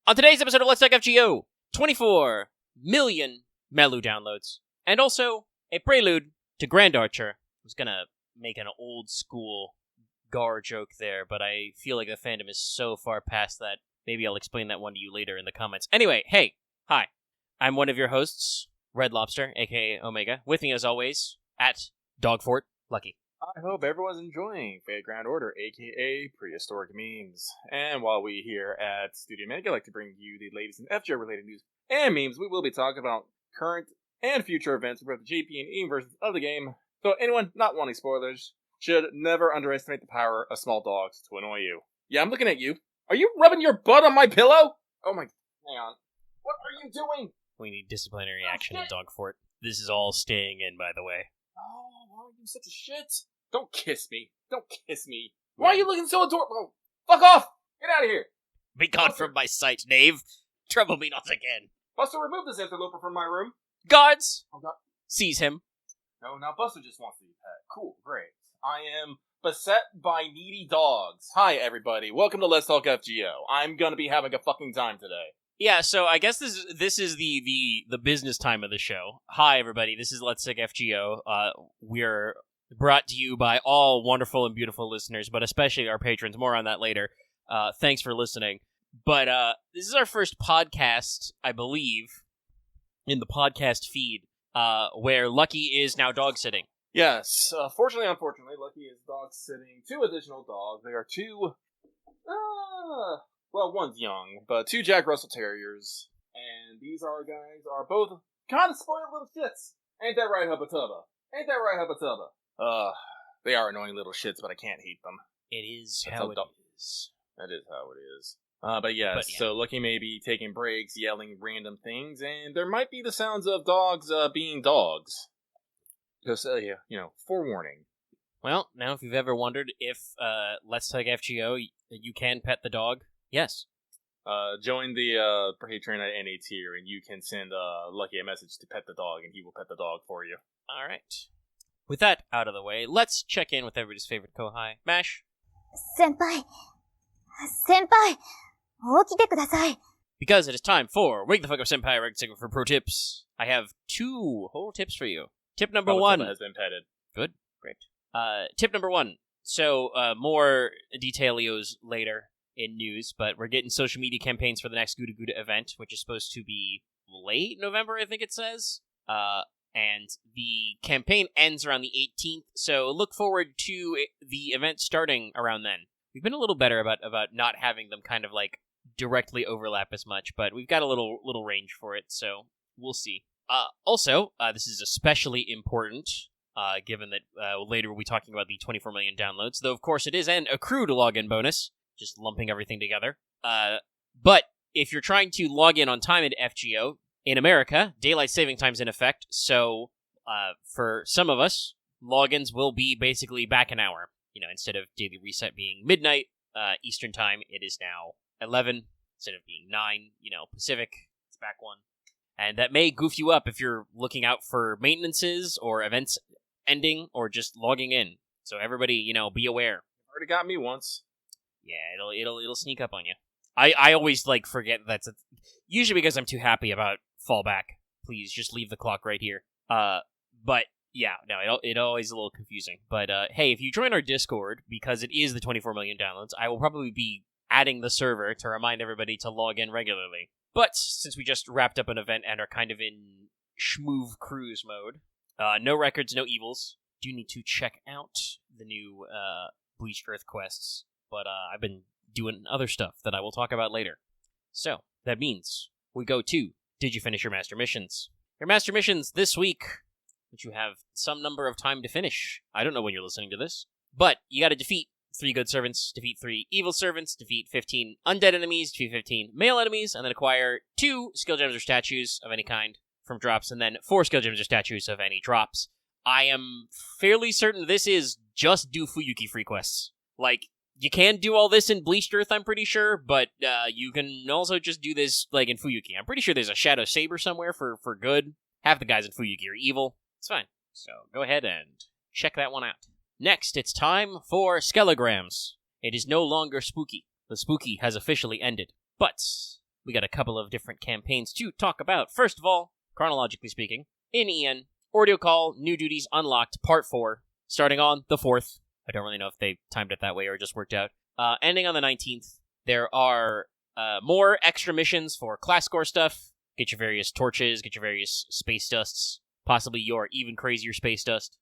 On today's episode of Let's Talk FGO, 24 million Melu downloads, and also a prelude to Grand Archer. I was gonna make an old school Gar joke there, but I feel like the fandom is so far past that. Maybe I'll explain that one to you later in the comments. Anyway, hey, hi. I'm one of your hosts, Red Lobster, aka Omega. With me, as always, at Dogfort, Lucky. I hope everyone's enjoying Fate Grand Order, aka Prehistoric Memes. And while we here at Studio Mega like to bring you the latest in FGO-related news and memes, we will be talking about current and future events for both the JP and EAM versions of the game. So anyone not wanting spoilers should never underestimate the power of small dogs to annoy you. Yeah, I'm looking at you. Are you rubbing your butt on my pillow? Oh my... Hang on. What are you doing? We need disciplinary action in Dogfort. This is all staying in, by the way. Oh, why are you such a shit? Don't kiss me. Don't kiss me. Why are you looking so adorable? Fuck off! Get out of here! Be gone from my sight, knave. Trouble me not again. Buster, remove this interloper from my room. Guards! Oh, God. Seize him. No, now Buster just wants to be pet. Cool, great. I am beset by needy dogs. Hi, everybody. Welcome to Let's Talk FGO. I'm gonna be having a fucking time today. Yeah, so I guess this is the business time of the show. Hi, everybody. This is Let's Talk FGO. We're brought to you by all wonderful and beautiful listeners, but especially our patrons. More on that later. Thanks for listening. But this is our first podcast, I believe, in the podcast feed, where Lucky is now dog sitting. Yes, fortunately, unfortunately, Lucky is dog sitting 2 additional dogs. They are 2, well, one's young, but 2 Jack Russell Terriers. And these guys are both kind of spoiled little shits. Ain't that right, Hubba Tubba? Ain't that right, Hubba Tubba? They are annoying little shits, but I can't hate them. It is That's how it is. That is how it is. But yeah, so Lucky may be taking breaks, yelling random things, and there might be the sounds of dogs being dogs. Just, forewarning. Well, now if you've ever wondered if Let's Talk FGO, you can pet the dog, yes. Join the Patreon at NA tier, and you can send Lucky a message to pet the dog, and he will pet the dog for you. All right. With that out of the way, let's check in with everybody's favorite Kohai, Mash. Senpai, 起きてください. Because it is time for Wake the Fuck Up Senpai, Red Signal for Pro Tips. I have 2 whole tips for you. Tip number 1 has been petted. Good, great. Tip number 1. So, more detailios later in news, but we're getting social media campaigns for the next Gouda Gouda event, which is supposed to be late November, I think it says. And the campaign ends around the 18th, so look forward to the event starting around then. We've been a little better about not having them kind of like directly overlap as much, but we've got a little range for it, so we'll see. Also, this is especially important, given that later we'll be talking about the 24 million downloads, though of course it is an accrued login bonus, just lumping everything together. But if you're trying to log in on time at FGO, in America, daylight saving time's in effect, so for some of us, logins will be basically back an hour. Instead of daily reset being midnight Eastern time, it is now 11. Instead of being 9, Pacific, it's back 1. And that may goof you up if you're looking out for maintenances or events ending or just logging in. So everybody, be aware. Already got me once. Yeah, it'll sneak up on you. I always forget that's usually because I'm too happy about fallback. Please just leave the clock right here. But yeah, no, it always a little confusing. But hey, if you join our Discord, because it is the 24 million downloads, I will probably be adding the server to remind everybody to log in regularly. But since we just wrapped up an event and are kind of in schmoove cruise mode, no records, no evils. Do need to check out the new Bleached Earth quests, but I've been doing other stuff that I will talk about later. So, that means we go to, did you finish your Master Missions? Your Master Missions this week, which you have some number of time to finish. I don't know when you're listening to this, but you gotta defeat 3 good servants, defeat 3 evil servants, defeat 15 undead enemies, defeat 15 male enemies, and then acquire 2 skill gems or statues of any kind from drops, and then 4 skill gems or statues of any drops. I am fairly certain this is just do Fuyuki free quests. You can do all this in Bleached Earth, I'm pretty sure, but you can also just do this, in Fuyuki. I'm pretty sure there's a Shadow Saber somewhere for good. Half the guys in Fuyuki are evil. It's fine. So, go ahead and check that one out. Next, it's time for Skelograms. It is no longer spooky. The spooky has officially ended. But we got a couple of different campaigns to talk about. First of all, chronologically speaking, in EN, Ordeal Call, New Duties Unlocked, Part 4, starting on the 4th. I don't really know if they timed it that way or it just worked out. Ending on the 19th, there are more extra missions for class score stuff. Get your various torches, get your various space dusts, possibly your even crazier space dust.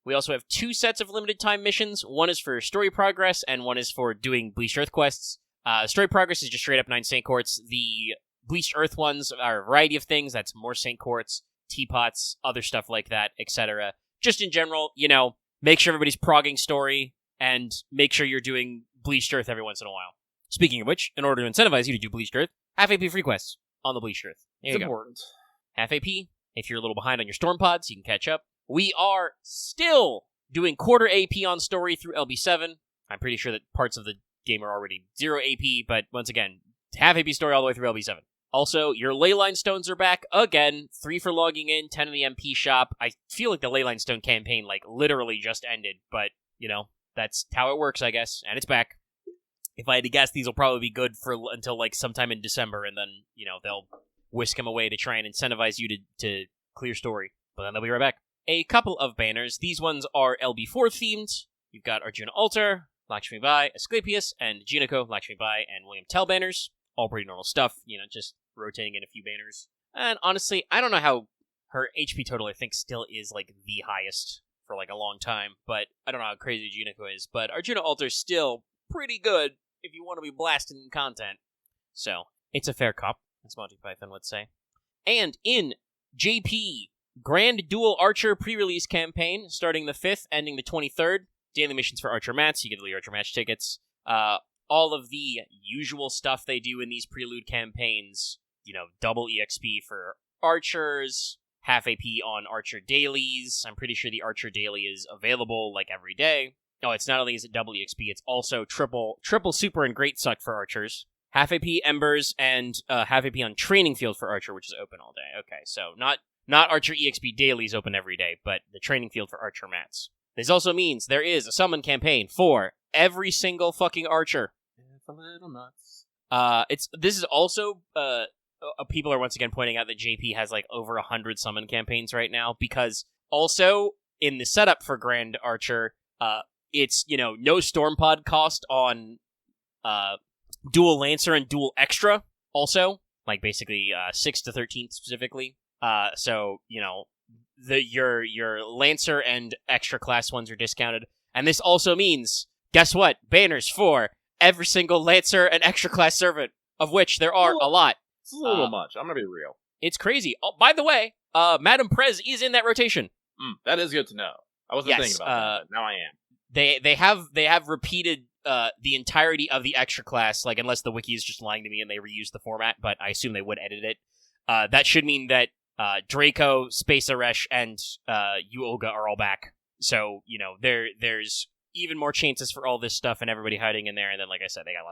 We also have 2 sets of limited time missions. One is for story progress, and one is for doing Bleached Earth quests. Story progress is just straight up 9 Saint Quartz. The Bleached Earth ones are a variety of things. That's more Saint Quartz, teapots, other stuff like that, etc. Just in general, make sure everybody's progging story, and make sure you're doing Bleached Earth every once in a while. Speaking of which, in order to incentivize you to do Bleached Earth, half AP free quests on the Bleached Earth. There It's you go. important. Half AP. If you're a little behind on your storm pods, you can catch up. We are still doing quarter AP on story through LB7. I'm pretty sure that parts of the game are already 0 AP, but once again, half AP story all the way through LB7. Also, your Leyline Stones are back again. 3 for logging in, 10 in the MP shop. I feel like the Leyline Stone campaign, literally just ended, but, that's how it works, I guess, and it's back. If I had to guess, these will probably be good for until, sometime in December, and then, they'll whisk them away to try and incentivize you to clear story. But then they'll be right back. A couple of banners. These ones are LB4 themed. You've got Arjuna Altar, Lakshmi Bai, Asclepius, and Juniko, Lakshmi Bai, and William Tell banners. All pretty normal stuff, just rotating in a few banners. And honestly, I don't know how her HP total, I think, still is, the highest for, a long time. But I don't know how crazy Juniko is. But Arjuna Altar's still pretty good if you want to be blasting content. So, it's a fair cop, as Monty Python would say. And in JP, Grand Dual Archer pre-release campaign, starting the 5th, ending the 23rd. Daily missions for Archer Mats, you get the Archer Match tickets. All of the usual stuff they do in these prelude campaigns, double EXP for Archers, half AP on Archer Dailies. I'm pretty sure the Archer Daily is available, every day. Oh, it's not only is it double EXP, it's also triple Super and Great Suck for Archers. Half AP Embers, and half AP on Training Field for Archer, which is open all day. Okay, so not Archer EXP Dailies open every day, but the Training Field for Archer Mats. This also means there is a summon campaign for every single fucking Archer. It's a little nuts. This is also, people are once again pointing out that JP has, over 100 summon campaigns right now, because also, in the setup for Grand Archer, it's, no Storm Pod cost on, Dual Lancer and Dual Extra, also, basically, 6 to 13 specifically. So, your Lancer and extra class ones are discounted. And this also means, guess what? Banners for every single Lancer and extra class servant, of which there are a lot. It's a little much. I'm gonna be real. It's crazy. Oh, by the way, Madame Prez is in that rotation. That is good to know. I wasn't thinking about that. Now I am. They have repeated the entirety of the extra class, unless the wiki is just lying to me and they reuse the format, but I assume they would edit it. That should mean that Draco, Space Aresh, and Olga are all back. So, there's even more chances for all this stuff and everybody hiding in there. And then, like I said, they got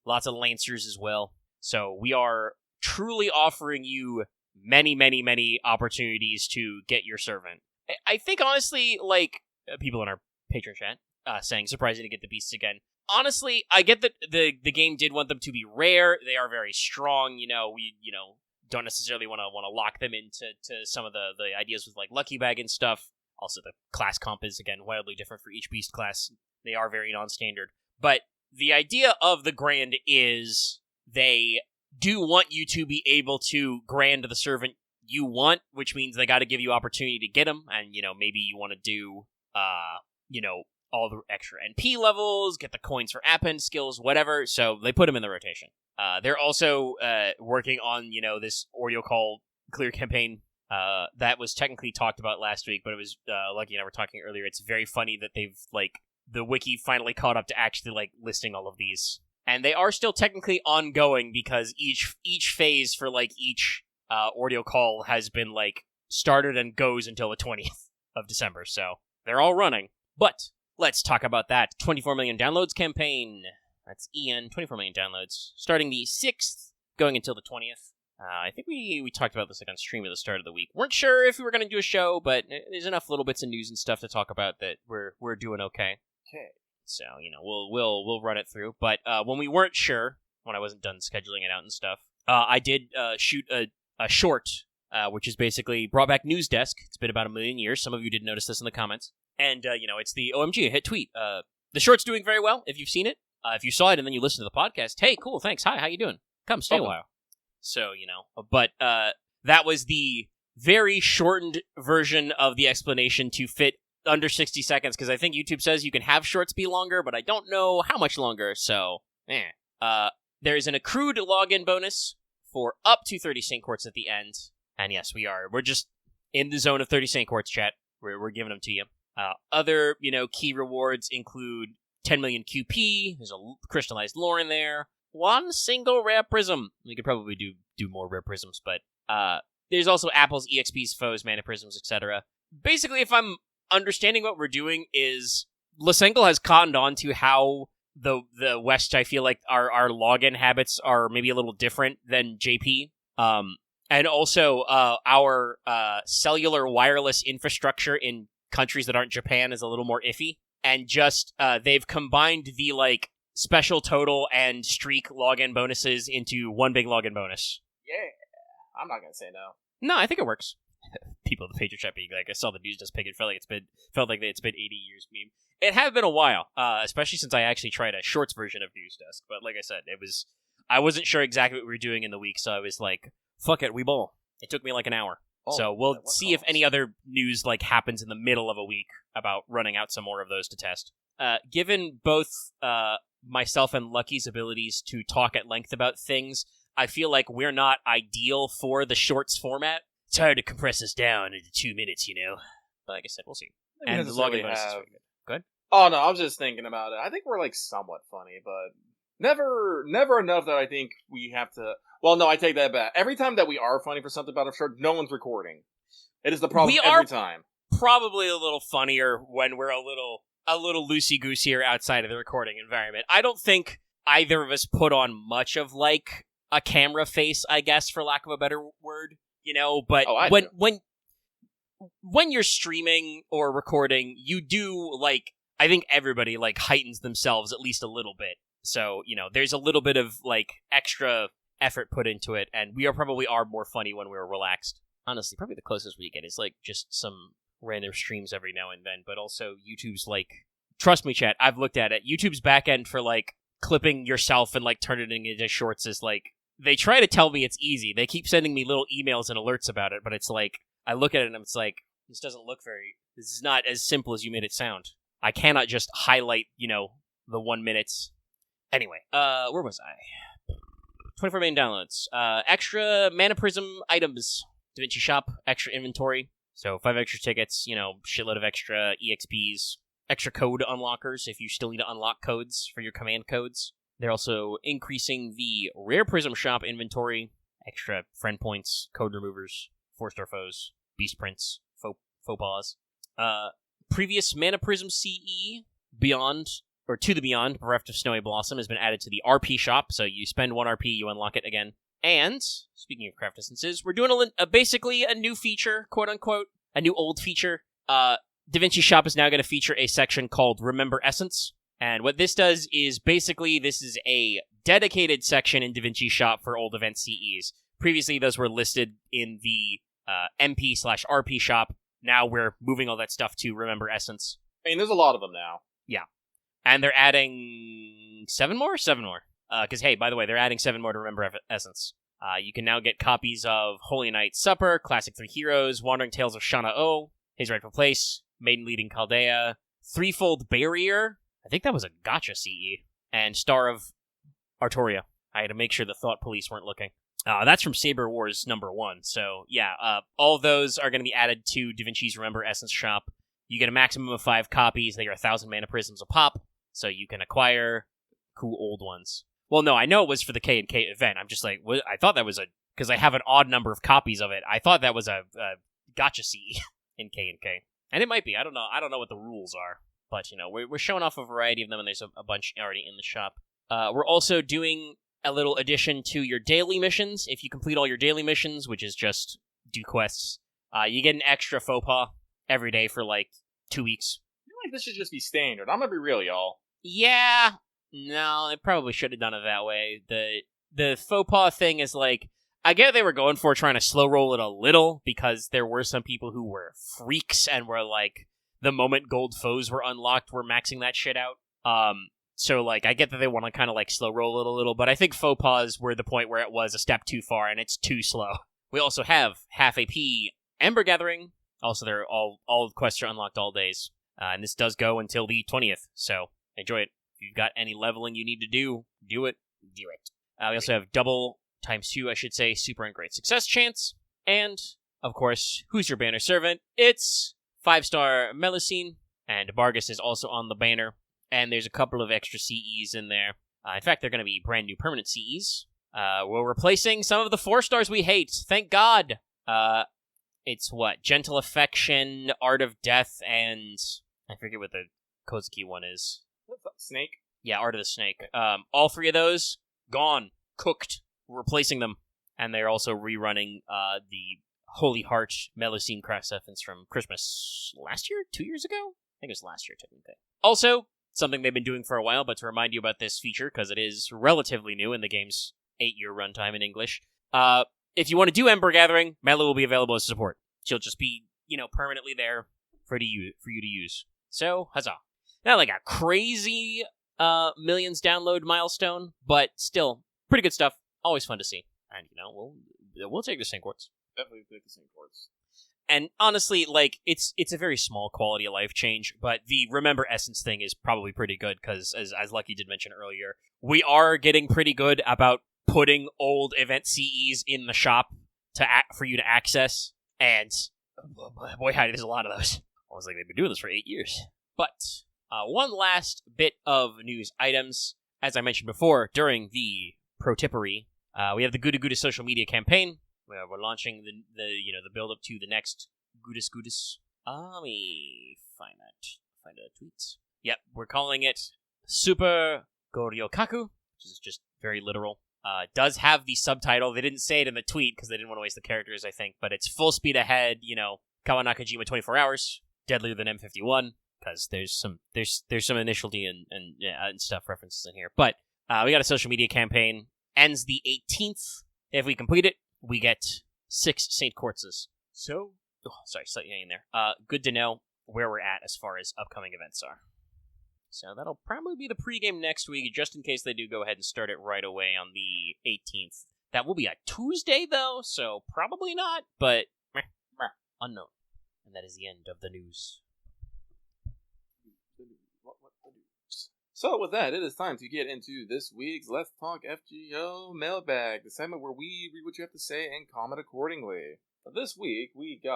lots of Lancers as well. So we are truly offering you many, many, many opportunities to get your servant. I think, honestly, people in our Patreon chat saying, surprising to get the beasts again. Honestly, I get that the game did want them to be rare. They are very strong. We don't necessarily want to lock them into some of the ideas with Lucky Bag and stuff. Also, the class comp is, again, wildly different for each beast class. They are very non-standard. But the idea of the Grand is they do want you to be able to Grand the servant you want, which means they got to give you opportunity to get them. And, maybe you want to do, all the extra NP levels, get the coins for append skills, whatever. So they put them in the rotation. They're also working on, this Ordeal Call clear campaign. That was technically talked about last week, but it was, Lucky and I were talking earlier. It's very funny that they've, the wiki finally caught up to actually, listing all of these. And they are still technically ongoing because each phase for, each Ordeal Call has been, started and goes until the 20th of December. So they're all running. But let's talk about that 24 million downloads campaign. That's EN, 24 million downloads, starting the 6th, going until the 20th. I think we talked about this on stream at the start of the week. Weren't sure if we were going to do a show, but there's enough little bits of news and stuff to talk about that we're doing okay. Okay. So we'll run it through. But when we weren't sure, when I wasn't done scheduling it out and stuff. I did shoot a short, which is basically brought back News Desk. It's been about 1 million years. Some of you did notice this in the comments. And, it's the OMG, a hit tweet. The short's doing very well, if you've seen it. If you saw it and then you listened to the podcast, hey, cool, thanks, hi, how you doing? Come, stay a while. So, but that was the very shortened version of the explanation to fit under 60 seconds, because I think YouTube says you can have shorts be longer, but I don't know how much longer, so, there's an accrued login bonus for up to 30 Saint Quartz at the end. And yes, we're just in the zone of 30 Saint Quartz, chat. We're giving them to you. Other, key rewards include 10 million QP, there's a crystallized lore in there, one single rare prism. We could probably do more rare prisms, but there's also Apple's EXPs, foes, mana prisms, etc. Basically, if I'm understanding what we're doing, is Lysenko has cottoned on to how the West, I feel like our login habits are maybe a little different than JP. And also our cellular wireless infrastructure in countries that aren't Japan is a little more iffy. And just they've combined the special total and streak login bonuses into one big login bonus. Yeah, I'm not gonna say no. No, I think it works. People in the Patriot Chat being like, I saw the News Desk pick. It felt like it's been 80 years meme. It have been a while, especially since I actually tried a shorts version of News Desk. But like I said, I wasn't sure exactly what we were doing in the week, so I was like, fuck it, we ball. It took me like an hour. So we'll see if any other news happens in the middle of a week about running out some more of those to test. Given both myself and Lucky's abilities to talk at length about things, I feel like we're not ideal for the shorts format. It's hard to compress us down into 2 minutes, But like I said, we'll see. And the login bonus is pretty good. Go ahead. Oh no, I was just thinking about it. I think we're somewhat funny, but never enough that I think we have to. Well, no, I take that back. Every time that we are funny for something about a short, no one's recording. It is the problem every time. Probably a little funnier when we're a little loosey-gooseier outside of the recording environment. I don't think either of us put on much of a camera face, I guess, for lack of a better word. But when you're streaming or recording, you do I think everybody heightens themselves at least a little bit. So, there's a little bit of extra effort put into it, and we probably are more funny when we're relaxed. Honestly, probably the closest we get is just some random streams every now and then, but also YouTube's trust me, chat, I've looked at it. YouTube's backend for clipping yourself and turning it into shorts is they try to tell me it's easy. They keep sending me little emails and alerts about it, but it's I look at it and it's this is not as simple as you made it sound. I cannot just highlight, the 1 minutes. Anyway, where was I? 24 million downloads. Extra Mana Prism items. DaVinci Shop, extra inventory. So 5 extra tickets, shitload of extra EXPs. Extra code unlockers if you still need to unlock codes for your command codes. They're also increasing the Rare Prism Shop inventory. Extra friend points, code removers, 4-star foes, beast prints, faux pas. Previous Mana Prism CE, Beyond, or To the Beyond, Bereft of Snowy Blossom, has been added to the RP shop, so you spend 1 RP, you unlock it again. And, speaking of craft distances, we're doing basically a new feature, quote-unquote, a new old feature. DaVinci Shop is now going to feature a section called Remember Essence, and what this does is basically this is a dedicated section in DaVinci Shop for old event CEs. Previously, those were listed in the MP/RP shop. Now we're moving all that stuff to Remember Essence. I mean, there's a lot of them now. Yeah. And they're adding 7 more? 7 more. Because, hey, by the way, they're adding 7 more to Remember Essence. You can now get copies of Holy Knight Supper, Classic 3 Heroes, Wandering Tales of Shana O, His Rightful Place, Maiden Leading Chaldea, Threefold Barrier, I think that was a gacha CE, and Star of Artoria. I had to make sure the Thought Police weren't looking. That's from Saber Wars #1. So, yeah, all of those are going to be added to DaVinci's Remember Essence shop. You get a maximum of 5 copies. They are 1,000 mana prisms a pop, so you can acquire cool old ones. Well, no, I know it was for the K&K event. I'm just I thought that was because I have an odd number of copies of it. I thought that was a gacha CE in K&K. And it might be. I don't know. I don't know what the rules are. But, we're showing off a variety of them, and there's a bunch already in the shop. We're also doing a little addition to your daily missions. If you complete all your daily missions, which is just do quests, you get an extra faux pas every day for 2 weeks. I feel like this should just be standard. I'm gonna be real, y'all. Yeah, No, they probably should have done it that way. The faux pas thing is like, I get they were going for trying to slow roll it a little because there were some people who were freaks and were like, the moment gold foes were unlocked, were maxing that shit out. So like, I get that they want to kind of like slow roll it a little, but I think faux pas were the point where it was a step too far and it's too slow. We also have half AP Ember Gathering. Also, they're all quests are unlocked all days, and this does go until the 20th. So enjoy it. If you've got any leveling you need to do, do it. Do it. We also have double ×2, I should say, super and great success chance. And, of course, who's your banner servant? It's 5-star Melusine, and Bargus is also on the banner. And there's a couple of extra CEs in there. In fact, they're going to be brand new permanent CEs. We're replacing some of the 4-stars we hate. Thank God. It's what? Gentle Affection, Art of Death, and I forget what the Kozuki one is. What's up, Snake? Yeah, Art of the Snake. All 3 of those, gone. Cooked. We're replacing them. And they're also rerunning the Holy Heart Melusine Craft-Effins from Christmas last year? 2 years ago? I think it was last year, technically. Also, something they've been doing for a while, but to remind you about this feature, because it is relatively new in the game's 8-year runtime in English. If you want to do Ember Gathering, Melu will be available as support. She'll just be, permanently there for you to use. So, huzzah. Not like a crazy millions download milestone, but still, pretty good stuff. Always fun to see. And, we'll take the same quartz. Definitely take the same quartz. And honestly, like, it's a very small quality of life change, but the Remember Essence thing is probably pretty good, because, as Lucky did mention earlier, we are getting pretty good about putting old event CEs in the shop for you to access, and boy howdy, there's a lot of those. I was like, they've been doing this for 8 years. But one last bit of news items. As I mentioned before, during the pro tippery, we have the Gouda Gouda social media campaign, where we're launching the build up to the next Goodus. Let me find a tweet. Yep, we're calling it Super Goryokaku, which is just very literal. Does have the subtitle. They didn't say it in the tweet because they didn't want to waste the characters, I think, but it's full speed ahead, Kawanakajima 24 hours, deadlier than M51, because there's some initiality and stuff references in here. But we got a social media campaign, ends the 18th. If we complete it, we get 6 St. Quartzes. So, slightly in there. Good to know where we're at as far as upcoming events are. So that'll probably be the pregame next week, just in case they do go ahead and start it right away on the 18th. That will be a Tuesday, though, so probably not, but unknown. And that is the end of the news. So with that, it is time to get into this week's Let's Talk FGO mailbag, the segment where we read what you have to say and comment accordingly. This week, we got...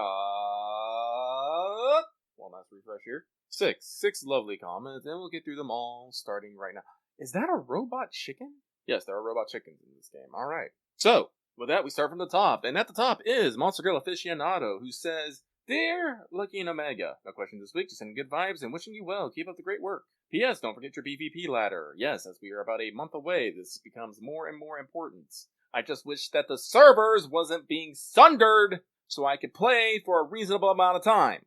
Well, nice refresh here. Six lovely comments, and we'll get through them all starting right now. Is that a robot chicken? Yes, there are robot chickens in this game. Alright. So, with that, we start from the top. And at the top is Monster Grill Aficionado, who says, Dear Lucky and Omega, no question this week, just sending good vibes and wishing you well. Keep up the great work. P.S. Don't forget your PvP ladder. Yes, as we are about a month away, this becomes more and more important. I just wish that the servers wasn't being sundered so I could play for a reasonable amount of time.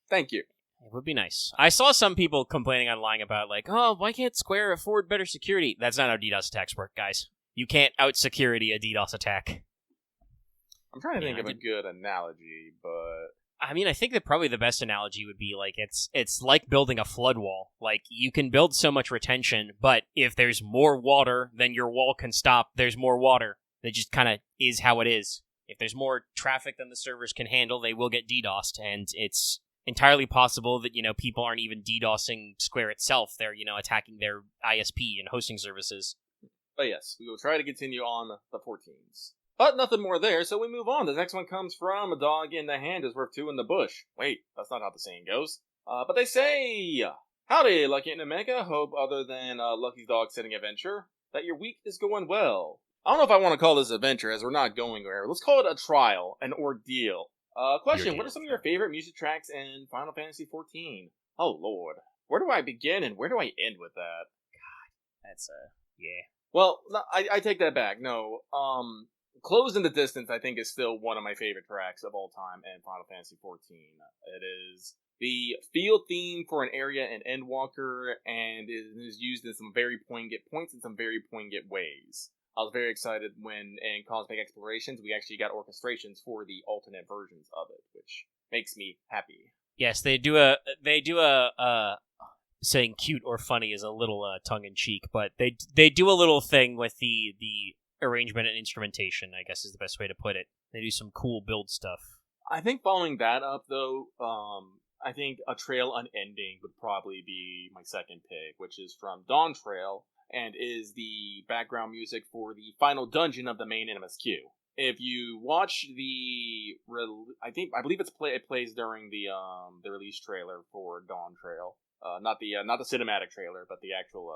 Thank you. It would be nice. I saw some people complaining online about, like, oh, why can't Square afford better security? That's not how DDoS attacks work, guys. You can't out-security a DDoS attack. I'm trying to think of a good analogy, but... I mean, I think that probably the best analogy would be, like, it's like building a flood wall. Like, you can build so much retention, but if there's more water than your wall can stop, there's more water. That just kind of is how it is. If there's more traffic than the servers can handle, they will get DDoSed, and it's entirely possible that, people aren't even DDoSing Square itself. They're, attacking their ISP and hosting services. But yes, we will try to continue on the 14s. But nothing more there, so we move on. The next one comes from A Dog in the Hand is Worth 2 in the Bush. Wait, that's not how the saying goes. But they say, Howdy, Lucky and Omega. Hope other than Lucky's dog sitting adventure, that your week is going well. I don't know if I want to call this adventure, as we're not going anywhere. Let's call it a trial, an ordeal. Question, what are some of your favorite music tracks in Final Fantasy XIV? Oh, Lord. Where do I begin and where do I end with that? God, that's, yeah. Well, no, I take that back. No, Close in the Distance, I think, is still one of my favorite tracks of all time in Final Fantasy XIV. It is the field theme for an area in Endwalker, and is used in some very poignant points in some very poignant ways. I was very excited when in Cosmic Explorations we actually got orchestrations for the alternate versions of it, which makes me happy. Yes, they do a saying cute or funny is a little tongue in cheek, but they do a little thing with the arrangement and instrumentation, I guess is the best way to put it. They do some cool build stuff. I think following that up, though, I think A Trail Unending would probably be my second pick, which is from Dawn Trail, and is the background music for the final dungeon of the main MSQ. If you watch I believe it plays during the release trailer for Dawn Trail, not the cinematic trailer, but the actual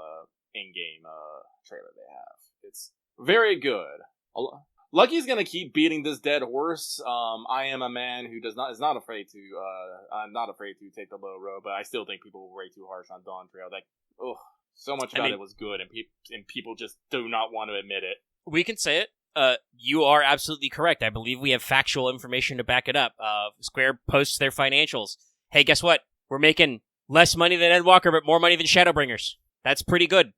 in-game trailer they have. It's very good. Lucky's gonna keep beating this dead horse. I am a man who is not afraid to. I'm not afraid to take the low road, but I still think people were way too harsh on Dawn Trail. Like, so much about it was good, and people just do not want to admit it. We can say it. You are absolutely correct. I believe we have factual information to back it up. Square posts their financials. Hey, guess what? We're making less money than Endwalker, but more money than Shadowbringers. That's pretty good.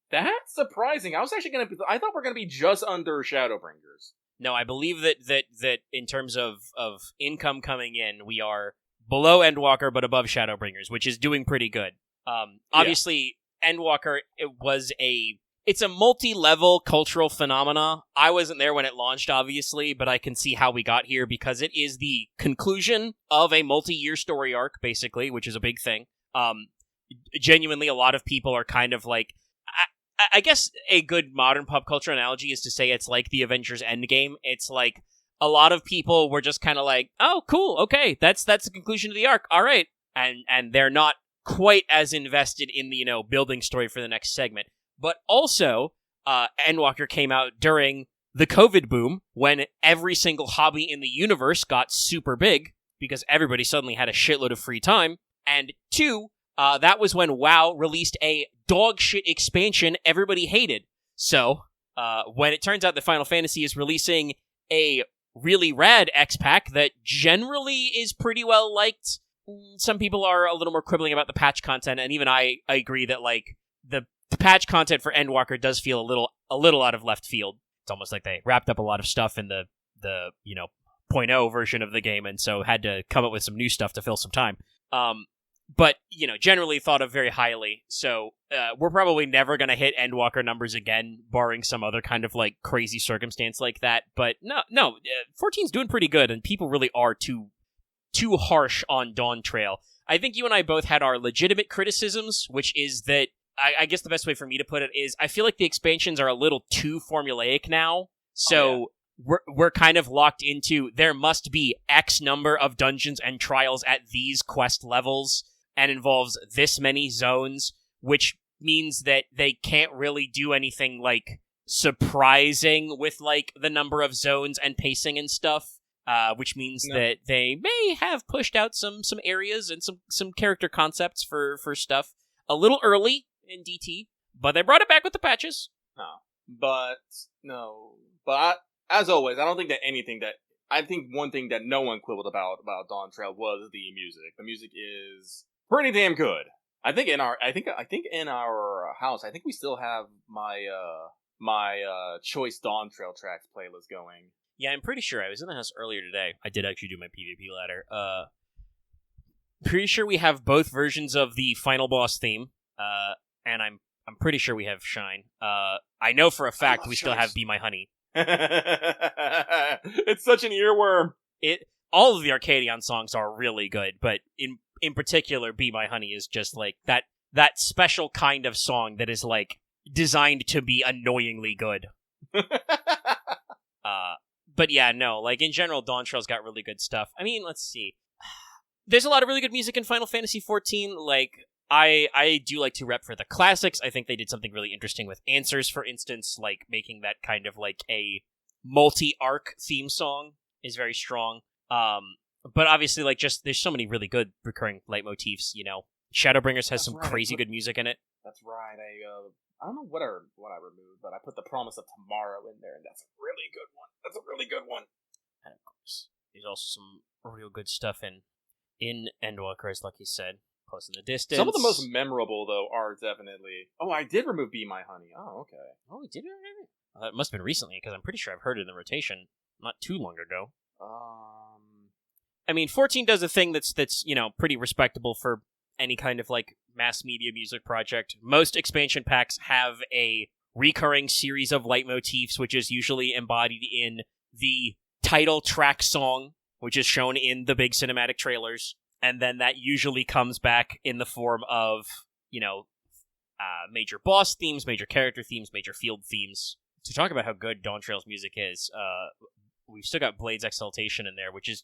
That's surprising. I thought we're gonna be just under Shadowbringers. No, I believe that in terms of income coming in, we are below Endwalker but above Shadowbringers, which is doing pretty good. Obviously, Endwalker it's a multi-level cultural phenomena. I wasn't there when it launched, obviously, but I can see how we got here because it is the conclusion of a multi-year story arc, basically, which is a big thing. Genuinely, a lot of people are kind of like, I guess a good modern pop culture analogy is to say it's like the Avengers Endgame. It's like a lot of people were just kind of like, oh, cool, okay, that's the conclusion of the arc, all right. And they're not quite as invested in the, building story for the next segment. But also, Endwalker came out during the COVID boom when every single hobby in the universe got super big because everybody suddenly had a shitload of free time. And two, that was when WoW released a dog shit expansion everybody hated. So, when it turns out that Final Fantasy is releasing a really rad X-Pack that generally is pretty well liked, some people are a little more quibbling about the patch content, and even I agree that, like, the patch content for Endwalker does feel a little out of left field. It's almost like they wrapped up a lot of stuff in the 0.0 version of the game, and so had to come up with some new stuff to fill some time. But, generally thought of very highly. So, we're probably never going to hit Endwalker numbers again, barring some other kind of, like, crazy circumstance like that. But, no, 14's doing pretty good, and people really are too harsh on Dawn Trail. I think you and I both had our legitimate criticisms, which is that, I guess the best way for me to put it is, I feel like the expansions are a little too formulaic now. So, we're kind of locked into, there must be X number of dungeons and trials at these quest levels, and involves this many zones, which means that they can't really do anything, like, surprising with, like, the number of zones and pacing and stuff, which means that they may have pushed out some areas and some character concepts for stuff a little early in DT, but they brought it back with the patches. But as always, I think one thing that no one quibbled about Dawn Trail was the music. The music is pretty damn good. I think in our house, I think we still have my choice Dawn Trail tracks playlist going. Yeah, I'm pretty sure. I was in the house earlier today. I did actually do my PvP ladder. Pretty sure we have both versions of the final boss theme. And I'm pretty sure we have Shine. I know for a fact we still have Be My Honey. It's such an earworm. All of the Arcadion songs are really good, but in particular, Be My Honey is just like that special kind of song that is like designed to be annoyingly good. But yeah, no, like in general, Dawn Trail's got really good stuff. I mean, let's see. There's a lot of really good music in Final Fantasy XIV. Like, I do like to rep for the classics. I think they did something really interesting with Answers, for instance, like making that kind of like a multi-arc theme song is very strong. But obviously, like, just there's so many really good recurring leitmotifs. Shadowbringers has crazy good music in it. That's right. I don't know what I removed, but I put the Promise of Tomorrow in there, and that's a really good one. And of course, there's also some real good stuff in In Endwalker, as Lucky said, close in the distance. Some of the most memorable, though, are definitely... Oh, I did remove Be My Honey. Oh, okay. Oh, we did it already? It must have been recently, because I'm pretty sure I've heard it in the rotation not too long ago. I mean, 14 does a thing that's pretty respectable for any kind of, like, mass media music project. Most expansion packs have a recurring series of leitmotifs, which is usually embodied in the title track song, which is shown in the big cinematic trailers. And then that usually comes back in the form of, major boss themes, major character themes, major field themes. To talk about how good Dawntrail's music is, we've still got Blade's Exaltation in there, which is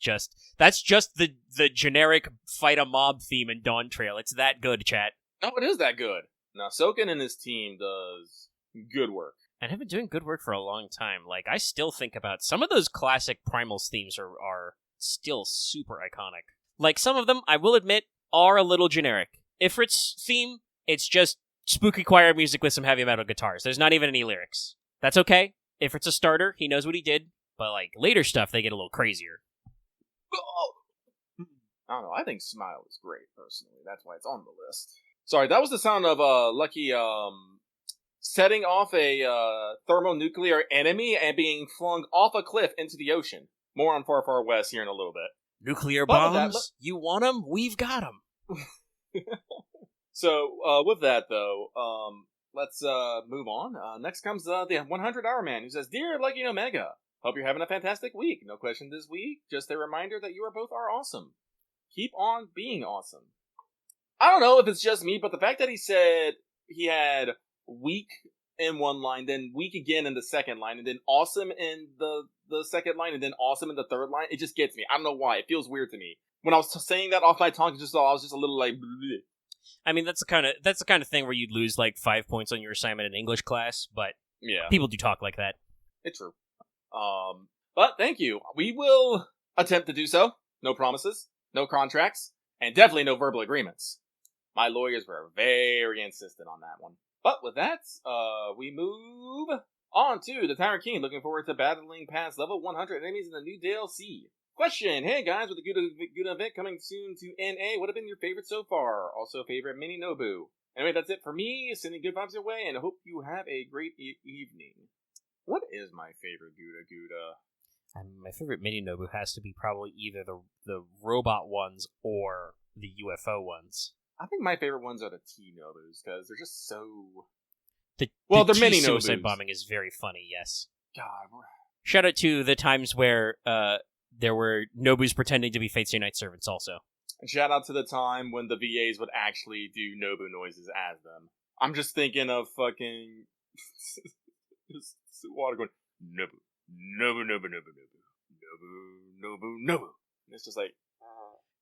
that's just the generic fight a mob theme in Dawntrail. It's that good, chat. Oh, it is that good. Now, Soken and his team does good work. And have been doing good work for a long time. Like, I still think about some of those classic Primals themes are still super iconic. Like, some of them, I will admit, are a little generic. Ifrit's theme, it's just spooky choir music with some heavy metal guitars. There's not even any lyrics. That's okay. Ifrit's a starter. He knows what he did. But, like, later stuff, they get a little crazier. I don't know. I think Smile is great, personally. That's why it's on the list. Sorry, that was the sound of Lucky setting off a thermonuclear enemy and being flung off a cliff into the ocean. More on Far Far West here in a little bit. Nuclear bombs? You want them? We've got them. So, with that, though, let's move on. Next comes the 100-Hour Man, who says, Dear Lucky and Omega, hope you're having a fantastic week. No question this week. Just a reminder that you are both awesome. Keep on being awesome. I don't know if it's just me, but the fact that he said he had weak in one line, then weak again in the second line, and then awesome in the second line, and then awesome in the third line, it just gets me. I don't know why. It feels weird to me. When I was saying that off my tongue, I was just a little like... Bleh. I mean, that's the kind of thing where you'd lose like 5 points on your assignment in English class, but yeah, people do talk like that. It's true. But thank you. We will attempt to do so. No promises, no contracts, and definitely no verbal agreements. My lawyers were very insistent on that one. But with that, we move on to the Tyrant King. Looking forward to battling past level 100 enemies in the new DLC. Question: Hey guys, with the good event coming soon to NA, what have been your favorites so far? Also, favorite Mini Nobu. Anyway, that's it for me. Sending good vibes your way, and I hope you have a great evening. What is my favorite Gouda? My favorite Mini Nobu has to be probably either the robot ones or the UFO ones. I think my favorite ones are the T-Nobus, because they're just so... They're Mini Nobus. Suicide bombing is very funny, yes. God. Shout out to the times where there were Nobus pretending to be Fate Stay Night servants also. And shout out to the time when the VAs would actually do Nobu noises as them. I'm just thinking of fucking... just water going, Nobu, Nobu, Nobu, Nobu, Nobu, Nobu, Nobu, Nobu. And it's just like...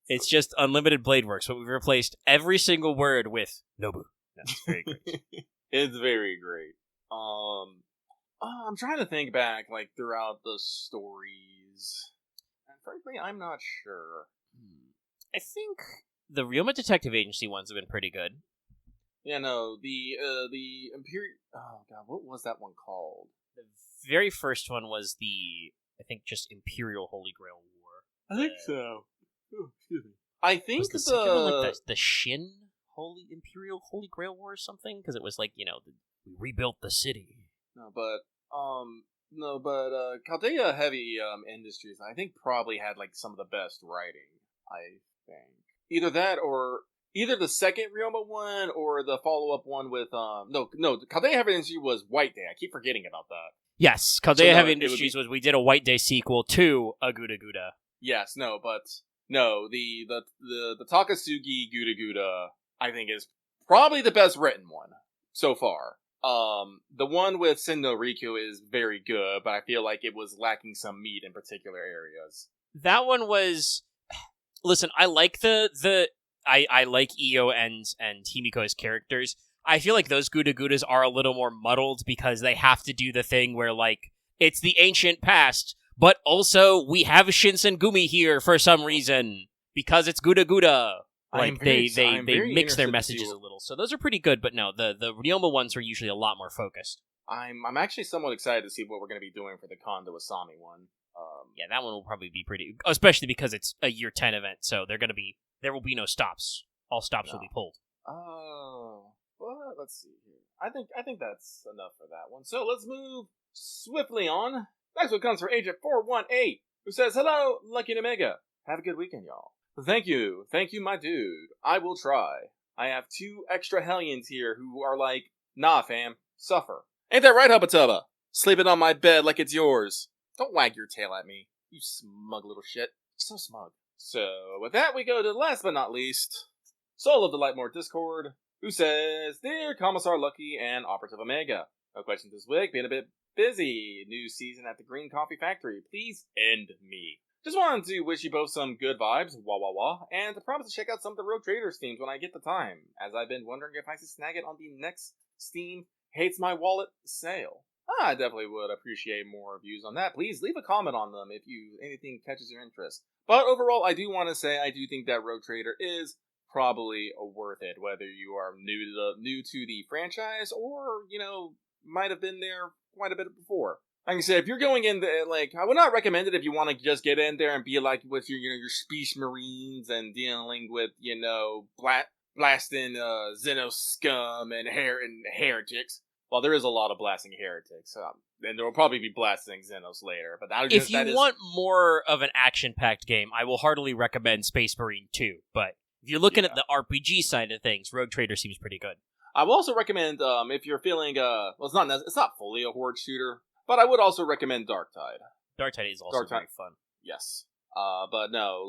It's just Unlimited Blade Works, but we've replaced every single word with Nobu. That's very great. It's very great. I'm trying to think back, like, throughout the stories. And frankly, I'm not sure. I think the Ryoma Detective Agency ones have been pretty good. Yeah, no, the Imperial... Oh, God, what was that one called? The very first one was I think, just Imperial Holy Grail War. I think so. Oh, excuse me. I think was the second one like the Shin Imperial Holy Grail War or something? Because it was like, we rebuilt the city. No, but Chaldea Heavy Industries, I think, probably had like some of the best writing. I think either that or either the second Ryoma one or the follow-up one with Chaldea Heavy Industries was White Day. I keep forgetting about that. Yes, Chaldea Heavy Industries was we did a White Day sequel to a Gouda Gouda. Yes, no, but no, the Takasugi Gouda Gouda I think is probably the best written one so far. The one with Sen no Riku is very good, but I feel like it was lacking some meat in particular areas. That one was... Listen, I like I like Io and Himiko as characters. I feel like those Gouda Goudas are a little more muddled because they have to do the thing where, like, it's the ancient past, but also we have Shinsengumi here for some reason because it's Gouda Gouda. Like, they mix their messages a little. So those are pretty good, but no, the Ryoma ones are usually a lot more focused. I'm actually somewhat excited to see what we're going to be doing for the Kondo Asami one. Yeah, that one will probably be pretty, especially because it's a year 10 event, so there will be no stops. All stops will be pulled. Oh, well, let's see here. I think that's enough for that one. So let's move swiftly on. Next one comes from Agent 418, who says, "Hello, Lucky and Omega. Have a good weekend, y'all." Thank you, my dude. I will try. I have 2 extra hellions here who are like, "Nah, fam, suffer." Ain't that right, Hubba Tubba? Sleeping on my bed like it's yours. Don't wag your tail at me, you smug little shit. So smug. So, with that, we go to last but not least, Soul of the Lightmore Discord, who says, "Dear Commissar Lucky and Operative Omega, no questions this week, being a bit busy. New season at the Green Coffee Factory. Please end me. Just wanted to wish you both some good vibes, wah wah wah, and to promise to check out some of the Rogue Traders themes when I get the time, as I've been wondering if I should snag it on the next Steam Hates My Wallet sale. I definitely would appreciate more views on that. Please leave a comment on them if anything catches your interest. But overall, I do want to say I do think that Rogue Trader is probably worth it, whether you are new to the franchise or, might have been there quite a bit before. Like I said, if you're going in there, I would not recommend it if you want to just get in there and be like with your Space Marines and dealing with, blasting Xenos scum and heretics. Well, there is a lot of blasting heretics, and there will probably be blasting Xenos later. But if you want more of an action-packed game, I will heartily recommend Space Marine 2. But if you're looking at the RPG side of things, Rogue Trader seems pretty good. I will also recommend, if you're feeling, it's not fully a horde shooter, but I would also recommend Darktide. Darktide is also very fun. Yes. But no,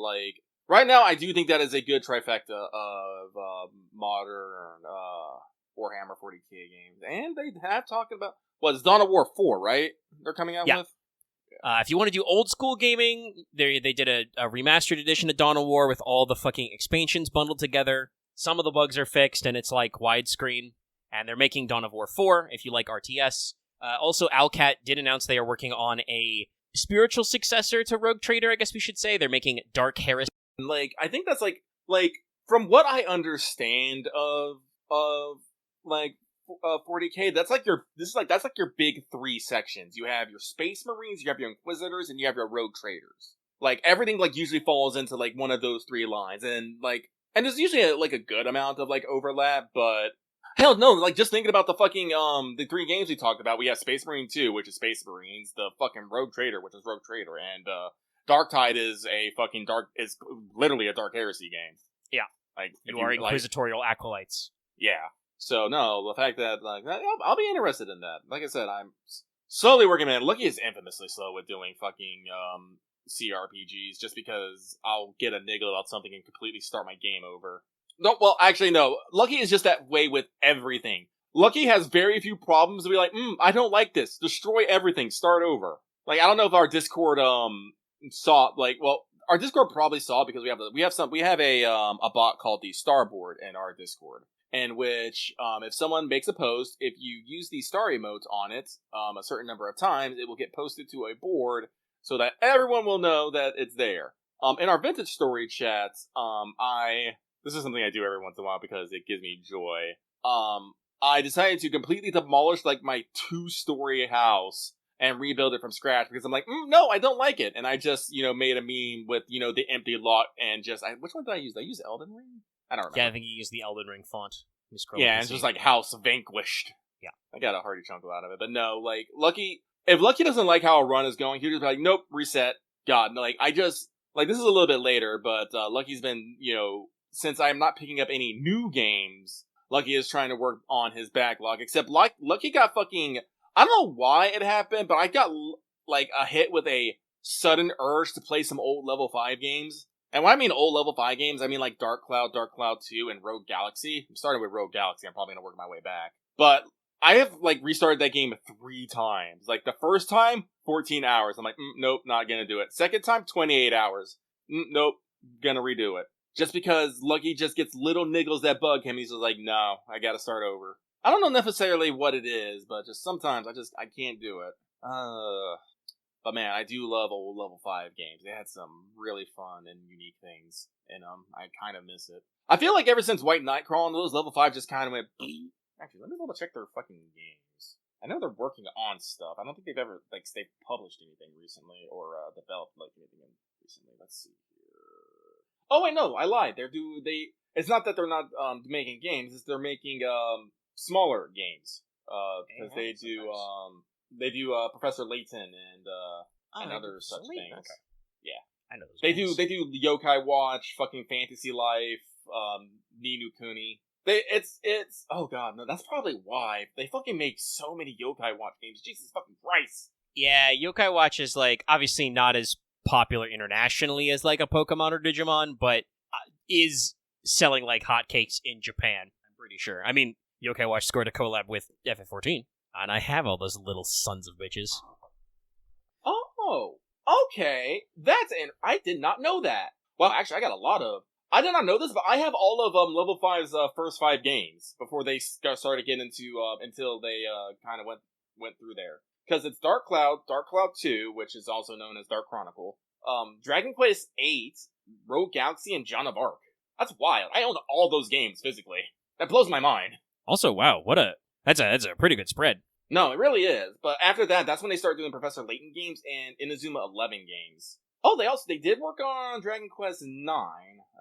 right now I do think that is a good trifecta of modern Warhammer 40k games. And they have talked about, it's Dawn of War 4, right? They're coming out with? If you want to do old school gaming, they did a remastered edition of Dawn of War with all the fucking expansions bundled together. Some of the bugs are fixed, and it's widescreen. And they're making Dawn of War 4, if you like RTS. Also, Owlcat did announce they are working on a spiritual successor to Rogue Trader, I guess we should say. They're making Dark Heresy. I think that's from what I understand of 40k, that's your big 3 sections. You have your Space Marines, you have your Inquisitors, and you have your Rogue Traders. Everything usually falls into one of those 3 lines, and there's usually a good amount of overlap, but hell no, just thinking about the fucking the 3 games we talked about, we have Space Marine 2, which is Space Marines, the fucking Rogue Trader, which is Rogue Trader, and Darktide is is literally a Dark Heresy game. Yeah. You are inquisitorial acolytes. Yeah. So no, the fact that I'll be interested in that. Like I said, I'm slowly working on it. Lucky is infamously slow with doing fucking CRPGs, just because I'll get a niggle about something and completely start my game over. No, well, actually, no. Lucky is just that way with everything. Lucky has very few problems to be like, I don't like this. Destroy everything. Start over. I don't know if our Discord saw our Discord probably saw, because we have a bot called the Starboard in our Discord, in which if someone makes a post, if you use the star emotes on it a certain number of times, it will get posted to a board so that everyone will know that it's there. In our Vintage Story chats, this is something I do every once in a while because it gives me joy. I decided to completely demolish my 2-story house and rebuild it from scratch because I'm like, no, I don't like it. And I just, made a meme with, the empty lot and which one did I use? Did I use Elden Ring? I don't remember. Yeah, I think you used the Elden Ring font. Yeah, and it's just House Vanquished. Yeah. I got a hearty chuckle out of it. But no, if Lucky doesn't like how a run is going, he'll just be like, nope, reset. God, this is a little bit later, but Lucky's been, since I'm not picking up any new games, Lucky is trying to work on his backlog, except Lucky got fucking, I don't know why it happened, but I got a hit with a sudden urge to play some old level 5 games. And when I mean old level 5 games, I mean Dark Cloud 2, and Rogue Galaxy. I'm starting with Rogue Galaxy, I'm probably gonna work my way back. But I have restarted that game 3 times. The first time, 14 hours. I'm like, nope, not gonna do it. Second time, 28 hours. Nope, gonna redo it. Just because Lucky just gets little niggles that bug him, he's just like, no, I gotta start over. I don't know necessarily what it is, but just sometimes I can't do it. But man, I do love old level 5 games. They had some really fun and unique things in them. I kind of miss it. I feel like ever since White Knight Crawling, those level 5 just kind of went, Actually, let me double check their fucking games. I know they're working on stuff. I don't think they've ever they've published anything recently or developed anything recently. Let's see here. Oh wait, no, I lied. They. It's not that they're not making games. It's they're making smaller games because they do Professor Layton and other such things. Okay. Yeah, I know those. They do Yokai Watch, fucking Fantasy Life, Ni no Kuni. It's oh god, no, that's probably why they fucking make so many Yokai Watch games. Jesus fucking Christ. Yeah, Yokai Watch is obviously not as popular internationally as a Pokemon or Digimon, but is selling like hotcakes in Japan. I'm pretty sure. I mean, Yokai Watch scored a collab with FF14, and I have all those little sons of bitches. Oh, okay. I did not know that. Well, actually, I got a lot of. I did not know this, but I have all of Level 5's first 5 games before they started getting into until they kind of went through there. Because it's Dark Cloud 2, which is also known as Dark Chronicle, Dragon Quest 8, Rogue Galaxy, and Joan of Arc. That's wild. I own all those games physically. That blows my mind. Also, wow, that's a pretty good spread. No, it really is. But after that, that's when they started doing Professor Layton games and Inazuma 11 games. Oh, they did work on Dragon Quest 9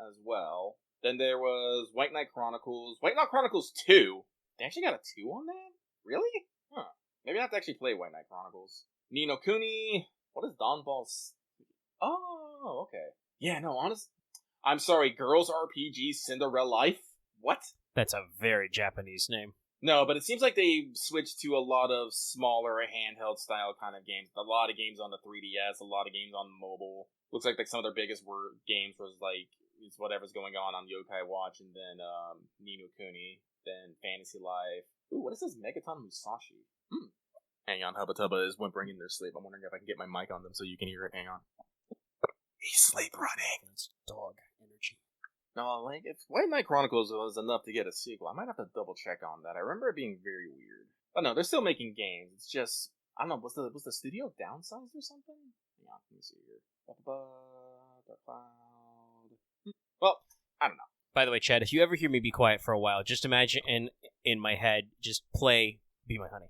as well. Then there was White Knight Chronicles. White Knight Chronicles 2. They actually got a 2 on that? Really? Huh. Maybe I have to actually play White Knight Chronicles. Ni no Kuni. What is Dawn Ball's? Oh, okay. Yeah, no, honestly. I'm sorry, Girls RPG Cinderella Life? What? That's a very Japanese name. No, but it seems like they switched to a lot of smaller handheld style kind of games. A lot of games on the 3DS, a lot of games on mobile. Looks like some of their biggest games was it's whatever's going on Yokai Watch, and then Ni no Kuni, then Fantasy Life. Ooh, what is this? Megaton Musashi. Hang on, Hubba Tubba is whimpering in their sleep. I'm wondering if I can get my mic on them so you can hear it. Hang on. He's sleep running. That's dog energy. No, if White Knight Chronicles was enough to get a sequel, I might have to double check on that. I remember it being very weird. But no, they're still making games. It's just, I don't know, was the studio downsized or something? Hang on, let me see here. Dark Cloud. Well, I don't know. By the way, Chad, if you ever hear me be quiet for a while, just imagine in my head, just play Be My Honey.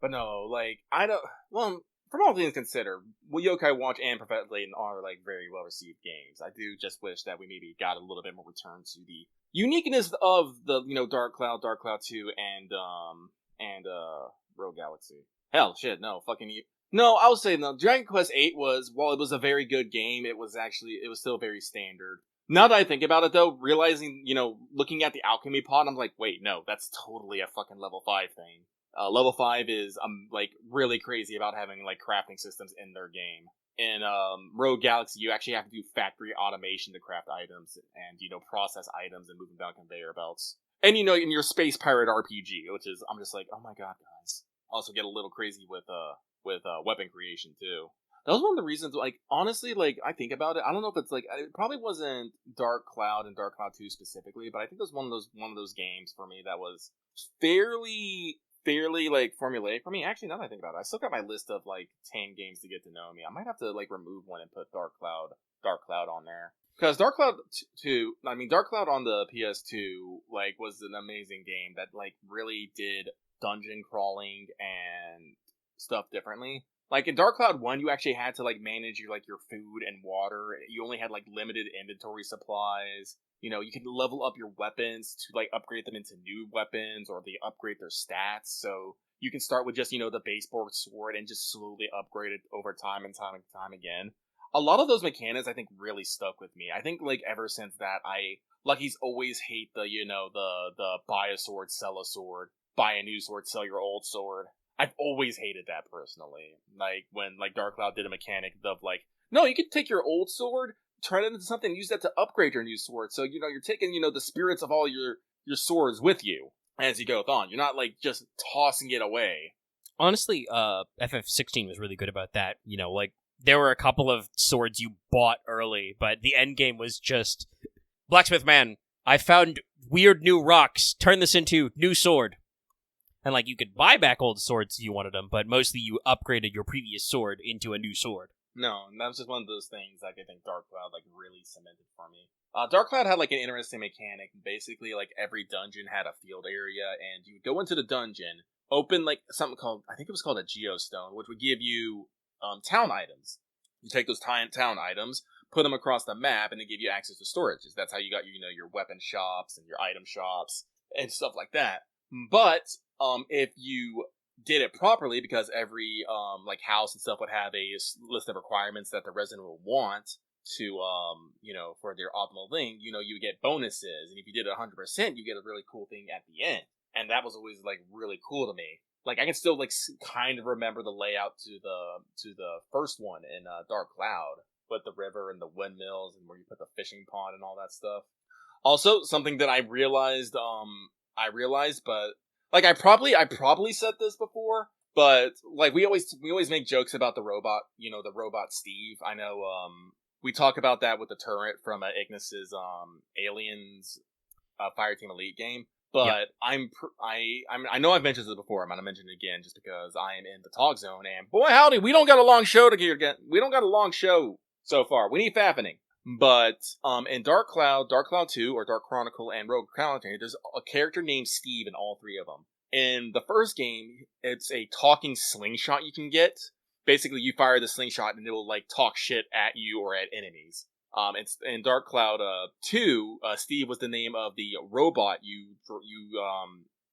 But no, I don't, well, from all things considered, Yokai Watch and Professor Layton are very well received games. I do just wish that we maybe got a little bit more return to the uniqueness of the Dark Cloud 2, and Rogue Galaxy. Hell, shit, no, no. I would say no. Dragon Quest 8 while it was a very good game, it was still very standard. Now that I think about it, though, realizing looking at the alchemy pod, I'm like, wait, no, that's totally a fucking level 5 thing. Level 5 is really crazy about having crafting systems in their game. In Rogue Galaxy, you actually have to do factory automation to craft items and process items and move them down conveyor belts. And in your space pirate RPG, which is I'm just like, oh my god, guys. Also get a little crazy with weapon creation too. That was one of the reasons. Honestly, I think about it. I don't know if it's it probably wasn't Dark Cloud and Dark Cloud 2 specifically, but I think it was one of those games for me that was fairly formulaic for me. Actually, now that I think about it, I still got my list of 10 games to get to know me. I might have to remove one and put Dark Cloud on there, because Dark Cloud 2, Dark Cloud on the PS2 was an amazing game that really did dungeon crawling and stuff differently. In Dark Cloud 1, you actually had to manage your food and water. You only had limited inventory supplies. You can level up your weapons to upgrade them into new weapons, or they upgrade their stats. So you can start with just the baseboard sword and just slowly upgrade it over time and time again. A lot of those mechanics I think really stuck with me. I think ever since that, Lucky's always hate the the buy a sword, sell a sword, buy a new sword, sell your old sword. I've always hated that personally. When Dark Cloud did a mechanic of no, you can take your old sword, turn it into something, and use that to upgrade your new sword. So you're taking the spirits of all your swords with you as you go on. You're not just tossing it away. Honestly, FF16 was really good about that. There were a couple of swords you bought early, but the end game was just blacksmith man, I found weird new rocks. Turn this into new sword. And you could buy back old swords if you wanted them, but mostly you upgraded your previous sword into a new sword. No, and that was just one of those things I think Dark Cloud really cemented for me. Dark Cloud had an interesting mechanic. Basically, every dungeon had a field area, and you would go into the dungeon, open like something called, I think it was called a geostone, which would give you town items. You take those town items, put them across the map, and they give you access to storages. That's how you got your weapon shops and your item shops and stuff like that. But if you did it properly, because every like house and stuff would have a list of requirements that the resident would want to for their optimal thing, you get bonuses, and if you did it 100%, you get a really cool thing at the end. And that was always like really cool to me. Like I can still like kind of remember the layout to the first one in Dark Cloud, with the river and the windmills and where you put the fishing pond and all that stuff. Also, something that I realized, but like I probably said this before, but like we always make jokes about the robot, the robot Steve. I know we talk about that with the turret from Ignis's Aliens Fireteam Elite game. But yep. I know I've mentioned this before. I'm gonna mention it again just because I am in the talk zone. And boy, howdy, we don't got a long show to get. We don't got a long show so far. We need faffening. But in Dark Cloud 2, or Dark Chronicle, and Rogue Challenger, there's a character named Steve in all three of them. In the first game, it's a talking slingshot you can get. Basically, you fire the slingshot and it will like talk shit at you or at enemies. It's in Dark Cloud 2, Steve was the name of the robot you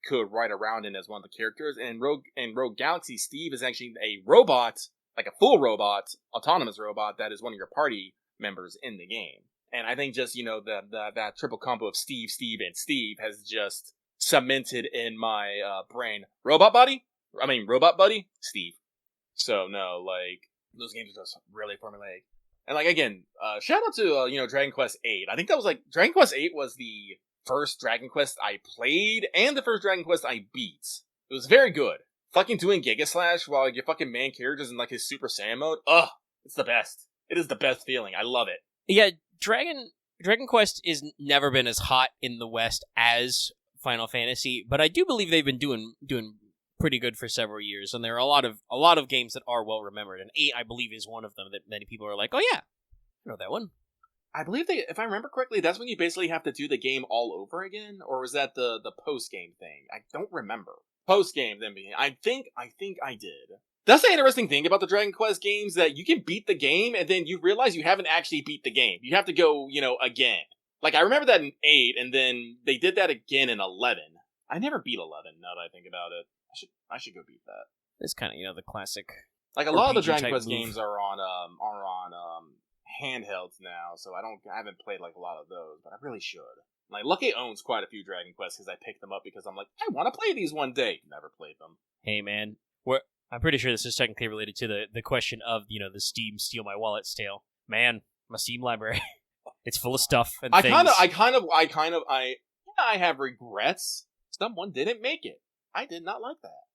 could ride around in as one of the characters. And in Rogue Galaxy, Steve is actually a robot, like a full robot, autonomous robot that is one of your party members in the game. And I think just that triple combo of Steve, and Steve has just cemented in my brain. Robot buddy, Steve. So no, like those games are just really formulaic. And like again, shout out to Dragon Quest VIII. I think that was like Dragon Quest VIII was the first Dragon Quest I played and the first Dragon Quest I beat. It was very good. Fucking doing Giga Slash while your fucking main character's in like his Super Saiyan mode. Ugh, it's the best. It is the best feeling. I love it. Yeah, Dragon Quest has never been as hot in the West as Final Fantasy, but I do believe they've been doing pretty good for several years, and there are a lot of games that are well remembered, and 8, I believe, is one of them that many people are like, oh yeah, I know that one. I believe if I remember correctly, that's when you basically have to do the game all over again, or was that the post-game thing? I don't remember. Post-game, then I think I did. That's the interesting thing about the Dragon Quest games, that you can beat the game, and then you realize you haven't actually beat the game. You have to go, again. Like, I remember that in 8, and then they did that again in 11. I never beat 11, now that I think about it. I should go beat that. It's kind of the classic. Like a lot of the Dragon Quest games are on handhelds now, so I haven't played like a lot of those, but I really should. Like Lucky owns quite a few Dragon Quests because I picked them up because I'm like, I want to play these one day. Never played them. Hey man, I'm pretty sure this is technically related to the question of the Steam Steal My Wallet tale. Man, my Steam library, it's full of stuff and things. I have regrets. Someone didn't make it. I did not like that.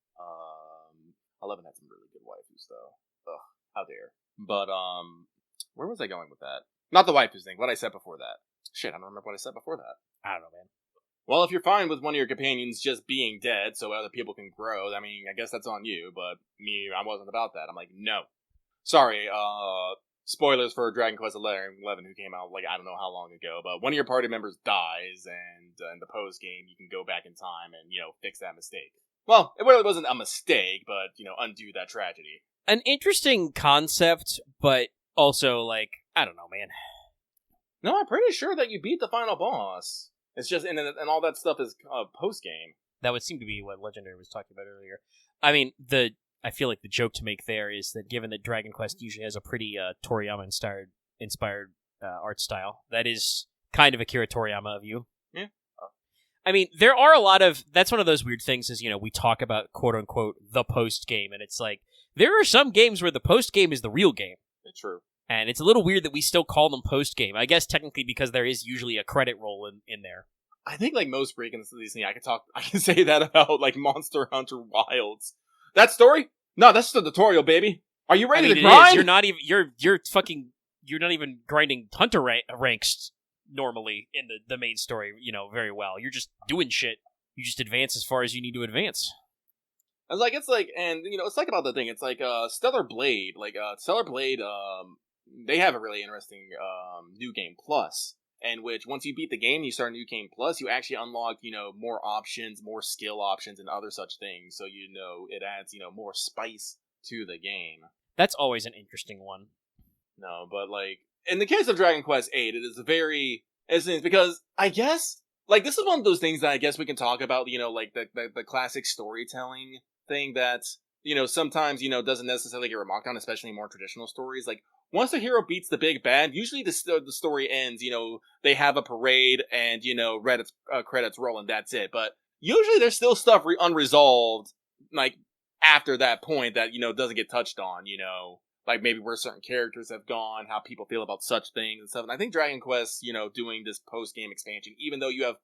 11 had some really good waifus, though. Ugh, how dare. But, where was I going with that? Not the waifus thing, what I said before that. Shit, I don't remember what I said before that. I don't know, man. Well, if you're fine with one of your companions just being dead so other people can grow, I mean, I guess that's on you, but me, I wasn't about that. I'm like, no. Sorry, spoilers for Dragon Quest 11 who came out, like, I don't know how long ago, but one of your party members dies, and in the post-game, you can go back in time and, fix that mistake. Well, it really wasn't a mistake, but, undo that tragedy. An interesting concept, but also, like, I don't know, man. No, I'm pretty sure that you beat the final boss. It's just, and all that stuff is post-game. That would seem to be what Legendary was talking about earlier. I mean, I feel like the joke to make there is that given that Dragon Quest usually has a pretty Toriyama-inspired art style, that is kind of Akira Toriyama of you. Yeah. I mean, there are a lot of... That's one of those weird things is, we talk about, quote-unquote, the post-game, and it's like, there are some games where the post-game is the real game. It's true. And it's a little weird that we still call them post-game. I guess technically because there is usually a credit roll in there. I think, like, most freaking Disney, I can say that about, like, Monster Hunter Wilds. That story? No, that's the tutorial, baby. Are you ready to grind? You're not even... You're not even grinding hunter ranks normally in the main story, very well. You're just doing shit. You just advance as far as you need to advance. It's like, it's like about the thing. It's like, Stellar Blade. Like, Stellar Blade, they have a really interesting, new game plus. and which once you beat the game, you start a new game plus, you actually unlock, more options, more skill options, and other such things. So, it adds, more spice to the game. That's always an interesting one. No, but, like, in the case of Dragon Quest VIII, it is it's because, I guess, like, this is one of those things that I guess we can talk about, like, the classic storytelling thing that, sometimes, doesn't necessarily get remarked on, especially in more traditional stories. Like, once the hero beats the big bad, usually the story ends, they have a parade and, Reddit credits roll and that's it. But usually there's still stuff unresolved, like, after that point that, doesn't get touched on, like maybe where certain characters have gone, how people feel about such things and stuff. And I think Dragon Quest, doing this post-game expansion, even though you have,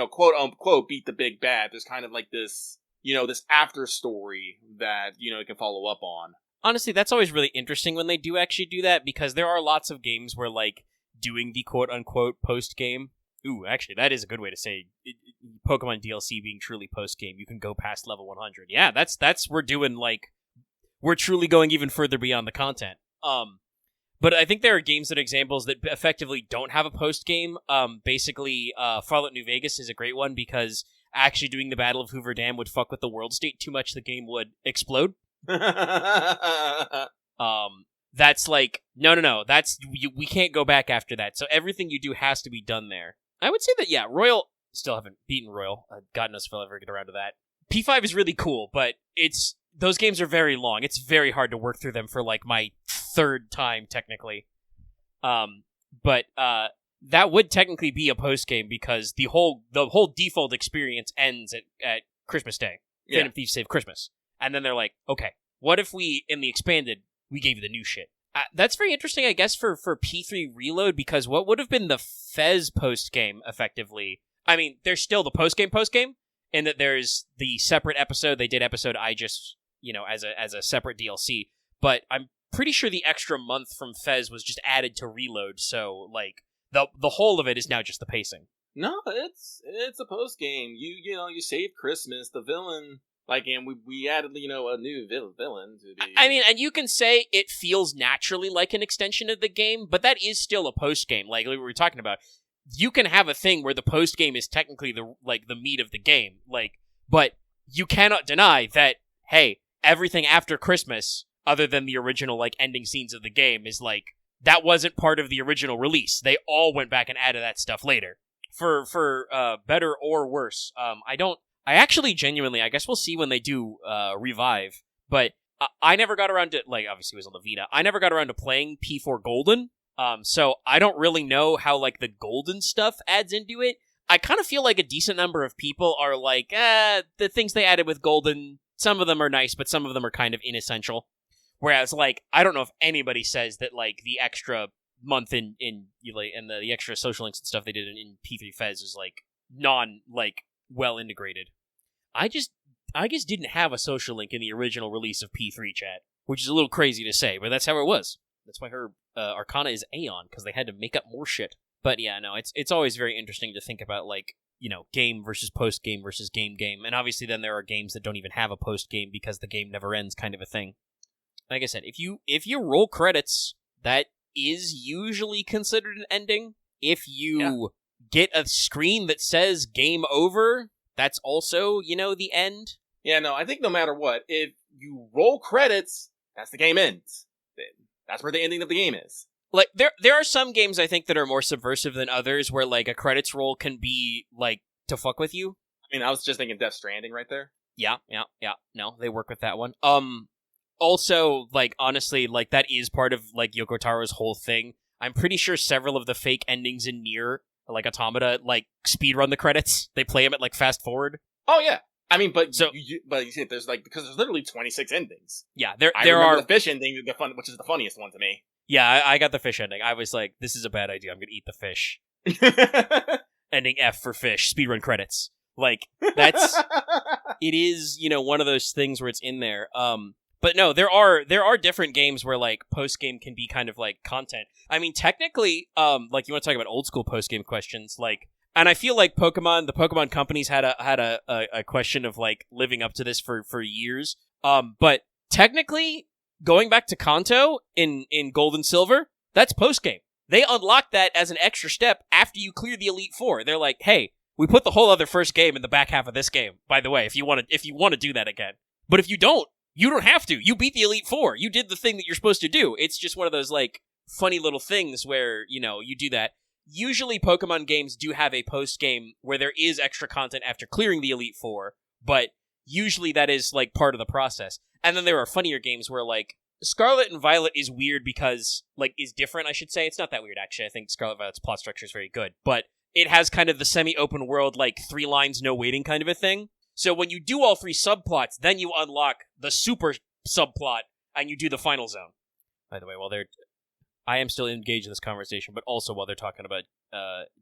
quote unquote, beat the big bad, there's kind of like this, this after story that, it can follow up on. Honestly, that's always really interesting when they do actually do that, because there are lots of games where, like, doing the quote-unquote post-game... Ooh, actually, that is a good way to say Pokemon DLC being truly post-game. You can go past level 100. Yeah, that's we're truly going even further beyond the content. But I think there are games that are examples that effectively don't have a post-game. Basically, Fallout New Vegas is a great one, because actually doing the Battle of Hoover Dam would fuck with the world state too much, the game would explode. That's like, no, we can't go back after that. So everything you do has to be done there. I would say that, yeah, Royal, still haven't beaten Royal. God knows if I'll ever get around to that. P5 is really cool, but those games are very long. It's very hard to work through them for, like, my third time, technically. But that would technically be a post-game, because the whole default experience ends at Christmas Day. Yeah. Phantom Thieves Save Christmas. And then they're like, okay, what if we, in the expanded, we gave you the new shit? That's very interesting, I guess, for P3 Reload, because what would have been the Fez post-game, effectively? I mean, there's still the post-game, in that there's the separate episode. They did episode Aegis, as a separate DLC. But I'm pretty sure the extra month from Fez was just added to Reload, so, like, the whole of it is now just the pacing. No, it's a post-game. You save Christmas, the villain... Like, and we added, a new villain to the... I mean, and you can say it feels naturally like an extension of the game, but that is still a post-game, like we were talking about. You can have a thing where the post-game is technically the meat of the game, but you cannot deny that, hey, everything after Christmas, other than the original, ending scenes of the game, is, that wasn't part of the original release. They all went back and added that stuff later. For better or worse. I actually genuinely, I guess we'll see when they do Revive, but I never got around to, obviously it was on the Vita, I never got around to playing P4 Golden, so I don't really know how, the Golden stuff adds into it. I kind of feel like a decent number of people are like, the things they added with Golden, some of them are nice, but some of them are kind of inessential. Whereas, I don't know if anybody says that, the extra month and the extra social links and stuff they did in P3 Fez is, well integrated. I just didn't have a social link in the original release of P3 Chat, which is a little crazy to say, but that's how it was. That's why her Arcana is Aeon, because they had to make up more shit. But yeah, no, it's always very interesting to think about, game versus post-game versus game, and obviously then there are games that don't even have a post-game because the game never ends, kind of a thing. Like I said, if you roll credits, that is usually considered an ending. If you get a screen that says game over, that's also, the end. Yeah, no, I think no matter what, if you roll credits, that's the game ends. That's where the ending of the game is. There are some games I think that are more subversive than others, where, a credits roll can be, to fuck with you. I mean, I was just thinking Death Stranding right there. Yeah. No, they work with that one. Also, honestly, that is part of, Yoko Taro's whole thing. I'm pretty sure several of the fake endings in Nier, Automata, speedrun the credits. They play them at, fast forward. Oh, yeah. I mean, but you see, there's, because there's literally 26 endings. Yeah, there I are... the fish ending, which is the funniest one to me. Yeah, I got the fish ending. I was like, this is a bad idea. I'm gonna eat the fish. Ending F for fish. Speedrun credits. That's... It is, one of those things where it's in there. But no, there are different games where post-game can be kind of content. I mean, technically, you want to talk about old school post-game questions, and I feel like the Pokemon companies had a question of living up to this for years. But technically, going back to Kanto in Gold and Silver, that's post-game. They unlock that as an extra step after you clear the Elite Four. They're like, hey, we put the whole other first game in the back half of this game, by the way, if you want to do that again. But if you don't have to. You beat the Elite Four. You did the thing that you're supposed to do. It's just one of those, like, funny little things where, you know, you do that. Usually Pokemon games do have a post-game where there is extra content after clearing the Elite Four, but usually that is, like, part of the process. And then there are funnier games where, like, Scarlet and Violet is weird because, like, is different, I should say. It's not that weird, actually. I think Scarlet Violet's plot structure is very good. But it has kind of the semi-open world, like, 3 lines, no waiting kind of a thing. So when you do all 3 subplots, then you unlock the super subplot, and you do the final zone. By the way, I am still engaged in this conversation, but also while they're talking about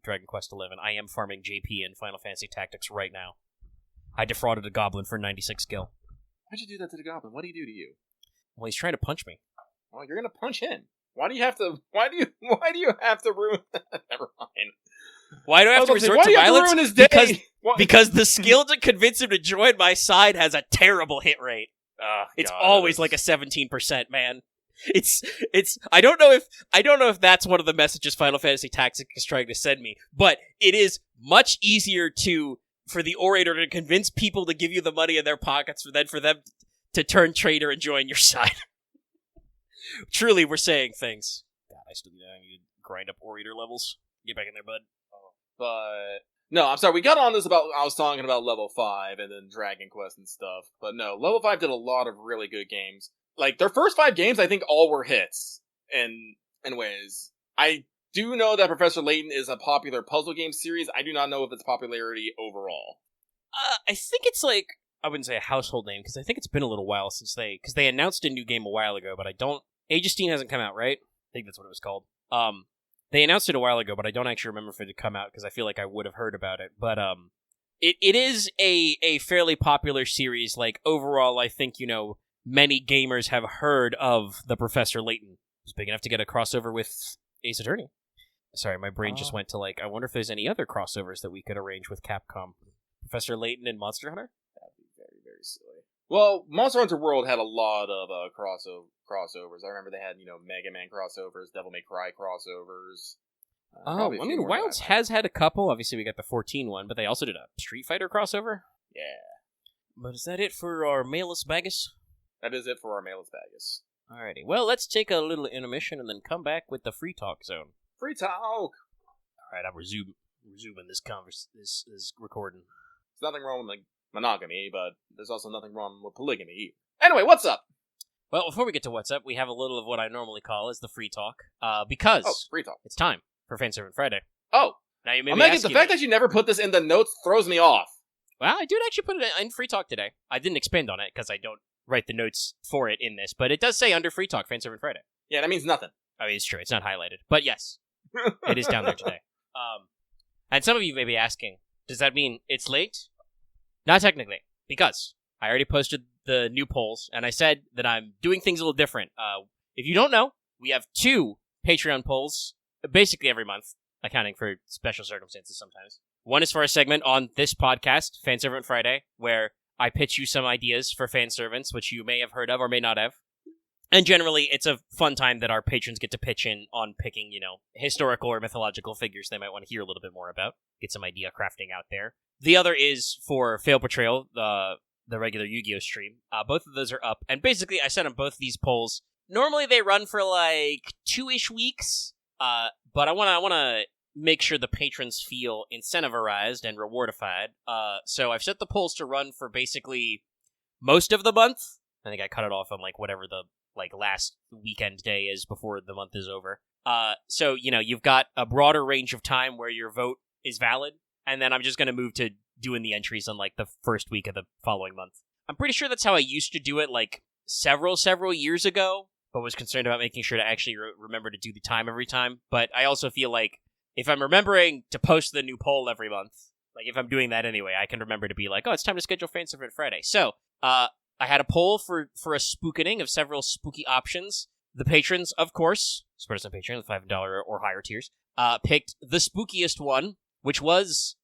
Dragon Quest XI, I am farming JP in Final Fantasy Tactics right now. I defrauded a goblin for 96 gil. Why'd you do that to the goblin? What did he do to you? Well, he's trying to punch me. Well, you're gonna punch him. Why do you have to ruin Never mind. Why do I have to resort to violence? Ruin his day? Because the skill to convince him to join my side has a terrible hit rate. It's always like a 17%, man. It's I don't know if that's one of the messages Final Fantasy Tactics is trying to send me, but it is much easier for the orator to convince people to give you the money in their pockets than for them to turn traitor and join your side. Truly, we're saying things. God, I need to grind up orator levels. Get back in there, bud. But no, I'm sorry. We got on this I was talking about level 5 and then Dragon Quest and stuff. But no, level 5 did a lot of really good games. Like, their first 5 games, I think all were hits in ways. I do know that Professor Layton is a popular puzzle game series. I do not know of its popularity overall. I think it's like, I wouldn't say a household name, because I think it's been a little while since because they announced a new game a while ago, but Aegis hasn't come out, right? I think that's what it was called. They announced it a while ago, but I don't actually remember if it had come out, because I feel like I would have heard about it. But it is a fairly popular series. Like, overall, I think, you know, many gamers have heard of the Professor Layton. It's big enough to get a crossover with Ace Attorney. Sorry, my brain just went to, like, I wonder if there's any other crossovers that we could arrange with Capcom. Professor Layton and Monster Hunter? That'd be very, very silly. Well, Monster Hunter World had a lot of crossovers. I remember they had, you know, Mega Man crossovers, Devil May Cry crossovers. I mean, Wilds has had a couple. Obviously, we got the 14 one, but they also did a Street Fighter crossover. Yeah. But is that it for our Malus Bagus? That is it for our Malus Bagus. Alrighty. Well, let's take a little intermission and then come back with the Free Talk Zone. Free talk! Alright, I'm resuming this recording. There's nothing wrong with, like, monogamy, but there's also nothing wrong with polygamy either. Anyway, what's up? Well, before we get to what's up, we have a little of what I normally call as the Free Talk, because Free Talk. It's time for Fanservice Friday. Oh! Now you may be asking, the fact that you never put this in the notes throws me off. Well, I did actually put it in Free Talk today. I didn't expand on it, because I don't write the notes for it in this, but it does say under Free Talk, Fanservice Friday. Yeah, that means nothing. I mean, it's true. It's not highlighted. But yes, it is down there today. And some of you may be asking, does that mean it's late? Not technically, because I already posted the new polls, and I said that I'm doing things a little different. If you don't know, we have 2 Patreon polls, basically every month, accounting for special circumstances sometimes. One is for a segment on this podcast, Fanservice Friday, where I pitch you some ideas for fan servants, which you may have heard of or may not have. And generally, it's a fun time that our patrons get to pitch in on picking, you know, historical or mythological figures they might want to hear a little bit more about. Get some idea crafting out there. The other is for Fail Portrayal, the regular Yu-Gi-Oh! Stream. Both of those are up. And basically, I sent them both these polls. Normally, they run for like 2-ish weeks. But I want to make sure the patrons feel incentivized and rewardified. So I've set the polls to run for basically most of the month. I think I cut it off on like whatever the last weekend day is before the month is over. So, you know, you've got a broader range of time where your vote is valid, and then I'm just going to move to doing the entries on like the first week of the following month. I'm pretty sure that's how I used to do it like several years ago, but was concerned about making sure to actually remember to do the time every time. But I also feel like if I'm remembering to post the new poll every month, like if I'm doing that anyway, I can remember to be like, oh, it's time to schedule Fanservice Friday. So, I had a poll for a spookening of several spooky options. The patrons, of course, support us on Patreon, the $5 or higher tiers, picked the spookiest one, which was...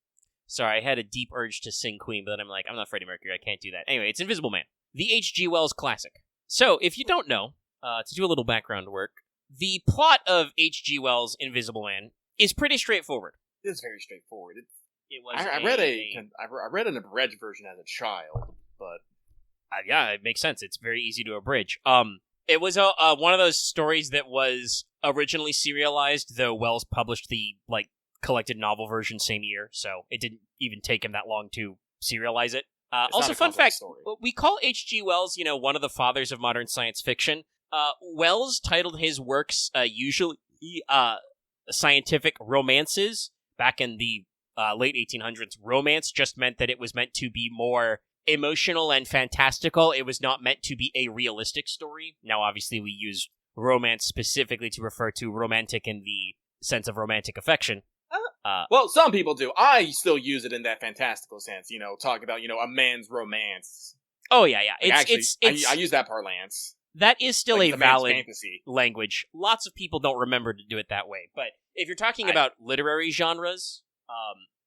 Sorry, I had a deep urge to sing Queen, but then I'm like, I'm not Freddie Mercury, I can't do that. Anyway, it's Invisible Man, the H.G. Wells classic. So, if you don't know, to do a little background work, the plot of H.G. Wells' Invisible Man is pretty straightforward. It's very straightforward. It was I read an abridged version as a child, but yeah, it makes sense. It's very easy to abridge. It was one of those stories that was originally serialized, though Wells published the collected novel version same year, so it didn't even take him that long to serialize it. Also, fun fact: story. we call H.G. Wells, one of the fathers of modern science fiction. Wells titled his works usually scientific romances. Back in the late 1800s, romance just meant that it was meant to be more emotional and fantastical. It was not meant to be a realistic story. Now, obviously, we use romance specifically to refer to romantic in the sense of romantic affection. Well, some people do. I still use it in that fantastical sense. Talk about a man's romance. Oh yeah. I use that parlance. That is still Like a the man's valid fantasy. language. Lots of people don't remember to do it that way. But if you're talking about literary genres,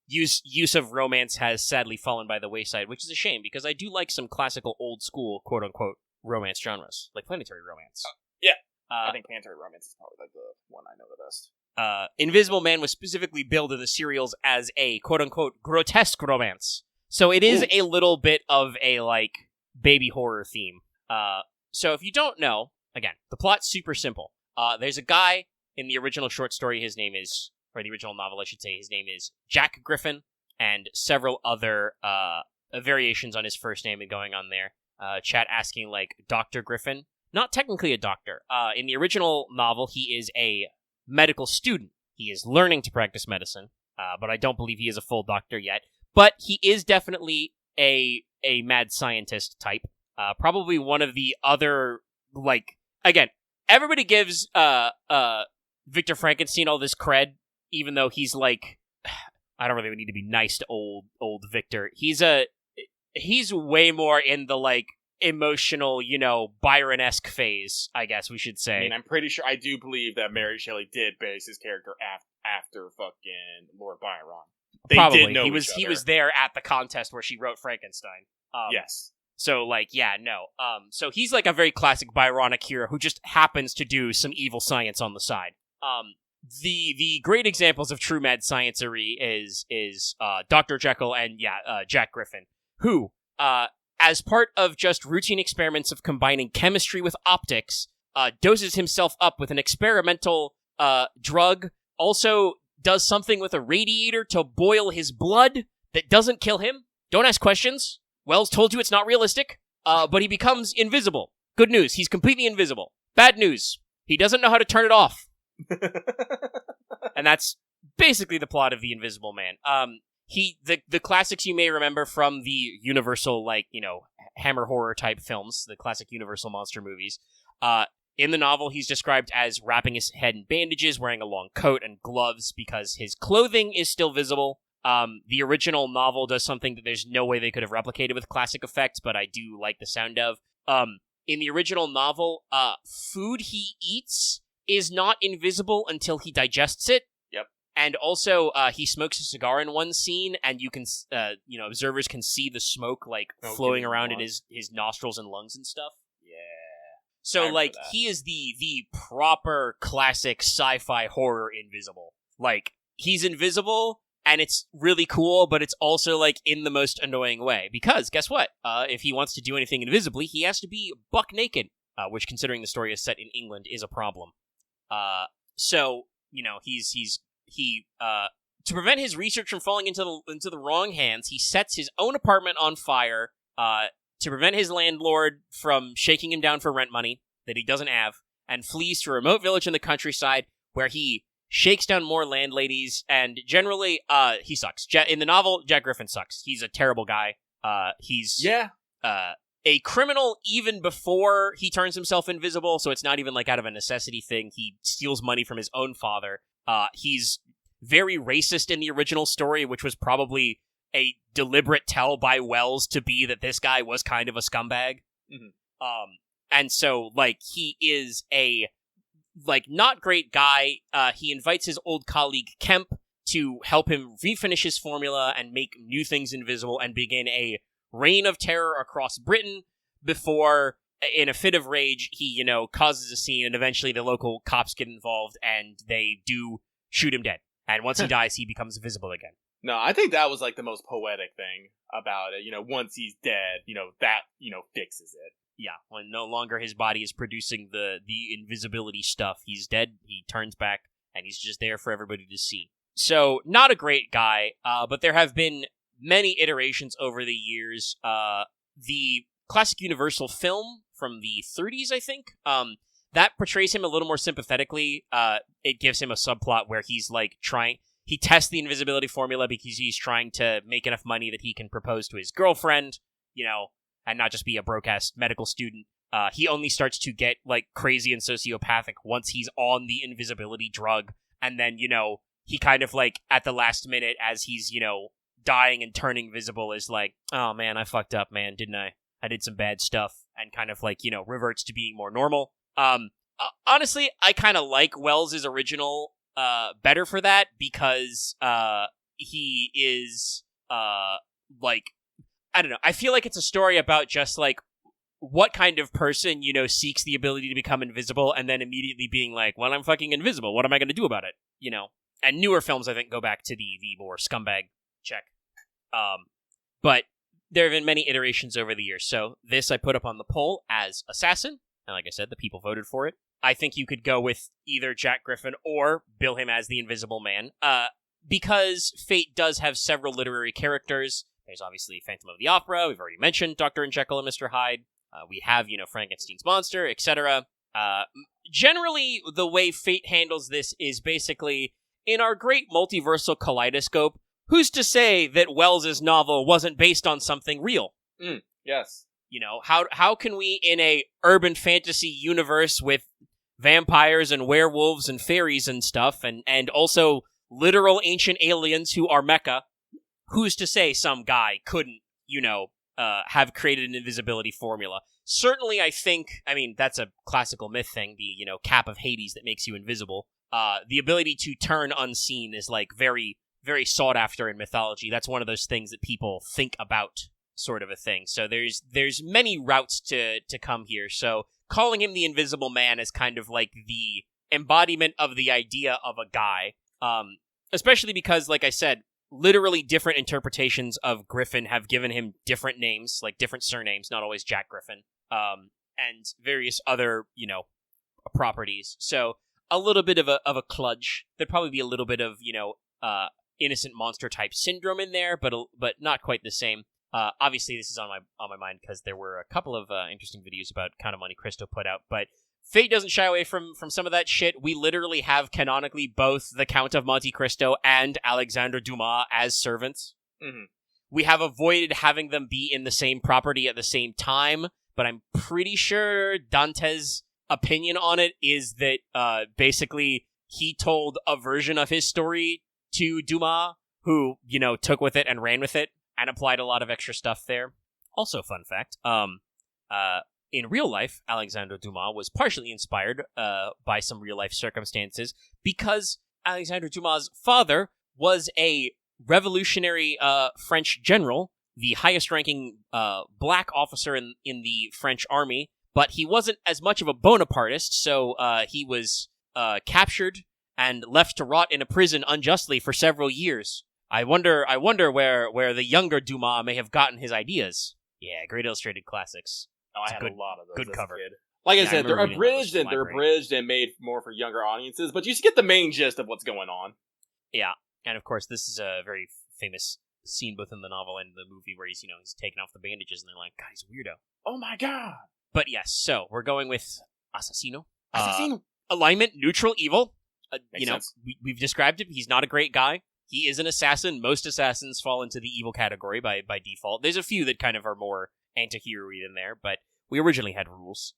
use of romance has sadly fallen by the wayside, which is a shame because I do like some classical old school quote unquote romance genres, like planetary romance. I think planetary romance is probably the one I know the best. Invisible Man was specifically billed in the serials as a quote unquote grotesque romance. So it is a little bit of a baby horror theme. So if you don't know, again, the plot's super simple. There's a guy in the original short story, his name is, or the original novel, I should say, his name is Jack Griffin, and several other variations on his first name going on there. Chat asking, Dr. Griffin. Not technically a doctor. In the original novel, he is a medical student. He is learning to practice medicine, but I don't believe he is a full doctor yet. But he is definitely a mad scientist type. Probably one of the other, again, everybody gives Victor Frankenstein all this cred, even though he's I don't really need to be nice to old Victor. He's way more in the emotional, Byron-esque phase, I guess we should say. I mean, I'm pretty sure, I do believe that Mary Shelley did base his character after fucking Lord Byron. They Probably. did know he was there at the contest where she wrote Frankenstein. Yes. So, no. So he's a very classic Byronic hero who just happens to do some evil science on the side. The great examples of true mad sciencery is Dr. Jekyll and, Jack Griffin, who, as part of just routine experiments of combining chemistry with optics, doses himself up with an experimental drug, also does something with a radiator to boil his blood that doesn't kill him. Don't ask questions. Wells told you it's not realistic, but he becomes invisible. Good news, he's completely invisible. Bad news, he doesn't know how to turn it off. And that's basically the plot of The Invisible Man. The classics you may remember from the Universal, Hammer horror type films, the classic Universal monster movies. In the novel, he's described as wrapping his head in bandages, wearing a long coat and gloves because his clothing is still visible. The original novel does something that there's no way they could have replicated with classic effects, but I do like the sound of. In the original novel, food he eats is not invisible until he digests it. Yep. And also, he smokes a cigar in one scene, and you can, observers can see the smoke, flowing around in his nostrils and lungs and stuff. Yeah. So, he is the proper classic sci-fi horror invisible. He's invisible, and it's really cool, but it's also, in the most annoying way. Because, guess what? If he wants to do anything invisibly, he has to be buck naked, which, considering the story is set in England, is a problem. So, to prevent his research from falling into the wrong hands, he sets his own apartment on fire, to prevent his landlord from shaking him down for rent money that he doesn't have, and flees to a remote village in the countryside where he shakes down more landladies, and generally, he sucks. In the novel, Jack Griffin sucks. He's a terrible guy. He's a criminal even before he turns himself invisible, so it's not even out of a necessity thing. He steals money from his own father. He's very racist in the original story, which was probably a deliberate tell by Wells to be that this guy was kind of a scumbag. Mm-hmm. And so, he is a, not great guy. He invites his old colleague Kemp to help him refinish his formula and make new things invisible and begin a reign of terror across Britain before in a fit of rage, he, causes a scene, and eventually the local cops get involved, and they do shoot him dead. And once he dies, he becomes invisible again. No, I think that was like the most poetic thing about it. Once he's dead, that, fixes it. Yeah, when no longer his body is producing the invisibility stuff, he's dead, he turns back, and he's just there for everybody to see. So, not a great guy, but there have been many iterations over the years. The classic Universal film from the 30s, I think, that portrays him a little more sympathetically. It gives him a subplot where he's like he tests the invisibility formula because he's trying to make enough money that he can propose to his girlfriend, and not just be a broke-ass medical student. He only starts to get like crazy and sociopathic once he's on the invisibility drug, and then, he kind of like at the last minute as he's, dying and turning visible is like, oh man, I fucked up, man, didn't I? I did some bad stuff, and kind of like, reverts to being more normal. Honestly, I kind of like Wells' original better for that, because he is like, I don't know, I feel like it's a story about just like what kind of person, seeks the ability to become invisible and then immediately being like, well, I'm fucking invisible, what am I going to do about it? And newer films, I think, go back to the more scumbag check. But there have been many iterations over the years, so this I put up on the poll as Assassin, and like I said, the people voted for it. I think you could go with either Jack Griffin or bill him as the Invisible Man, because Fate does have several literary characters. There's obviously Phantom of the Opera, we've already mentioned Dr. Jekyll and Mr. Hyde. We have, Frankenstein's monster, etc. Generally, the way Fate handles this is basically, in our great multiversal kaleidoscope, who's to say that Wells' novel wasn't based on something real? Yes. How can we, in a urban fantasy universe with vampires and werewolves and fairies and stuff, and also literal ancient aliens who are mecha, who's to say some guy couldn't, have created an invisibility formula? Certainly, I think, that's a classical myth thing, the, cap of Hades that makes you invisible. The ability to turn unseen is, like, very, very sought after in mythology. That's one of those things that people think about, sort of a thing. So there's many routes to come here. So calling him the Invisible Man is kind of like the embodiment of the idea of a guy. Especially because, like I said, literally different interpretations of Griffin have given him different names, like different surnames, not always Jack Griffin, and various other, properties. So a little bit of a kludge. There'd probably be a little bit of, innocent monster type syndrome in there, but not quite the same. Obviously, this is on my mind because there were a couple of interesting videos about Count of Monte Cristo put out, but Fate doesn't shy away from some of that shit. We literally have canonically both the Count of Monte Cristo and Alexandre Dumas as servants. Mm-hmm. We have avoided having them be in the same property at the same time, but I'm pretty sure Dante's opinion on it is that basically he told a version of his story to Dumas, who, took with it and ran with it and applied a lot of extra stuff there. Also, fun fact, in real life, Alexandre Dumas was partially inspired by some real-life circumstances because Alexandre Dumas' father was a revolutionary French general, the highest-ranking black officer in the French army, but he wasn't as much of a Bonapartist, so he was captured and left to rot in a prison unjustly for several years. I wonder where the younger Dumas may have gotten his ideas. Yeah, great illustrated classics. Oh, I had a lot of those. Good cover. Kid. Like I Yeah, I said, they're remember reading all those abridged and made more for younger audiences, but you just get the main gist of what's going on. Yeah, and of course, this is a very famous scene both in the novel and the movie where he's taking off the bandages and they're like, God, he's a weirdo. Oh my god! But yes, so we're going with Assassino. Assassino. Alignment, neutral, evil. Makes sense. We've described him. He's not a great guy. He is an assassin. Most assassins fall into the evil category by default. There's a few that kind of are more anti-hero-y than there, but we originally had rules.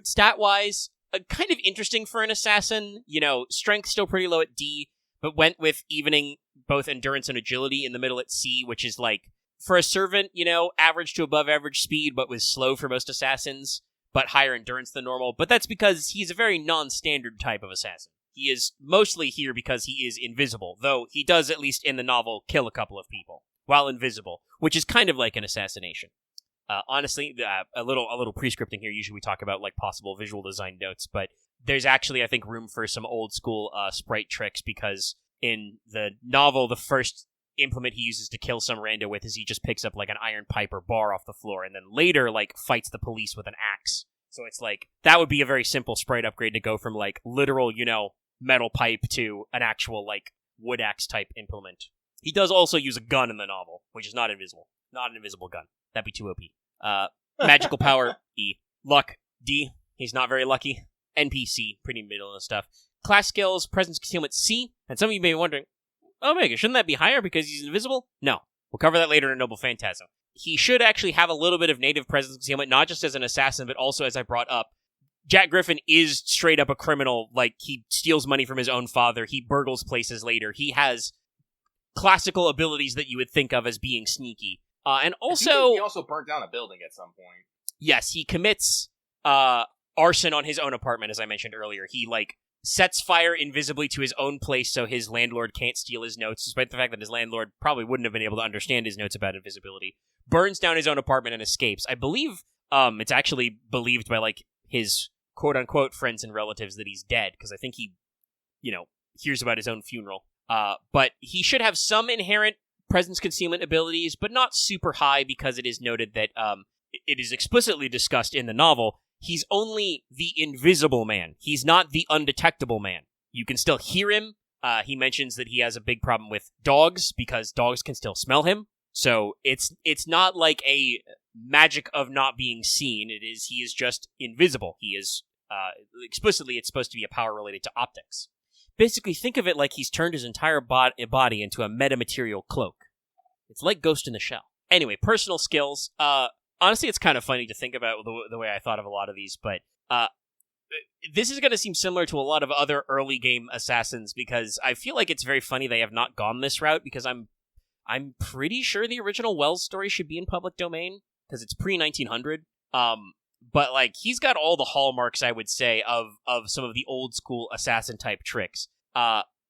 Stat-wise, kind of interesting for an assassin. Strength still pretty low at D, but went with evening both endurance and agility in the middle at C, which is like, for a servant, average to above average speed, but was slow for most assassins, but higher endurance than normal. But that's because he's a very non-standard type of assassin. He is mostly here because he is invisible, though he does, at least in the novel, kill a couple of people while invisible, which is kind of like an assassination. Honestly, a little prescripting here. Usually we talk about like possible visual design notes, but there's actually, I think, room for some old school sprite tricks, because in the novel, the first implement he uses to kill some rando with is he just picks up like an iron pipe or bar off the floor, and then later like fights the police with an axe. So it's like, that would be a very simple sprite upgrade to go from like literal, metal pipe to an actual like wood axe type implement. He does also use a gun in the novel, which is not invisible. Not an invisible gun. That'd be too OP. Magical power, E. Luck, D. He's not very lucky. NPC, pretty middle of stuff. Class skills, presence concealment, C. And some of you may be wondering, Omega, shouldn't that be higher because he's invisible? No. We'll cover that later in Noble Phantasm. He should actually have a little bit of native presence concealment, not just as an assassin, but also, as I brought up, Jack Griffin is straight up a criminal. Like, he steals money from his own father. He burgles places later. He has classical abilities that you would think of as being sneaky. And also... He also burnt down a building at some point. Yes, he commits arson on his own apartment, as I mentioned earlier. He, sets fire invisibly to his own place so his landlord can't steal his notes, despite the fact that his landlord probably wouldn't have been able to understand his notes about invisibility. Burns down his own apartment and escapes. I believe it's actually believed by, his quote-unquote friends and relatives that he's dead, because I think he, hears about his own funeral. But he should have some inherent presence concealment abilities, but not super high, because it is noted that it is explicitly discussed in the novel, he's only the invisible man. He's not the undetectable man. You can still hear him. He mentions that he has a big problem with dogs, because dogs can still smell him. So it's not like a magic of not being seen. He is just invisible. He is, explicitly, it's supposed to be a power related to optics. Basically, think of it like he's turned his entire body into a metamaterial cloak. It's like Ghost in the Shell. Anyway, personal skills. Honestly, it's kind of funny to think about the way I thought of a lot of these, but this is going to seem similar to a lot of other early game assassins, because I feel like it's very funny they have not gone this route, because I'm pretty sure the original Wells story should be in public domain, because it's pre-1900. But, he's got all the hallmarks, I would say, of some of the old-school assassin-type tricks.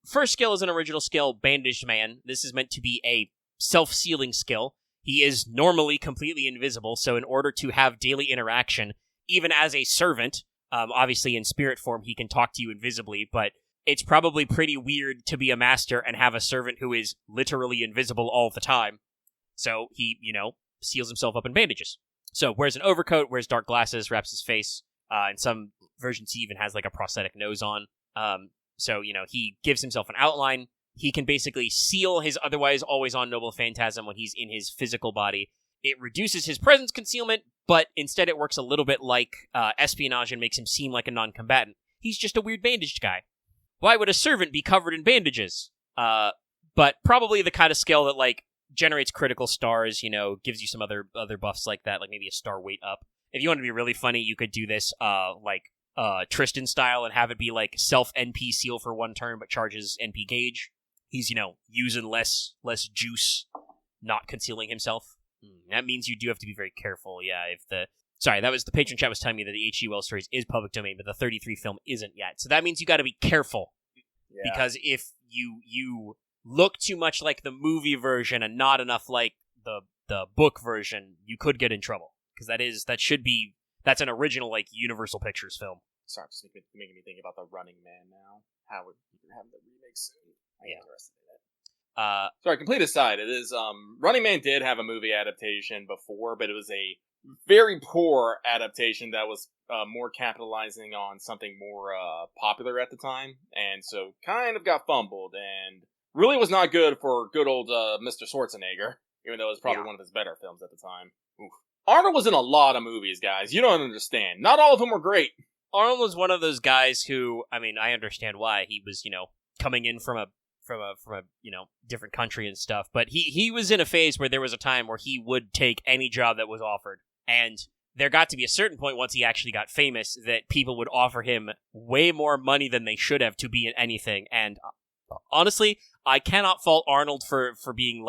First skill is an original skill, Bandaged Man. This is meant to be a self-sealing skill. He is normally completely invisible, so in order to have daily interaction, even as a servant, obviously in spirit form he can talk to you invisibly, but it's probably pretty weird to be a master and have a servant who is literally invisible all the time. So he, seals himself up in bandages. So wears an overcoat, wears dark glasses, wraps his face. In some versions, he even has a prosthetic nose on. So he gives himself an outline. He can basically seal his otherwise always on Noble Phantasm when he's in his physical body. It reduces his presence concealment, but instead it works a little bit like espionage and makes him seem like a non-combatant. He's just a weird bandaged guy. Why would a servant be covered in bandages? But probably the kind of skill that generates critical stars, gives you some other buffs like that, like maybe a star weight up. If you want to be really funny, you could do this Tristan style and have it be self NP seal for one turn but charges NP gauge. He's, using less juice, not concealing himself. That means you do have to be very careful. Yeah, that was the patron chat was telling me that the H.G. Wells stories is public domain, but the 33 film isn't yet. So that means you got to be careful. Yeah. Because if you look too much like the movie version and not enough like the book version, you could get in trouble. Because that's an original Universal Pictures film. Sorry, just making me think about the Running Man now. How would you have the remake soon? I'm interested in it. Sorry, complete aside, it is, Running Man did have a movie adaptation before, but it was a very poor adaptation that was, more capitalizing on something more, popular at the time, and so kind of got fumbled, and really was not good for good old, Mr. Schwarzenegger, even though it was probably one of his better films at the time. Oof. Arnold was in a lot of movies, guys. You don't understand. Not all of them were great. Arnold was one of those guys who, I understand why. He was, coming in from a different country and stuff, but he was in a phase where there was a time where he would take any job that was offered, and there got to be a certain point once he actually got famous that people would offer him way more money than they should have to be in anything, and honestly, I cannot fault Arnold for being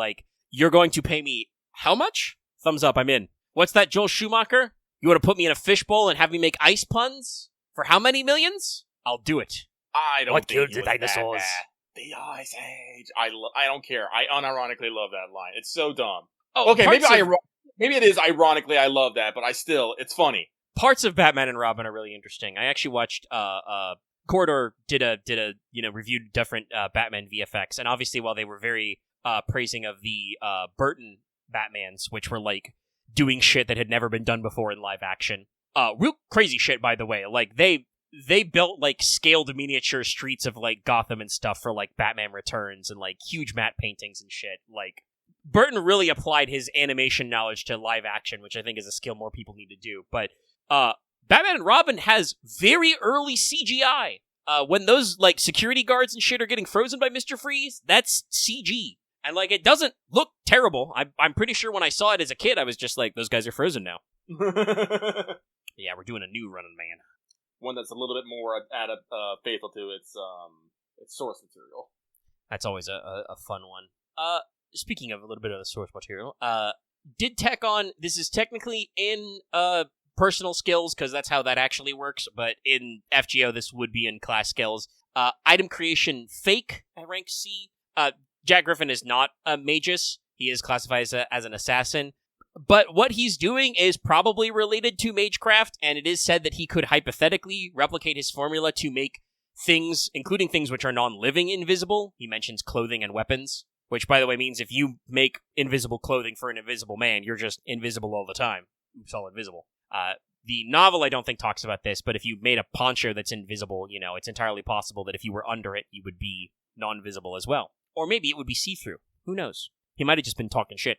you're going to pay me how much? Thumbs up, I'm in. What's that, Joel Schumacher? You want to put me in a fishbowl and have me make ice puns? For how many millions? I'll do it. I don't what think killed the dinosaurs? The Ice Age. I don't care. I unironically love that line. It's so dumb. Oh, okay, maybe Maybe it is ironically I love that, but it's funny. Parts of Batman and Robin are really interesting. I actually watched Corridor did a reviewed different Batman VFX, and obviously while they were very praising of the Burton Batmans, which were like doing shit that had never been done before in live action, real crazy shit by the way. Like they built like scaled miniature streets of like Gotham and stuff for like Batman Returns and like huge matte paintings and shit. Like Burton really applied his animation knowledge to live action, which I think is a skill more people need to do. But Batman and Robin has very early CGI. When those like security guards and shit are getting frozen by Mr. Freeze, that's CG. And like it doesn't look terrible. I'm pretty sure when I saw it as a kid, I was just like, those guys are frozen now. Yeah, we're doing a new Running Man. One that's a little bit more faithful to its source material. That's always a fun one. Speaking of a little bit of the source material, did Tech-On, this is technically in personal skills, because that's how that actually works, but in FGO, this would be in class skills. Item creation fake at rank C. Jack Griffin is not a magus. He is classified as an assassin. But what he's doing is probably related to Magecraft, and it is said that he could hypothetically replicate his formula to make things, including things which are non-living, invisible. He mentions clothing and weapons, which, by the way, means if you make invisible clothing for an invisible man, you're just invisible all the time. Oops, all invisible. The novel, I don't think, talks about this, but if you made a poncho that's invisible, it's entirely possible that if you were under it, you would be non-visible as well. Or maybe it would be see-through. Who knows? He might have just been talking shit.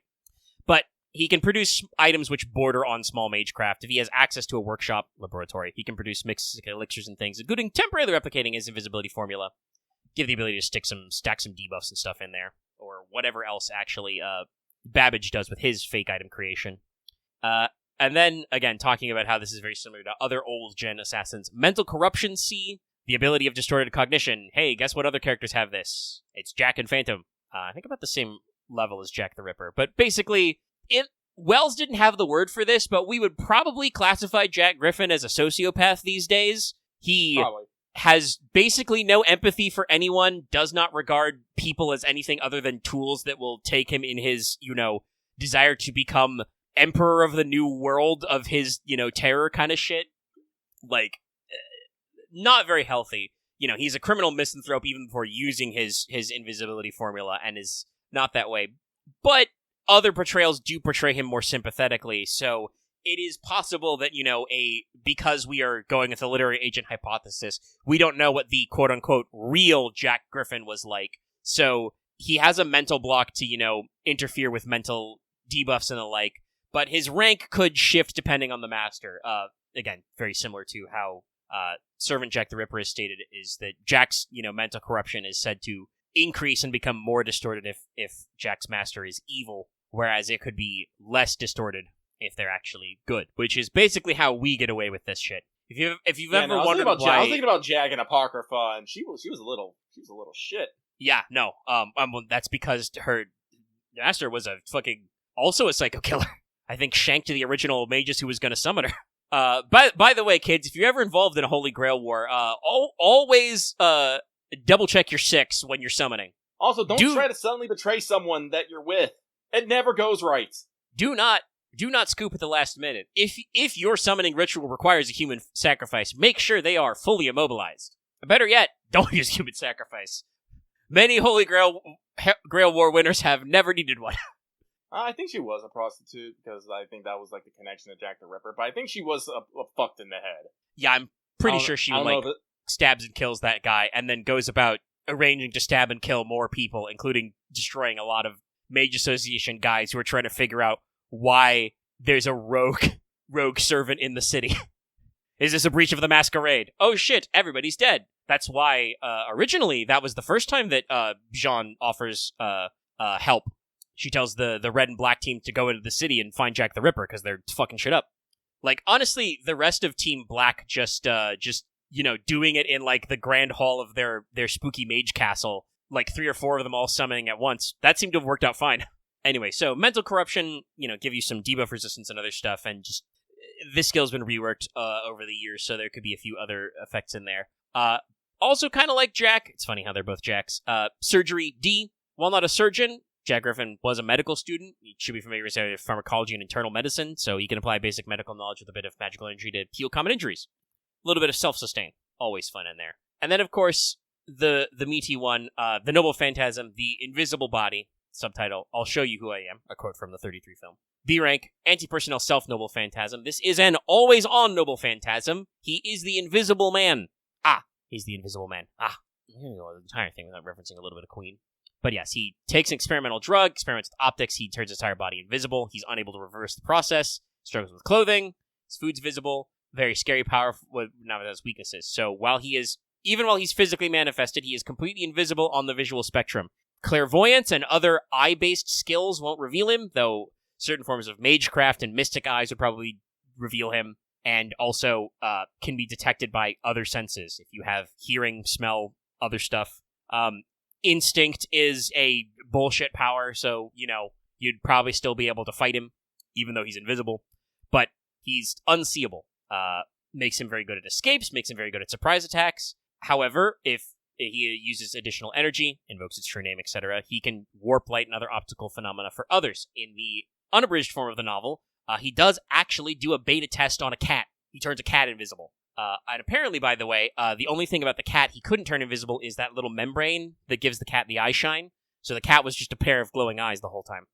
But he can produce items which border on small magecraft. If he has access to a workshop laboratory, he can produce mixed elixirs and things, including temporarily replicating his invisibility formula. Give the ability to stack some debuffs and stuff in there, or whatever else actually Babbage does with his fake item creation. And then, again, talking about how this is very similar to other old-gen assassins. Mental Corruption C, the ability of distorted cognition. Hey, guess what other characters have this? It's Jack and Phantom. I think about the same level as Jack the Ripper. But basically, Wells didn't have the word for this, but we would probably classify Jack Griffin as a sociopath these days. He has basically no empathy for anyone, does not regard people as anything other than tools that will take him in his, desire to become emperor of the new world of his, terror kind of shit. Like, not very healthy. He's a criminal misanthrope even before using his invisibility formula, and is not that way. But other portrayals do portray him more sympathetically, so it is possible that, because we are going with the literary agent hypothesis, we don't know what the quote-unquote real Jack Griffin was like. So he has a mental block to, interfere with mental debuffs and the like, but his rank could shift depending on the master. Again, very similar to how Servant Jack the Ripper is stated, is that Jack's, mental corruption is said to increase and become more distorted if Jack's master is evil, whereas it could be less distorted if they're actually good, which is basically how we get away with this shit. If you've ever wondered why, I was thinking about Jag and Apocrypha, and she was a little shit. Yeah, no, that's because her master was also a psycho killer. I think shanked the original magus who was going to summon her. By the way, kids, if you're ever involved in a Holy Grail war, always double check your 6 when you're summoning. Also, don't try to suddenly betray someone that you're with. It never goes right. Do not scoop at the last minute. If your summoning ritual requires a human sacrifice, make sure they are fully immobilized. Better yet, don't use human sacrifice. Many Holy Grail War winners have never needed one. I think she was a prostitute, because I think that was like the connection to Jack the Ripper, but I think she was fucked in the head. Yeah, I'm pretty sure she stabs and kills that guy, and then goes about arranging to stab and kill more people, including destroying a lot of Mage Association guys who are trying to figure out why there's a rogue servant in the city. Is this a breach of the masquerade? Oh shit, everybody's dead. That's why, originally, that was the first time that Jean offers help. She tells the red and black team to go into the city and find Jack the Ripper, because they're fucking shit up. Like, honestly, the rest of Team Black just doing it in, like, the grand hall of their spooky mage castle, like 3 or 4 of them all summoning at once, that seemed to have worked out fine. Anyway, so mental corruption, give you some debuff resistance and other stuff, and just this skill's been reworked over the years, so there could be a few other effects in there. Also kind of like Jack, it's funny how they're both Jacks. Surgery D, while not a surgeon, Jack Griffin was a medical student. He should be familiar with pharmacology and internal medicine, so he can apply basic medical knowledge with a bit of magical energy to heal common injuries. A little bit of self-sustain. Always fun in there. And then, of course, the meaty one, the Noble Phantasm, the Invisible Body, subtitle, I'll Show You Who I Am, a quote from the 33 film. B rank, anti-personnel self-Noble Phantasm. This is an always-on Noble Phantasm. He is the Invisible Man. He's the Invisible Man. I'm going to go the entire thing without referencing a little bit of Queen. But yes, he takes an experimental drug, experiments with optics, he turns his entire body invisible, he's unable to reverse the process, struggles with clothing, his food's visible, very scary power, now that has weaknesses. So even while he's physically manifested, he is completely invisible on the visual spectrum. Clairvoyance and other eye-based skills won't reveal him, though certain forms of magecraft and mystic eyes would probably reveal him, and also can be detected by other senses. If you have hearing, smell, other stuff. Instinct is a bullshit power, so, you'd probably still be able to fight him, even though he's invisible. But he's unseeable. Makes him very good at escapes, makes him very good at surprise attacks. However, if he uses additional energy, invokes its true name, etc., he can warp light and other optical phenomena for others. In the unabridged form of the novel, he does actually do a beta test on a cat. He turns a cat invisible. And apparently, by the way, the only thing about the cat he couldn't turn invisible is that little membrane that gives the cat the eye shine. So the cat was just a pair of glowing eyes the whole time.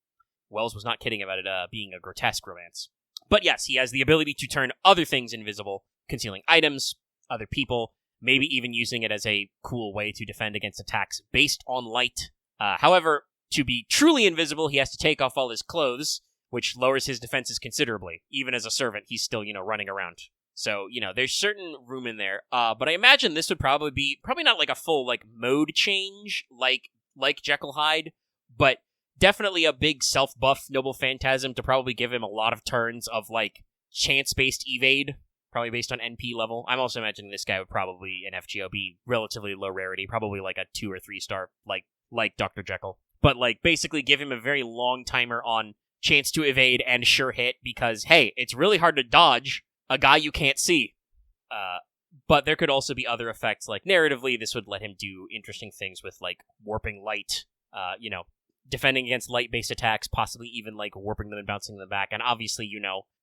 Wells was not kidding about it being a grotesque romance. But yes, he has the ability to turn other things invisible, concealing items, other people, maybe even using it as a cool way to defend against attacks based on light. However, to be truly invisible, he has to take off all his clothes, which lowers his defenses considerably. Even as a servant, he's still, running around. So, there's certain room in there. But I imagine this would probably not like a full, mode change, like Jekyll Hyde, but definitely a big self-buff Noble Phantasm to probably give him a lot of turns of, chance-based evade, probably based on NP level. I'm also imagining this guy would probably, in FGO, be relatively low rarity, probably like a 2 or 3 star, like Dr. Jekyll. But, basically give him a very long timer on chance to evade and sure hit, because, hey, it's really hard to dodge a guy you can't see. But there could also be other effects, narratively, this would let him do interesting things with, warping light, defending against light-based attacks, possibly even, warping them and bouncing them back. And obviously,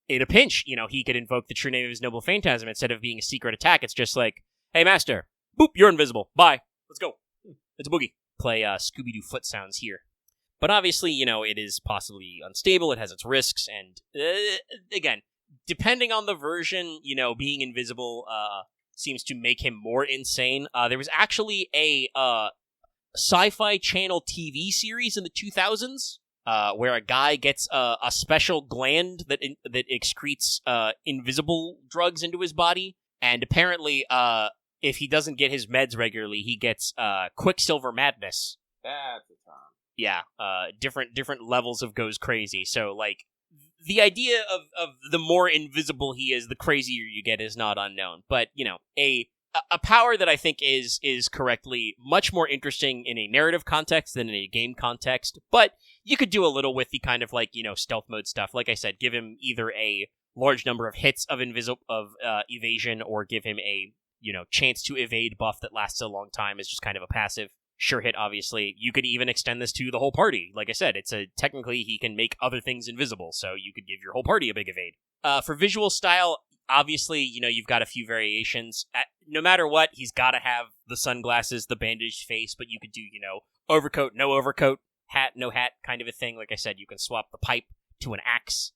in a pinch, he could invoke the true name of his Noble Phantasm instead of being a secret attack. It's just hey, Master, boop, you're invisible. Bye. Let's go. It's a boogie. Play Scooby-Doo foot sounds here. But obviously, it is possibly unstable, it has its risks, and, again, depending on the version, being invisible seems to make him more insane. There was actually a Sci-Fi Channel TV series in the 2000s where a guy gets a special gland that excretes invisible drugs into his body, and apparently, if he doesn't get his meds regularly, he gets Quicksilver madness. That's a time. Yeah, different levels of goes crazy. So, the idea of the more invisible he is, the crazier you get is not unknown. But, a power that I think is correctly much more interesting in a narrative context than in a game context. But you could do a little with the kind of stealth mode stuff. Like I said, give him either a large number of hits of evasion, or give him a chance to evade buff that lasts a long time as just kind of a passive. Sure hit, obviously. You could even extend this to the whole party. Like I said, technically he can make other things invisible, so you could give your whole party a big evade. For visual style, obviously, you've got a few variations. No matter what, he's got to have the sunglasses, the bandaged face, but you could do, overcoat, no overcoat, hat, no hat kind of a thing. Like I said, you can swap the pipe to an axe.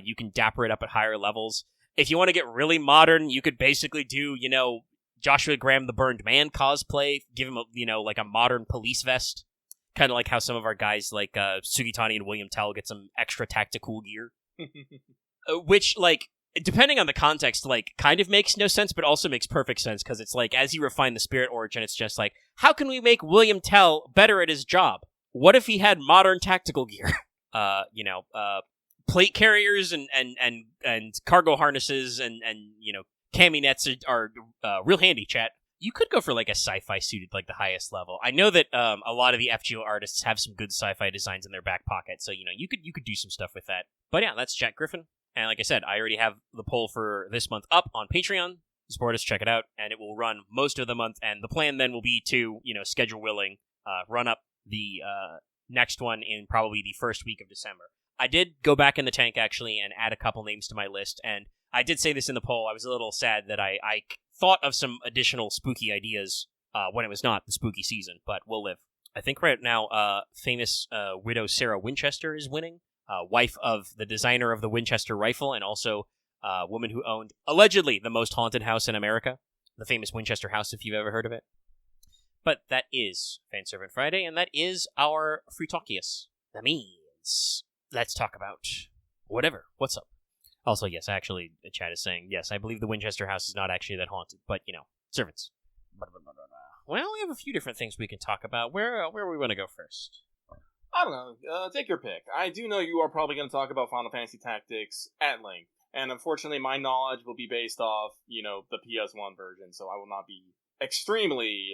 You can dapper it up at higher levels. If you want to get really modern, you could basically do, Joshua Graham the Burned Man cosplay, give him a modern police vest, kind of like how some of our guys like Sugitani and William Tell get some extra tactical gear, which depending on the context kind of makes no sense, but also makes perfect sense, because it's as you refine the spirit origin, it's just how can we make William Tell better at his job? What if he had modern tactical gear? Plate carriers and cargo harnesses and cami nets are real handy, chat. You could go for a sci-fi suit at the highest level. I know that a lot of the FGO artists have some good sci-fi designs in their back pocket, so you could do some stuff with that. But yeah, that's Jack Griffin. And like I said, I already have the poll for this month up on Patreon. Support us, check it out, and it will run most of the month. And the plan then will be to, schedule willing, run up the next one in probably the first week of December. I did go back in the tank, actually, and add a couple names to my list, and I did say this in the poll. I was a little sad that I thought of some additional spooky ideas when it was not the spooky season, but we'll live. I think right now, famous widow Sarah Winchester is winning, wife of the designer of the Winchester rifle, and also a woman who owned, allegedly, the most haunted house in America, the famous Winchester House, if you've ever heard of it. But that is Fanservant Friday, and that is our Free Talkius. That means let's talk about whatever. What's up? Also, yes, actually, the chat is saying, yes, I believe the Winchester House is not actually that haunted, but, servants. Well, we have a few different things we can talk about. Where we want to go first? I don't know. Take your pick. I do know you are probably going to talk about Final Fantasy Tactics at length, and unfortunately, my knowledge will be based off, the PS1 version, so I will not be extremely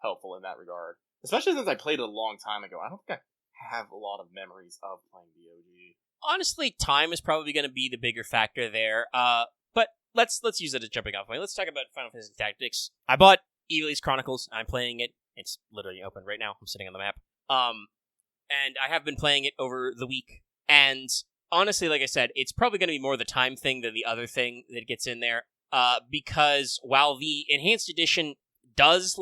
helpful in that regard. Especially since I played it a long time ago. I don't think I have a lot of memories of playing the OG. Honestly, time is probably going to be the bigger factor there. But let's use it as jumping off point. Let's talk about Final Fantasy Tactics. I bought Ivalice Chronicles. I'm playing it. It's literally open right now. I'm sitting on the map. And I have been playing it over the week. And honestly, like I said, it's probably going to be more the time thing than the other thing that gets in there. Because while the Enhanced Edition does,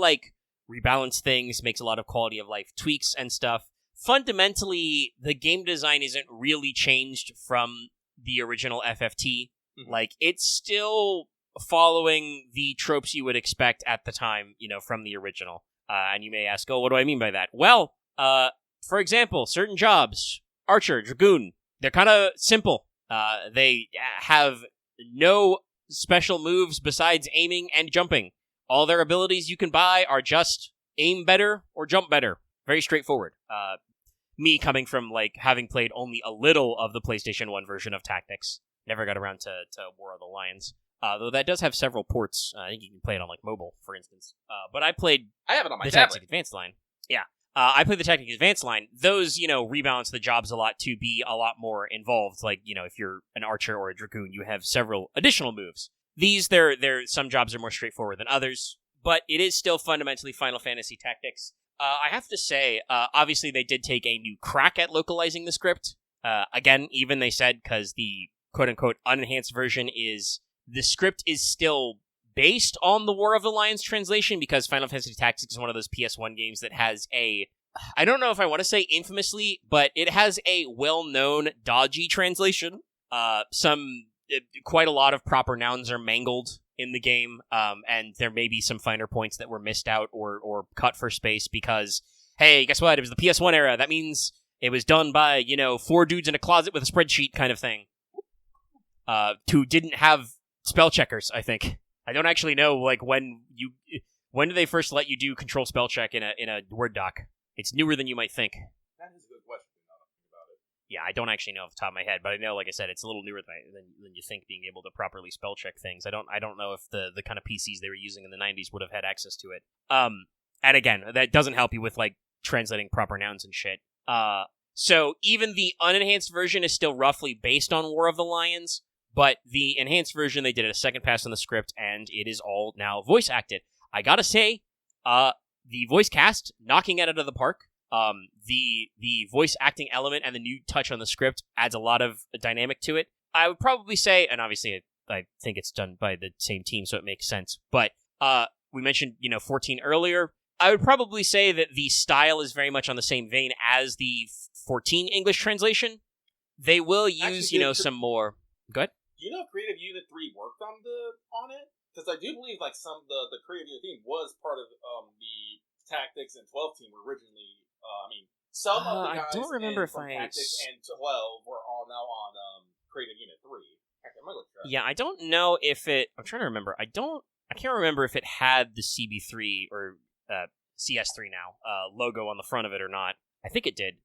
rebalance things, makes a lot of quality of life tweaks and stuff, fundamentally, the game design isn't really changed from the original FFT. Mm-hmm. It's still following the tropes you would expect at the time, from the original. And you may ask, what do I mean by that? Well, for example, certain jobs, Archer, Dragoon, they're kind of simple. They have no special moves besides aiming and jumping. All their abilities you can buy are just aim better or jump better. Very straightforward. Me coming from, having played only a little of the PlayStation 1 version of Tactics. Never got around to War of the Lions. Though that does have several ports. I think you can play it on, mobile, for instance. But I have it on my tablet. Tactics Advanced line. Yeah. I played the Tactics Advanced line. Those, rebalance the jobs a lot to be a lot more involved. If you're an Archer or a Dragoon, you have several additional moves. These, some jobs are more straightforward than others, but it is still fundamentally Final Fantasy Tactics. I have to say, obviously they did take a new crack at localizing the script. Again, even they said, because the quote-unquote unenhanced version the script is still based on the War of the Lions translation, because Final Fantasy Tactics is one of those PS1 games that has I don't know if I want to say infamously, but it has a well-known dodgy translation. Quite a lot of proper nouns are mangled in the game, and there may be some finer points that were missed out or cut for space because, hey, guess what? It was the PS1 era. That means it was done by, 4 dudes in a closet with a spreadsheet kind of thing. Who didn't have spell checkers, I think. I don't actually know, when do they first let you do control spell check in a Word doc? It's newer than you might think. That is a good question. Now that I think about it. Yeah, I don't actually know off the top of my head, but I know, like I said, it's a little newer than you think, being able to properly spell check things. I don't know if the kind of PCs they were using in the 90s would have had access to it. And again, that doesn't help you with, translating proper nouns and shit. So even the unenhanced version is still roughly based on War of the Lions, but the enhanced version, they did a second pass on the script, and it is all now voice acted. I gotta say, the voice cast, knocking it out of the park. The voice acting element and the new touch on the script adds a lot of dynamic to it. I would probably say, and obviously I think it's done by the same team, so it makes sense, but we mentioned, 14 earlier. I would probably say that the style is very much on the same vein as the 14 English translation. They will use, some more... Go ahead. Do you know if Creative Unit 3 worked on it? Because I do believe some the Creative Unit team was part of the Tactics and 12 team originally. Some of the guys I don't remember from Tactics and 12 were all now on Creative Unit 3. Yeah, I don't know if it... I'm trying to remember. I can't remember if it had the CB3 or CS3 now logo on the front of it or not. I think it did.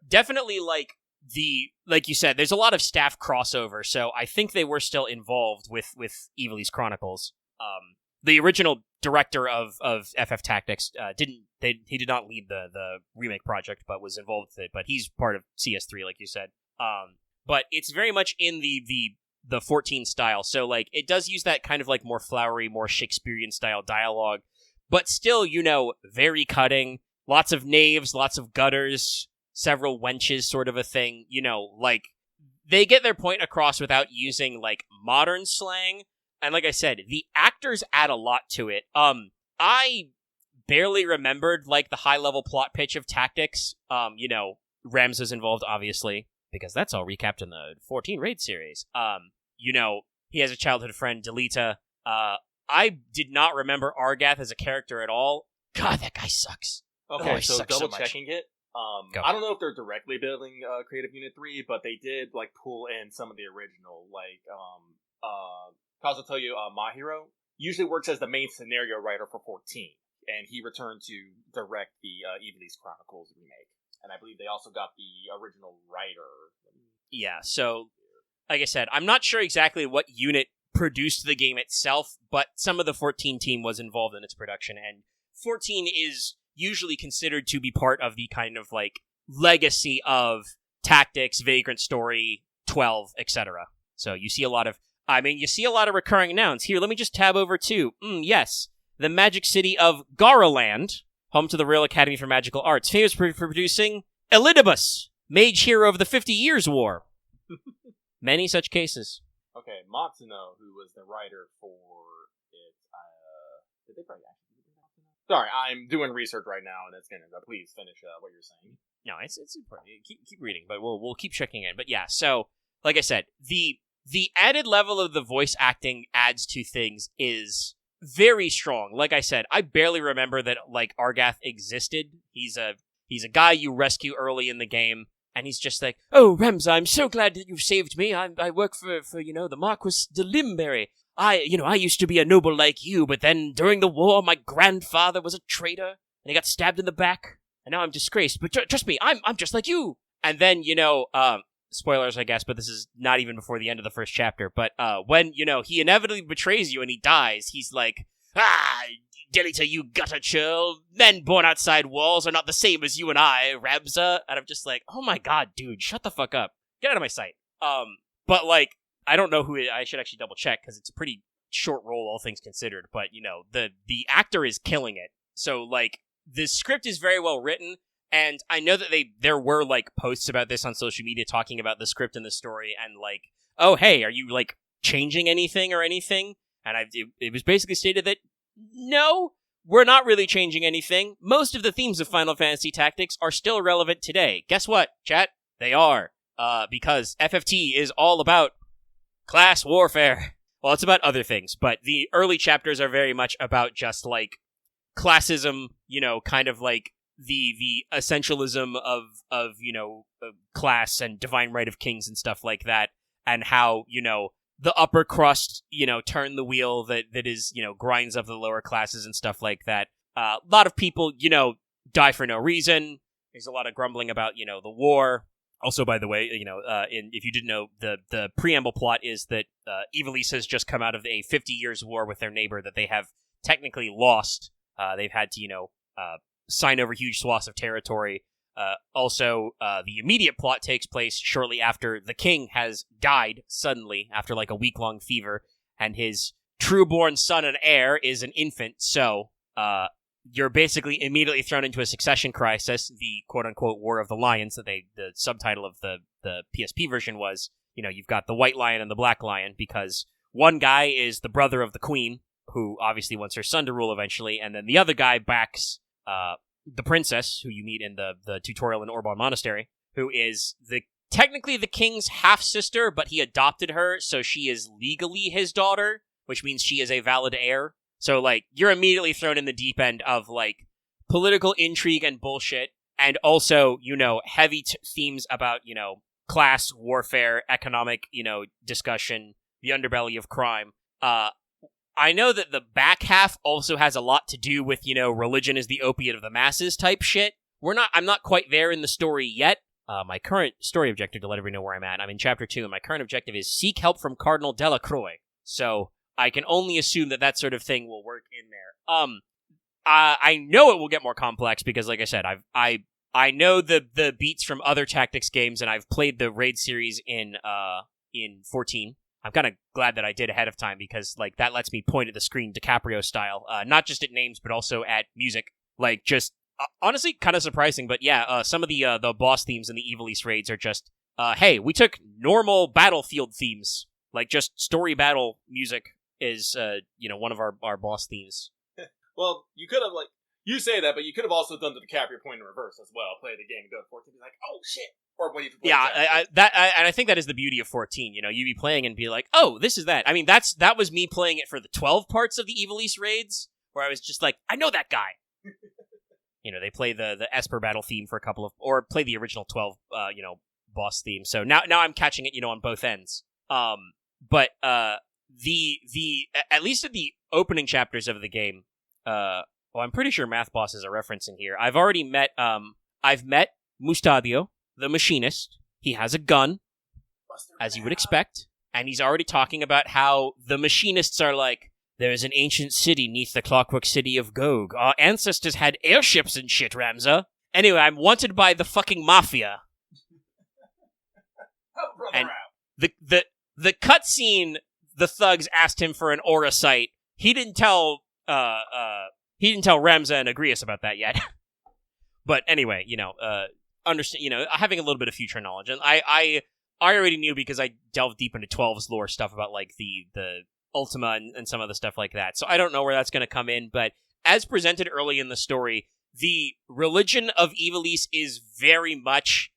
Definitely, like you said, there's a lot of staff crossover, so I think they were still involved with Ivalice Chronicles. The original director of FF Tactics he did not lead the remake project, but was involved with it. But he's part of CS3, like you said. But it's very much in the 14 style, so it does use that kind of more flowery, more Shakespearean style dialogue, but still, very cutting. lots of knaves, lots of gutters, several wenches sort of a thing. Like, they get their point across without using, like, modern slang. And like I said, the actors add a lot to it. I barely remembered, like, the high-level plot pitch of Tactics. Rems is involved, obviously, because that's all recapped in the 14 Raid series. He has a childhood friend, Delita. I did not remember Argath as a character at all. God, that guy sucks. Okay, he so sucks so double checking it. Go. I don't know if they're directly building Creative Unit 3, but they did like pull in some of the original, like Kazutoyo Mahiro usually works as the main scenario writer for 14, and he returned to direct the Ivalice Chronicles remake. And I believe they also got the original writer. Yeah, so, like I said, I'm not sure exactly what unit produced the game itself, but some of the 14 team was involved in its production, and 14 is usually considered to be part of the kind of, like, legacy of Tactics, Vagrant Story, 12, etc. So you see a lot of recurring nouns. Here, let me just tab over to, yes, the magic city of Garaland, home to the Royal Academy for Magical Arts, famous for producing Elidibus, mage hero of the 50 Years' War. Many such cases. Okay, Matsuno, who was the writer for it, did they probably actually do Matsuno? Sorry, I'm doing research right now, and it's gonna. Please finish what you're saying. No, it's important. Keep reading, but we'll keep checking in. But yeah, so like I said, the added level of the voice acting adds to things is very strong. Like I said, I barely remember that, like, Argath existed. He's a guy you rescue early in the game, and he's just like, "Oh, Rems, I'm so glad that you've saved me. I work for the Marquis de Limberry. I used to be a noble like you, but then during the war, my grandfather was a traitor, and he got stabbed in the back, and now I'm disgraced. But trust me, I'm just like you." And then, spoilers, I guess, but this is not even before the end of the first chapter, but when, he inevitably betrays you and he dies, he's like, Delita, you gutter churl, men born outside walls are not the same as you and I, Rabza. And I'm just like, oh my god, dude, shut the fuck up. Get out of my sight. But, like, I don't know who I should actually double check, because it's a pretty short role, all things considered, but, the actor is killing it. So, like, the script is very well written, and I know that there were, like, posts about this on social media talking about the script and the story, and, like, oh, hey, are you, like, changing anything or anything? And it was basically stated that, no, we're not really changing anything. Most of the themes of Final Fantasy Tactics are still relevant today. Guess what, chat? They are. Because FFT is all about class warfare. Well, it's about other things, but the early chapters are very much about just, like, classism, kind of like the essentialism of class and divine right of kings and stuff like that, and how, the upper crust, turn the wheel that is, grinds up the lower classes and stuff like that. A lot of people, die for no reason. There's a lot of grumbling about, the war. Also, by the way, if you didn't know, the preamble plot is that Ivalice has just come out of a 50 years war with their neighbor that they have technically lost. They've had to, sign over huge swaths of territory. Also, the immediate plot takes place shortly after the king has died suddenly after, like, a week-long fever, and his true-born son and heir is an infant, so you're basically immediately thrown into a succession crisis, the quote-unquote War of the Lions, that the subtitle of the PSP version was, you've got the White Lion and the Black Lion, because one guy is the brother of the queen, who obviously wants her son to rule eventually, and then the other guy backs the princess, who you meet in the tutorial in Orban Monastery, who is technically the king's half-sister, but he adopted her, so she is legally his daughter, which means she is a valid heir. So, like, you're immediately thrown in the deep end of, like, political intrigue and bullshit, and also, heavy themes about, class, warfare, economic, discussion, the underbelly of crime. I know that the back half also has a lot to do with, religion is the opiate of the masses type shit. I'm not quite there in the story yet. My current story objective, to let everybody know where I'm at, I'm in chapter 2, and my current objective is seek help from Cardinal Delacroix. So, I can only assume that sort of thing will work in there. I know it will get more complex because, like I said, I know the beats from other Tactics games, and I've played the Raid series in 14. I'm kind of glad that I did ahead of time because, like, that lets me point at the screen DiCaprio style, not just at names but also at music. Like, just honestly kind of surprising, but yeah, some of the boss themes in the Evil East raids are just, hey, we took normal Battlefield themes, like just story battle music is, one of our boss themes. Well, you could have, like, you say that, but you could have also done the DiCaprio point in reverse as well. Play the game and go to 14 and be like, oh, shit. Or what you play and I think that is the beauty of 14. You know, you'd be playing and be like, oh, this is that. I mean, that was me playing it for the 12 parts of the Evil East raids, where I was just like, I know that guy. They play the Esper battle theme for a couple of, or play the original 12, boss theme. So now I'm catching it, on both ends. But the at least in the opening chapters of the game, I'm pretty sure Math Boss is a reference in here. I've already met, I've met Mustadio, the machinist. He has a gun, as you would expect, and he's already talking about how the machinists are like, there's an ancient city neath the clockwork city of Gog. Our ancestors had airships and shit, Ramza. Anyway, I'm wanted by the fucking mafia. And the cutscene, the thugs asked him for an aura sight. He didn't tell Ramza and Agrias about that yet. But anyway, understand, having a little bit of future knowledge, and I already knew because I delved deep into 12's lore stuff about like the Ultima and some of the stuff like that. So I don't know where that's going to come in, but as presented early in the story, the religion of Evil East is very much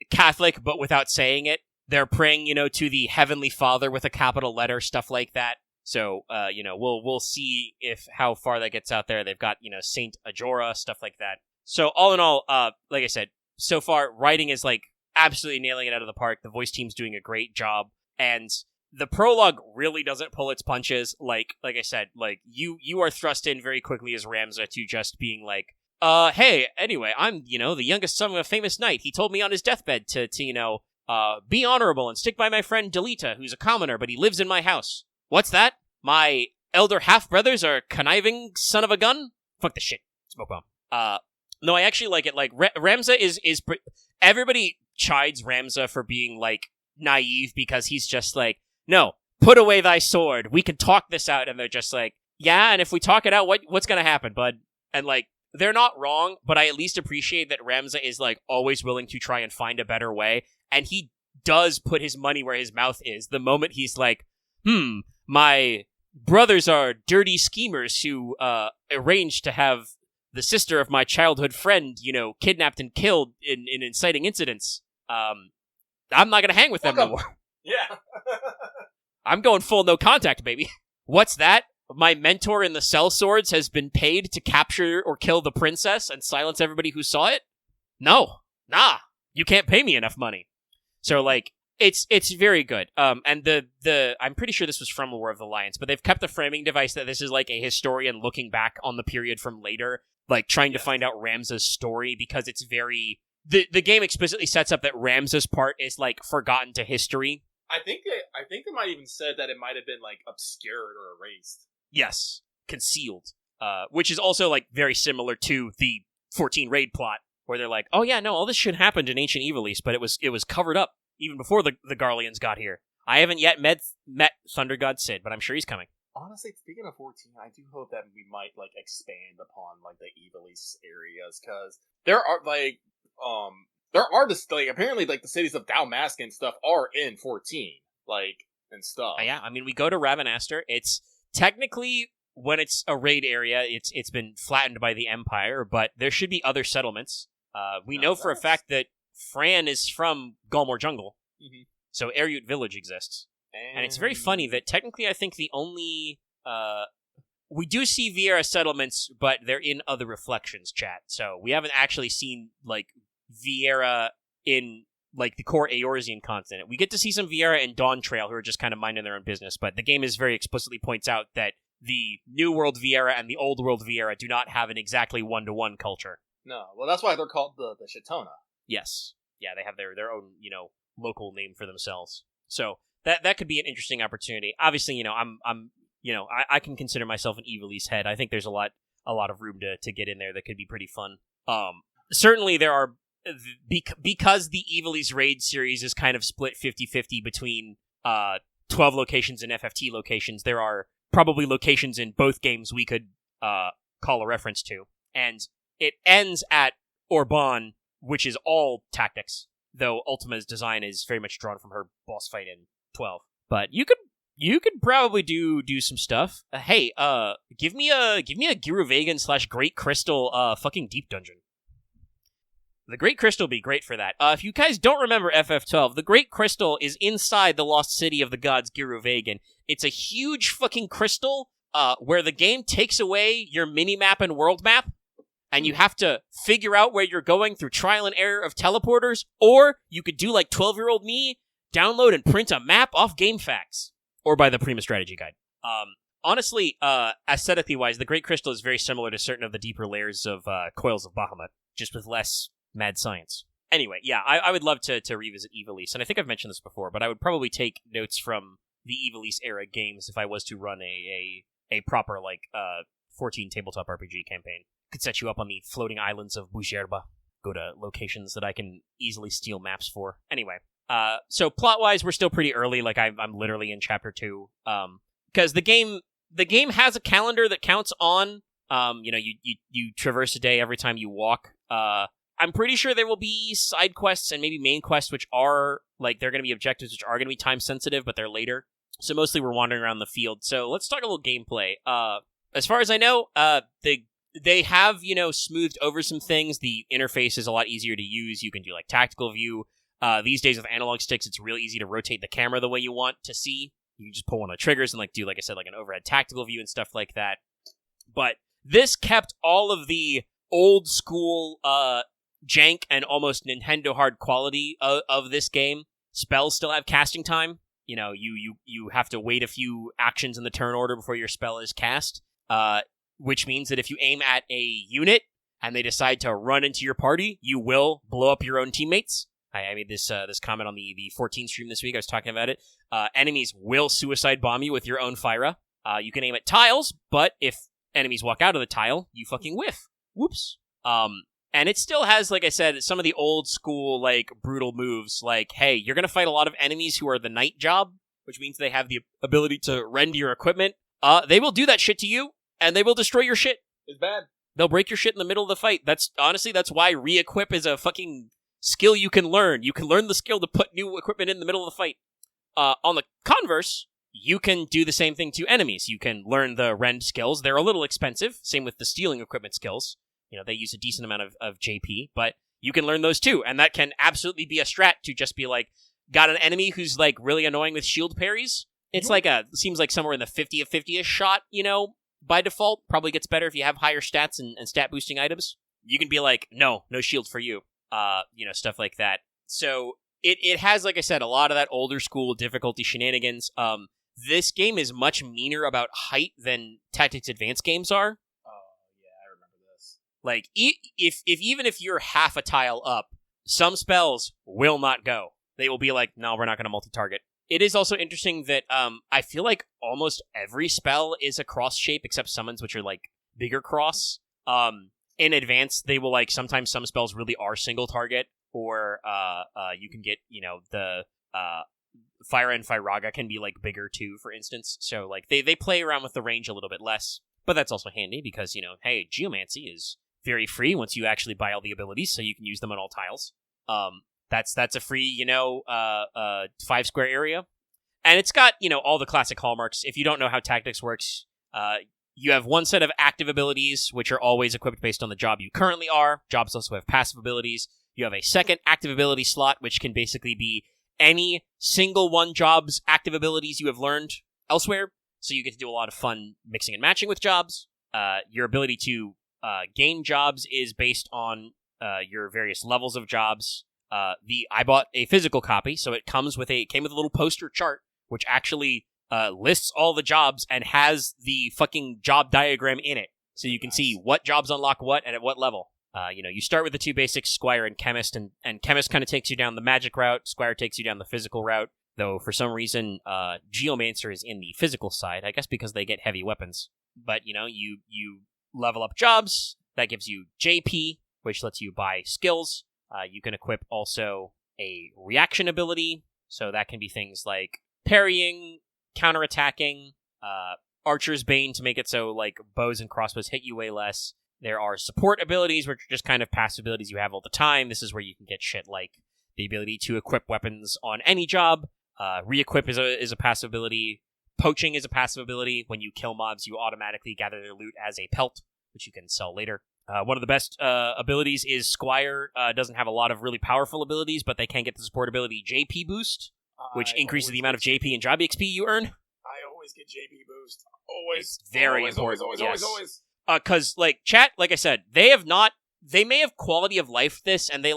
Catholic, but without saying it. They're praying, to the Heavenly Father with a capital letter, stuff like that. So, we'll see how far that gets out there. They've got, Saint Ajora, stuff like that. So all in all, like I said, so far writing is like absolutely nailing it out of the park. The voice team's doing a great job, and the prologue really doesn't pull its punches. Like I said, like you are thrust in very quickly as Ramza to just being like, hey, anyway, I'm, the youngest son of a famous knight. He told me on his deathbed to be honorable and stick by my friend Delita, who's a commoner, but he lives in my house. What's that? My elder half-brothers are conniving son of a gun? Fuck the shit. Smoke bomb. No, I actually like it. Like, Ramza is everybody chides Ramza for being, like, naive because he's just like, no, put away thy sword. We can talk this out. And they're just like, yeah, and if we talk it out, what's gonna happen, bud? And, like, they're not wrong, but I at least appreciate that Ramza is, like, always willing to try and find a better way. And he does put his money where his mouth is. The moment he's like, my brothers are dirty schemers who arranged to have the sister of my childhood friend, kidnapped and killed in inciting incidents. I'm not gonna hang with them no more. Yeah. I'm going full no contact, baby. What's that? My mentor in the Cell Swords has been paid to capture or kill the princess and silence everybody who saw it? No. Nah. You can't pay me enough money. So, like, it's very good. And the I'm pretty sure this was from War of the Lions, but they've kept the framing device that this is like a historian looking back on the period from later, like trying to find out Ramza's story, because it's very the game explicitly sets up that Ramza's part is like forgotten to history. I think they might even said that it might have been like obscured or erased. Yes, concealed. Which is also like very similar to the 14 raid plot, where they're like, oh yeah, no, all this shit happened in Ancient Evil East, but it was covered up even before the Garleans got here. I haven't yet met Thunder God Sid, but I'm sure he's coming. Honestly, speaking of 14, I do hope that we might like expand upon like the Evil East areas, because there are like apparently like the cities of Dalmasca and stuff are in 14, like, and stuff. Yeah, I mean, we go to Ravenaster. It's technically, when it's a raid area, it's been flattened by the Empire, but there should be other settlements. We know for a fact that Fran is from Galmor Jungle, so Eryut Village exists. And it's very funny that technically I think the only... we do see Viera settlements, but they're in other reflections, chat. So we haven't actually seen, like, Viera in, like, the core Eorzean continent. We get to see some Viera in Dawn Trail who are just kind of minding their own business, but the game is very explicitly points out that the New World Viera and the Old World Viera do not have an exactly one-to-one culture. No, well, that's why they're called the Shatona. Yes. Yeah, they have their own, local name for themselves. So that could be an interesting opportunity. Obviously, I can consider myself an Evil East head. I think there's a lot of room to get in there that could be pretty fun. Certainly there are, because the Evil East Raid series is kind of split 50-50 between 12 locations and FFT locations, there are probably locations in both games we could call a reference to. And it ends at Orban, which is all tactics, though Ultima's design is very much drawn from her boss fight in 12. But you could probably do some stuff. Give me a Giruvegan / Great Crystal fucking deep dungeon. The Great Crystal would be great for that. If you guys don't remember FF12, the Great Crystal is inside the Lost City of the Gods Giruvegan. It's a huge fucking crystal where the game takes away your mini-map and world map, and you have to figure out where you're going through trial and error of teleporters, or you could do like 12-year-old me, download and print a map off GameFAQs, or buy the Prima Strategy Guide. Honestly, aesthetically-wise, the Great Crystal is very similar to certain of the deeper layers of Coils of Bahamut, just with less mad science. Anyway, yeah, I would love to revisit Ivalice, and I think I've mentioned this before, but I would probably take notes from the Ivalice era games if I was to run a proper, 14 tabletop RPG campaign. Could set you up on the floating islands of Bujerba, go to locations that I can easily steal maps for. Anyway, so plot-wise, we're still pretty early, I'm literally in Chapter 2, because the game has a calendar that counts on, you traverse a day every time you walk. I'm pretty sure there will be side quests and maybe main quests, which are, they're going to be objectives, which are going to be time-sensitive, but they're later. So mostly we're wandering around the field. So let's talk a little gameplay. As far as I know, they have, smoothed over some things. The interface is a lot easier to use. You can do, tactical view. These days with analog sticks, it's really easy to rotate the camera the way you want to see. You can just pull one of the triggers and, do, like I said, an overhead tactical view and stuff like that. But this kept all of the old-school, jank and almost Nintendo hard quality of this game. Spells still have casting time. You have to wait a few actions in the turn order before your spell is cast, which means that if you aim at a unit and they decide to run into your party, you will blow up your own teammates. I made this comment on the 14 stream this week. I was talking about it. Enemies will suicide bomb you with your own Fyra. You can aim at tiles, but if enemies walk out of the tile, you fucking whiff. Whoops. And it still has, like I said, some of the old school, brutal moves, hey, you're gonna fight a lot of enemies who are the night job, which means they have the ability to rend your equipment. They will do that shit to you, and they will destroy your shit. It's bad. They'll break your shit in the middle of the fight. That's why re-equip is a fucking skill you can learn. You can learn the skill to put new equipment in the middle of the fight. On the converse, you can do the same thing to enemies. You can learn the rend skills. They're a little expensive. Same with the stealing equipment skills. They use a decent amount of JP, but you can learn those too, and that can absolutely be a strat to just be got an enemy who's really annoying with shield parries. It's seems like somewhere in the 50 of 50-ish shot, by default. Probably gets better if you have higher stats and stat boosting items. You can be no shield for you, stuff like that. So it has, like I said, a lot of that older school difficulty shenanigans. This game is much meaner about height than Tactics Advanced games are. Even if you're half a tile up, some spells will not go. They will be no, we're not going to multi-target. It is also interesting that I feel like almost every spell is a cross shape except summons, which are bigger cross. In advance, they will sometimes some spells really are single target, or you can get the Fyra and Firaga can be bigger too, for instance. So they play around with the range a little bit less, but that's also handy because hey, Geomancy is very free once you actually buy all the abilities, so you can use them on all tiles. That's a free, 5 square area. And it's got, all the classic hallmarks. If you don't know how tactics works, you have one set of active abilities, which are always equipped based on the job you currently are. Jobs also have passive abilities. You have a second active ability slot, which can basically be any single one job's active abilities you have learned elsewhere. So you get to do a lot of fun mixing and matching with jobs. Your ability to gain jobs is based on your various levels of jobs. I bought a physical copy, so it came with a little poster chart, which actually lists all the jobs and has the fucking job diagram in it, so you can see what jobs unlock what and at what level. You start with the two basics, Squire and Chemist, and Chemist kind of takes you down the magic route. Squire takes you down the physical route, though for some reason Geomancer is in the physical side, I guess because they get heavy weapons. But, you level up jobs. That gives you JP, which lets you buy skills. You can equip also a reaction ability, so that can be things like parrying, counterattacking, Archer's Bane to make it so bows and crossbows hit you way less. There are support abilities, which are just kind of passive abilities you have all the time. This is where you can get shit like the ability to equip weapons on any job. Re-equip is a passive ability. Poaching is a passive ability. When you kill mobs, you automatically gather their loot as a pelt, which you can sell later. One of the best abilities is Squire. Doesn't have a lot of really powerful abilities, but they can get the support ability JP Boost, which increases the amount of JP and job XP you earn. I always get JP Boost. Always. It's very always, important. Always. Because, chat, like I said, they may have quality of life this, and they,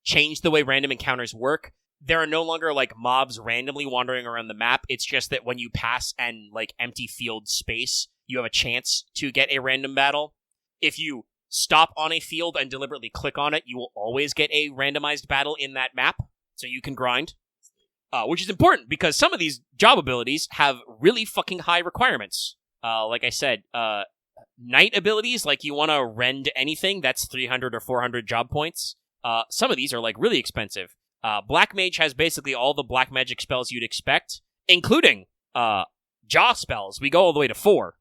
changed the way random encounters work. There are no longer, mobs randomly wandering around the map. It's just that when you pass an, empty field space, you have a chance to get a random battle. If you stop on a field and deliberately click on it, you will always get a randomized battle in that map, so you can grind. Which is important, because some of these job abilities have really fucking high requirements. Like I said, Knight abilities, you want to rend anything, that's 300 or 400 job points. Some of these are, really expensive. Black Mage has basically all the black magic spells you'd expect, including Jaw spells. We go all the way to 4.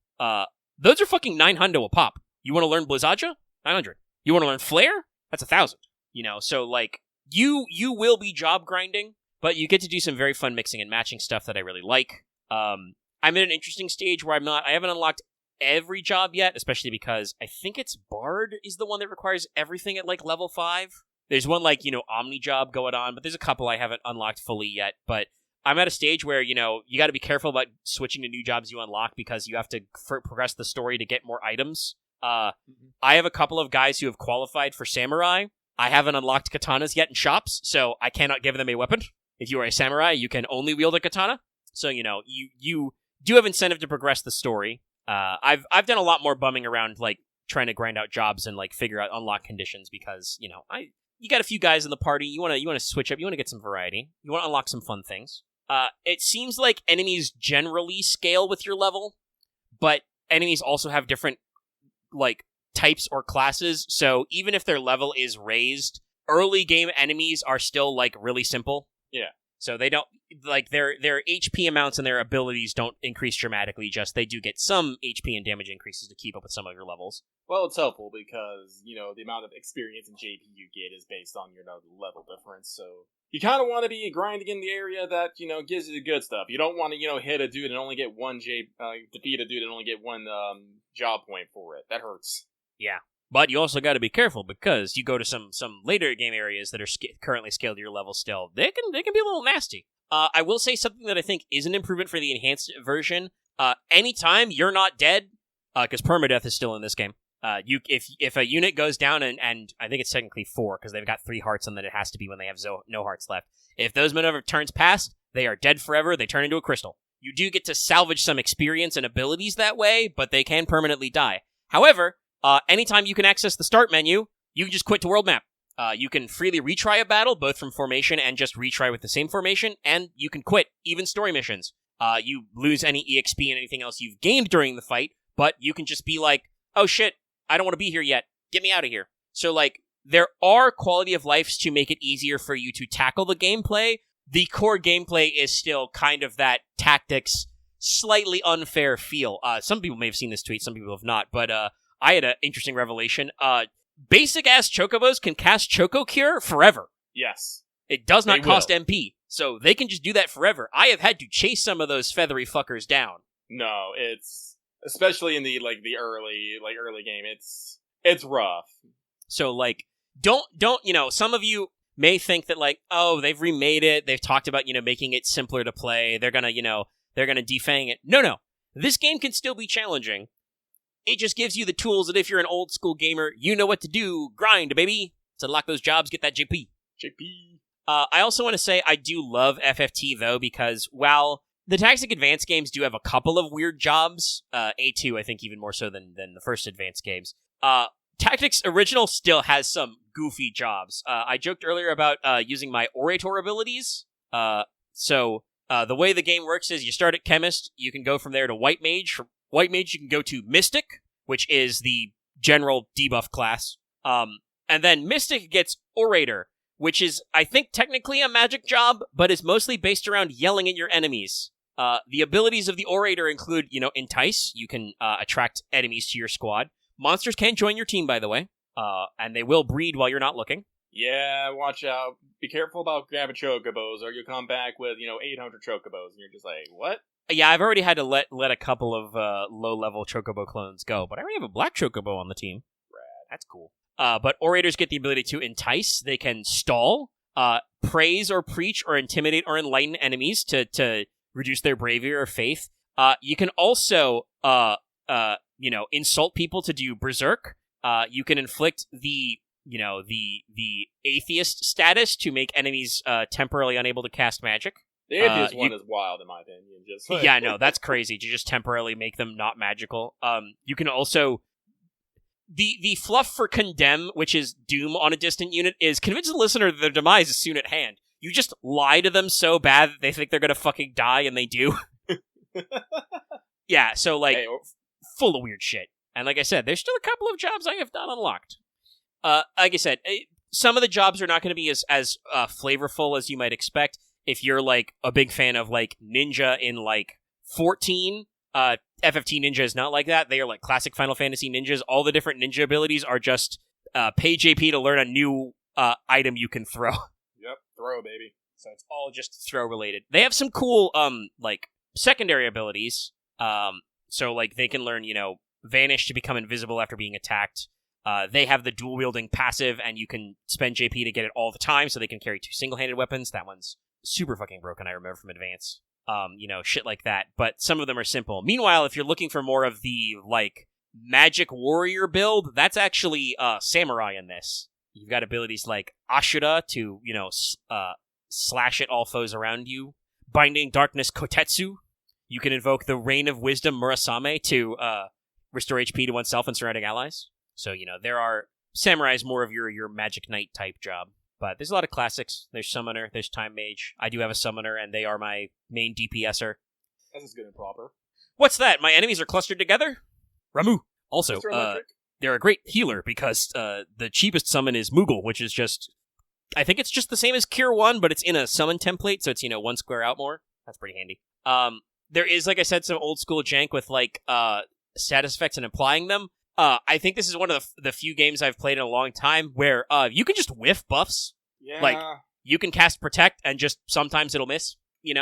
Those are fucking 900 a pop. You want to learn Blizzaja? 900. You want to learn Flare? That's 1,000. So, you will be job grinding, but you get to do some very fun mixing and matching stuff that I really like. I'm in an interesting stage where I haven't unlocked every job yet, especially because I think it's Bard is the one that requires everything at, level 5. There's one, Omni job going on, but there's a couple I haven't unlocked fully yet. But I'm at a stage where, you got to be careful about switching to new jobs you unlock because you have to progress the story to get more items. I have a couple of guys who have qualified for Samurai. I haven't unlocked katanas yet in shops, so I cannot give them a weapon. If you are a samurai, you can only wield a katana. So, you do have incentive to progress the story. I've done a lot more bumming around, trying to grind out jobs and, figure out unlock conditions because, you got a few guys in the party. You want to switch up. You want to get some variety. You want to unlock some fun things. It seems like enemies generally scale with your level, but enemies also have different types or classes. So even if their level is raised, early game enemies are still really simple. Yeah. So they don't their HP amounts and their abilities don't increase dramatically. Just they do get some HP and damage increases to keep up with some of your levels. Well, it's helpful because, the amount of experience and JP you get is based on your level difference, so you kind of want to be grinding in the area that, gives you the good stuff. You don't want to, hit a dude and only get one defeat a dude and only get one job point for it. That hurts. Yeah. But you also got to be careful because you go to some later game areas that are currently scaled to your level still. They can be a little nasty. I will say something that I think is an improvement for the enhanced version. Anytime you're not dead, because permadeath is still in this game. If a unit goes down and I think it's technically 4 because they've got 3 hearts and then it has to be when they have no hearts left. If those maneuver turns past, they are dead forever. They turn into a crystal. You do get to salvage some experience and abilities that way, but they can permanently die. However, anytime you can access the start menu, you can just quit to world map. You can freely retry a battle, both from formation and just retry with the same formation, and you can quit, even story missions. You lose any EXP and anything else you've gained during the fight, but you can just be oh shit, I don't want to be here yet. Get me out of here. So, there are quality of lives to make it easier for you to tackle the gameplay. The core gameplay is still kind of that tactics, slightly unfair feel. Some people may have seen this tweet, some people have not, but I had an interesting revelation. Basic-ass chocobos can cast Choco Cure forever. Yes. It does not cost MP, so they can just do that forever. I have had to chase some of those feathery fuckers down. No, it's... Especially in the early game, it's rough. So don't some of you may think that oh, they've remade it, they've talked about making it simpler to play, they're gonna defang it. No. This game can still be challenging. It just gives you the tools that if you're an old school gamer, you know what to do. Grind, baby. To unlock those jobs, get that JP. I also want to say I do love FFT though, because while the Tactics Advance games do have a couple of weird jobs. A2, I think, even more so than the first Advance games. Tactics Original still has some goofy jobs. I joked earlier about using my Orator abilities. So the way the game works is you start at Chemist, you can go from there to White Mage. From White Mage, you can go to Mystic, which is the general debuff class. And then Mystic gets Orator, which is, I think, technically a magic job, but is mostly based around yelling at your enemies. The abilities of the Orator include, Entice. You can attract enemies to your squad. Monsters can join your team, by the way, and they will breed while you're not looking. Yeah, watch out. Be careful about grabbing chocobos, or you'll come back with 800 chocobos, and you're just like, what? Yeah, I've already had to let a couple of low-level chocobo clones go, but I already have a black chocobo on the team. Rad. That's cool. But orators get the ability to entice. They can stall, praise or preach or intimidate or enlighten enemies to reduce their bravery or faith. You can also insult people to do berserk. You can inflict the atheist status to make enemies temporarily unable to cast magic. The atheist one is wild, in my opinion. Just like, yeah, no, that's crazy to just temporarily make them not magical. You can also the fluff for condemn, which is doom on a distant unit, is convince the listener that their demise is soon at hand. You just lie to them so bad that they think they're gonna fucking die, and they do. Yeah, so like full of weird shit. And like I said, there's still a couple of jobs I have not unlocked. Like I said, some of the jobs are not going to be as flavorful as you might expect. If you're like a big fan of like Ninja in like 14, FFT Ninja is not like that. They are like classic Final Fantasy ninjas. All the different ninja abilities are just pay JP to learn a new item you can throw. Yep, throw, baby. So it's all just throw related. They have some cool like secondary abilities. So like they can learn, vanish to become invisible after being attacked. They have the dual wielding passive, and you can spend JP to get it all the time, so they can carry 2 single-handed weapons. That one's super fucking broken, I remember from Advance. Shit like that. But some of them are simple. Meanwhile, if you're looking for more of the, like, magic warrior build, that's actually samurai in this. You've got abilities like Ashura to, slash at all foes around you. Binding Darkness Kotetsu. You can invoke the Rain of Wisdom Murasame to restore HP to oneself and surrounding allies. So, there are samurais more of your magic knight type job. But there's a lot of classics. There's Summoner, there's Time Mage. I do have a Summoner, and they are my main DPSer. This is good and proper. What's that? My enemies are clustered together? Ramu. Also, they're a great healer, because the cheapest summon is Moogle, which is just... I think it's just the same as Cure 1, but it's in a summon template, so it's, 1 square out more. That's pretty handy. There is, like I said, some old school jank with, like, status effects and applying them. I think this is one of the few games I've played in a long time where you can just whiff buffs. Yeah. Like, you can cast Protect and just sometimes it'll miss,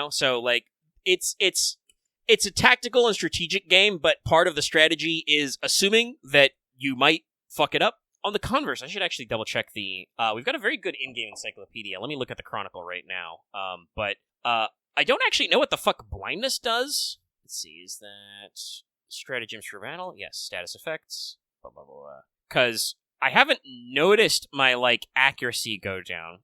So, like, it's a tactical and strategic game, but part of the strategy is assuming that you might fuck it up. On the converse, I should actually double-check the... we've got a very good in-game encyclopedia. Let me look at the Chronicle right now. But I don't actually know what the fuck blindness does. Let's see, is that... Stratagems for battle? Yes, status effects. Blah, blah, blah. Because I haven't noticed my, like, accuracy go down.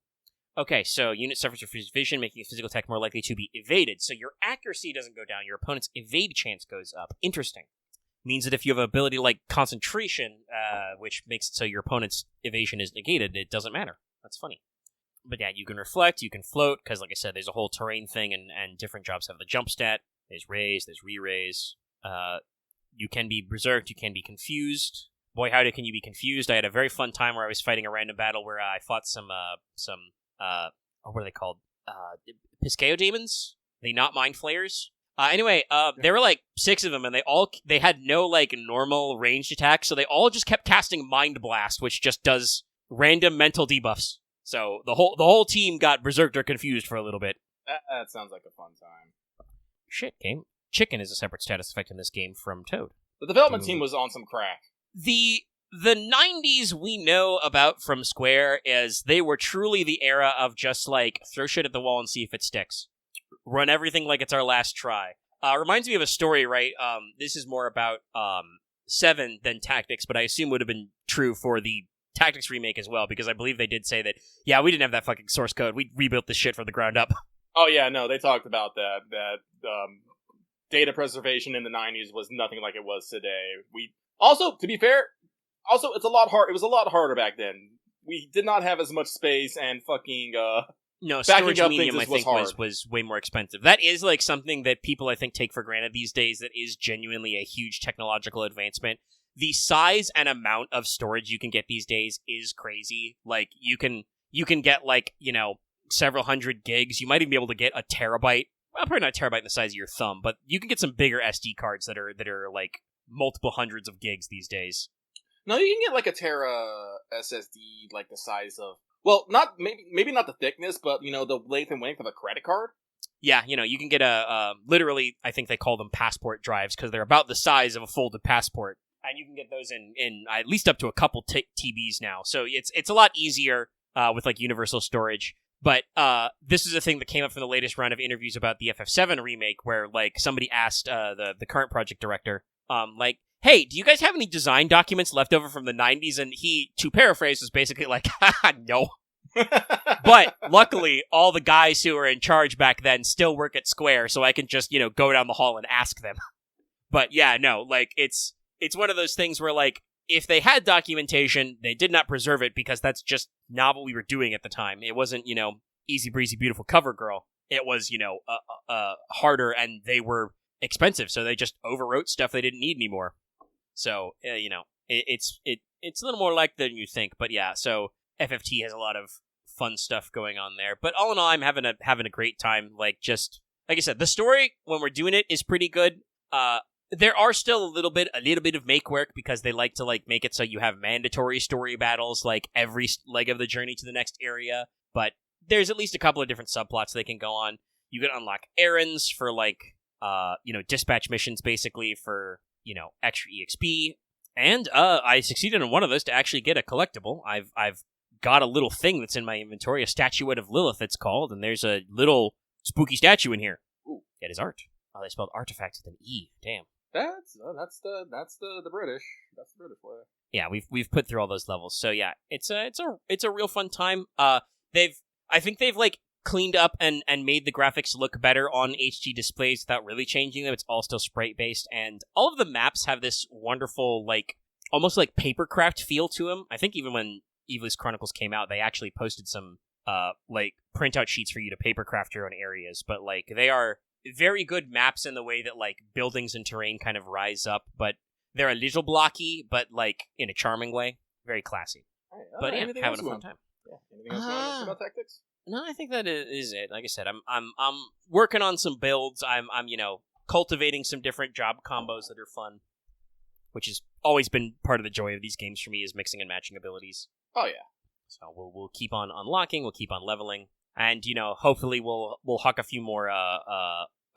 Okay, so unit suffers reduced vision, making a physical attack more likely to be evaded. So your accuracy doesn't go down, your opponent's evade chance goes up. Interesting. Means that if you have an ability like concentration, which makes it so your opponent's evasion is negated, it doesn't matter. That's funny. But yeah, you can reflect, you can float, because like I said, there's a whole terrain thing, and different jobs have the jump stat. There's raise, there's re-raise. You can be berserked, you can be confused. Boy, howdy, can you be confused? I had a very fun time where I was fighting a random battle where I fought some what are they called? Pisceo demons? They not mind flayers? Anyway, there were like 6 of them, and they had no like normal ranged attacks, so they all just kept casting Mind Blast, which just does random mental debuffs. So the whole team got berserked or confused for a little bit. That sounds like a fun time. Shit, game. Chicken is a separate status effect in this game from Toad. The development team was on some crack. The 90s we know about from Square as they were truly the era of just like throw shit at the wall and see if it sticks. Run everything like it's our last try. Reminds me of a story, right? This is more about 7 than Tactics, but I assume would have been true for the Tactics remake as well, because I believe they did say that, yeah, we didn't have that fucking source code. We rebuilt this shit from the ground up. Oh yeah, no, they talked about that data preservation in the 90s was nothing like it was today. To be fair, it's a lot hard. It was a lot harder back then. We did not have as much space, and fucking no, backing storage up medium things I think was way more expensive. That is like something that people I think take for granted these days. That is genuinely a huge technological advancement. The size and amount of storage you can get these days is crazy. Like you can get like several hundred gigs. You might even be able to get a terabyte. Well, probably not a terabyte in the size of your thumb, but you can get some bigger SD cards that are like multiple hundreds of gigs these days. No, you can get like a Tera SSD, like the size of, well, not maybe not the thickness, but the length and length of a credit card. Yeah, you can get literally, I think they call them passport drives because they're about the size of a folded passport, and you can get those in at least up to a couple TBs now. So it's a lot easier with like universal storage. But this is a thing that came up from the latest round of interviews about the FF7 remake, where like somebody asked the current project director, like, hey, do you guys have any design documents left over from the 90s? And he, to paraphrase, was basically like, haha, no. But luckily, all the guys who were in charge back then still work at Square, so I can just, go down the hall and ask them. But yeah, no, like, it's one of those things where, like, if they had documentation, they did not preserve it because that's just not what we were doing at the time. It wasn't, easy breezy, beautiful cover girl. It was, harder, and they were expensive, so they just overwrote stuff they didn't need anymore. So, it's a little more like than you think, but yeah, so FFT has a lot of fun stuff going on there. But all in all, I'm having a great time. Like I said, the story when we're doing it is pretty good. There are still a little bit of make work because they like to like make it so you have mandatory story battles like every leg of the journey to the next area. But there's at least a couple of different subplots they can go on. You can unlock errands for like dispatch missions basically for extra EXP. And I succeeded in one of those to actually get a collectible. I've got a little thing that's in my inventory, a statuette of Lilith it's called, and there's a little spooky statue in here. Ooh. It is art. Oh, they spelled artifact with an E. Damn. That's the British. That's the British way. Yeah, we've put through all those levels. So yeah, it's a real fun time. I think they've like cleaned up and made the graphics look better on HD displays without really changing them. It's all still sprite based, and all of the maps have this wonderful like almost like papercraft feel to them. I think even when Ivalice Chronicles came out, they actually posted some like printout sheets for you to papercraft your own areas, but like they are very good maps in the way that like buildings and terrain kind of rise up, but they're a little blocky, but like in a charming way. Very classy. Right, but yeah, having a fun time. Yeah. Anything else you want to say about tactics? No, I think that is it. Like I said, I'm working on some builds. I'm cultivating some different job combos that are fun, which has always been part of the joy of these games for me is mixing and matching abilities. Oh yeah. So we'll keep on unlocking, we'll keep on leveling, and hopefully we'll huck a few more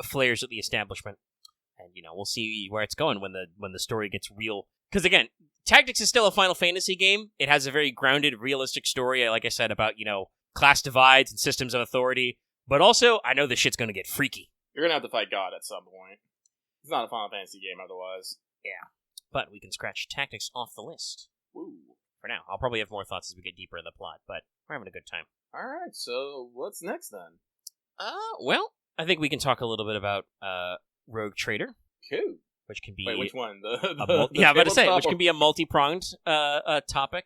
flares at the establishment, and we'll see where it's going when the story gets real. Because again, Tactics is still a Final Fantasy game. It has a very grounded, realistic story, like I said, about class divides and systems of authority. But also, I know this shit's gonna get freaky. You're gonna have to fight God at some point. It's not a Final Fantasy game otherwise. Yeah, but we can scratch Tactics off the list. Ooh. For now. I'll probably have more thoughts as we get deeper in the plot, but we're having a good time. Alright, so what's next then? Well, I think we can talk a little bit about Rogue Trader. Cool. Which can be... Wait, which one? Which can be a multi-pronged topic.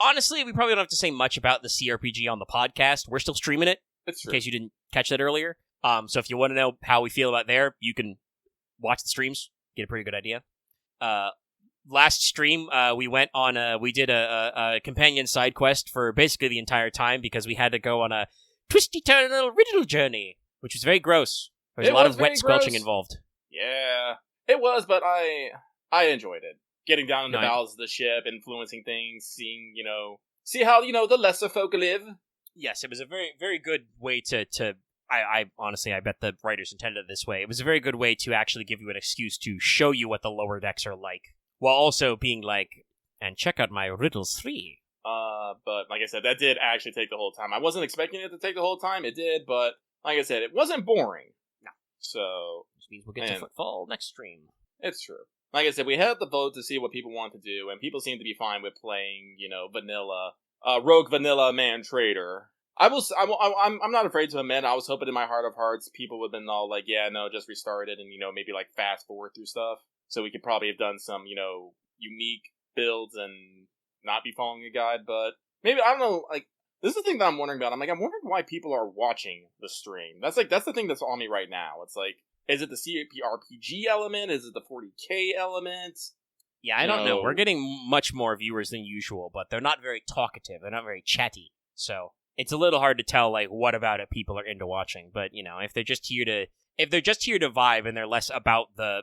Honestly, we probably don't have to say much about the CRPG on the podcast. We're still streaming it, it's true. in case you didn't catch that earlier. So if you want to know how we feel about there, you can watch the streams, get a pretty good idea. Last stream, we did a companion side quest for basically the entire time because we had to go on a twisty turn little riddle journey, which was very gross. There was a lot of wet squelching involved. Yeah, it was, but I enjoyed it. Getting down in the bowels of the ship, influencing things, seeing, see how, the lesser folk live. Yes, it was a very, very good way to I honestly, I bet the writers intended it this way. It was a very good way to actually give you an excuse to show you what the lower decks are like, while also being like, and check out my Riddles 3. But like I said, that did actually take the whole time. I wasn't expecting it to take the whole time. It did, but like I said, it wasn't boring. No. So... Which means we'll get to Footfall next stream. It's true. Like I said, we had the vote to see what people want to do, and people seem to be fine with playing, vanilla, rogue vanilla man trader. I'm not afraid to admit, I was hoping in my heart of hearts people would have been all like, yeah, no, just restart it and, maybe like fast forward through stuff. So we could probably have done some, unique builds and not be following a guide, but maybe, I don't know, like, this is the thing that I'm wondering about. I'm wondering why people are watching the stream. That's the thing that's on me right now. It's like, is it the CRPG element? Is it the 40K element? Yeah, I don't know. We're getting much more viewers than usual, but they're not very talkative. They're not very chatty. So it's a little hard to tell, like, what about it people are into watching. But, if they're just here to vibe and they're less about the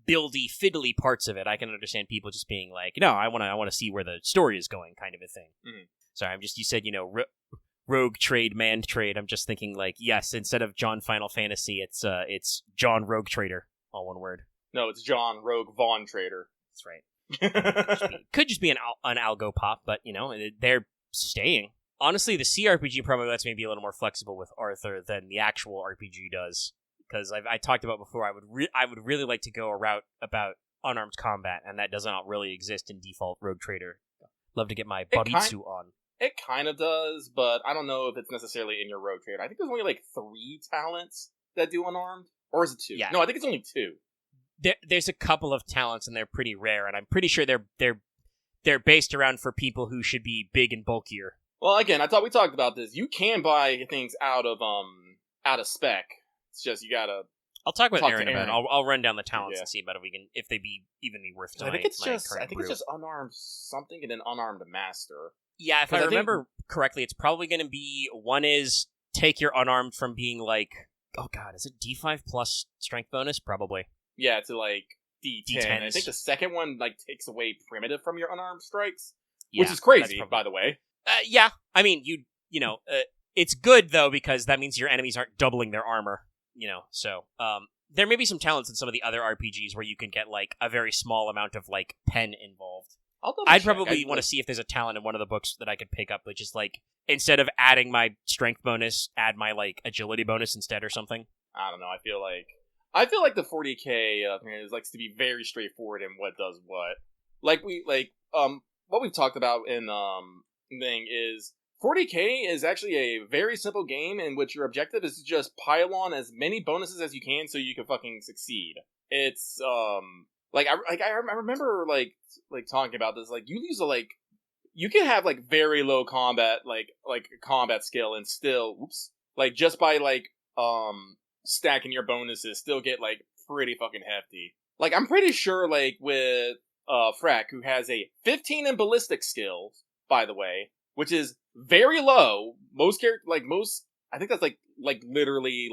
buildy, fiddly parts of it, I can understand people just being like, no, I want to see where the story is going, kind of a thing. Mhm. Sorry, you said, rogue trade, man trade. I'm just thinking like, yes, instead of John Final Fantasy, it's John Rogue Trader, all one word. No, it's John Rogue Vaughn Trader. That's right. Could just be an algo pop, but they're staying. Honestly, the CRPG probably lets me be a little more flexible with Arthur than the actual RPG does, because I talked about before. I would really like to go a route about unarmed combat, and that does not really exist in default Rogue Trader. Love to get my Baritsu on. It kind of does, but I don't know if it's necessarily in your Rogue Trader. I think there's only like 3 talents that do unarmed, or is it 2? Yeah. No, I think it's only 2. There's a couple of talents, and they're pretty rare, and I'm pretty sure they're based around for people who should be big and bulkier. Well, again, I thought we talked about this. You can buy things out of spec. It's just you gotta. I'll talk with Talk to Aaron about it. Aaron. I'll run down the talents Yeah. and see about if they be evenly worth. I think it's just brew. unarmed something and then unarmed master. Yeah, if I 'Cause I think- remember correctly, it's probably going to be one is take your unarmed from being like, oh god, is it D5 plus strength bonus? Probably. Yeah, to like D10. I D10s. think the second one like takes away primitive from your unarmed strikes, Yeah, which is that's crazy, probably- by the way. Yeah, I mean, it's good though because that means your enemies aren't doubling their armor. So there may be some talents in some of the other RPGs where you can get like a very small amount of like pen involved. I'd probably want to see if there's a talent in one of the books that I could pick up, which is like instead of adding my strength bonus, add my like agility bonus instead or something. I don't know. I feel like the 40k likes to be very straightforward in what does what. What we've talked about in thing is 40k is actually a very simple game in which your objective is to just pile on as many bonuses as you can so you can fucking succeed. It's I remember talking about this, like you use you can have like very low combat combat skill and still just by stacking your bonuses still get like pretty fucking hefty. Like I'm pretty sure with Frack, who has a 15 in ballistic skills, by the way, which is very low. Most I think that's literally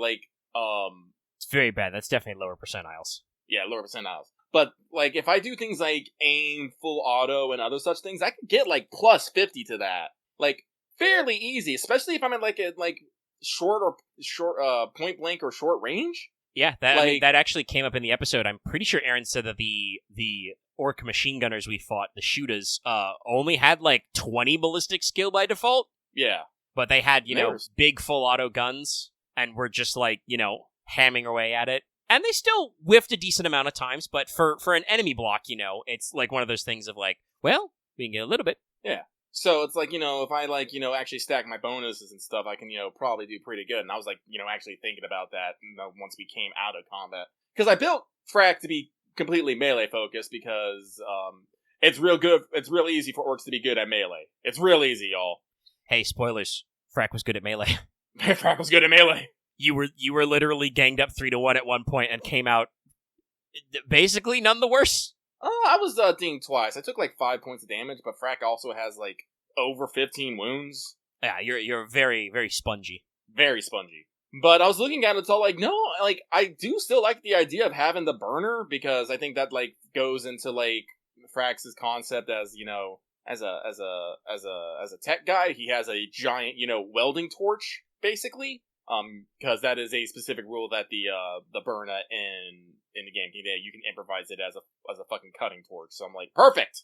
It's very bad. That's definitely lower percentiles. yeah, lower percentiles. But if I do things like aim, full auto, and other such things, I can get plus 50 to that, fairly easy. Especially if I'm in a short point blank or short range. Yeah, that actually came up in the episode. I'm pretty sure Aaron said that the orc machine gunners we fought, the shooters, only had 20 ballistic skill by default. Yeah, But they had, They were- big full auto guns, and were just hamming away at it. And they still whiffed a decent amount of times, but for an enemy block, it's one of those things of well, we can get a little bit. so it's if I actually stack my bonuses and stuff, I can probably do pretty good. And I was actually thinking about that once we came out of combat, because I built Frack to be completely melee focused because it's real good. It's real easy for orcs to be good at melee. It's real easy, y'all. Hey, spoilers. Frack was good at melee. Frack was good at melee. You were literally ganged up 3-1 at one point and came out basically none the worse. I was dinged twice. I took 5 points of damage, but Frack also has over 15 wounds. Yeah, you're very, very spongy. Very spongy. But I was looking at it, it's all no, I do still like the idea of having the burner, because I think that goes into Frax's concept as as a tech guy. He has a giant welding torch basically, because that is a specific rule that the burner in the game you can improvise it as a fucking cutting torch. So I'm perfect.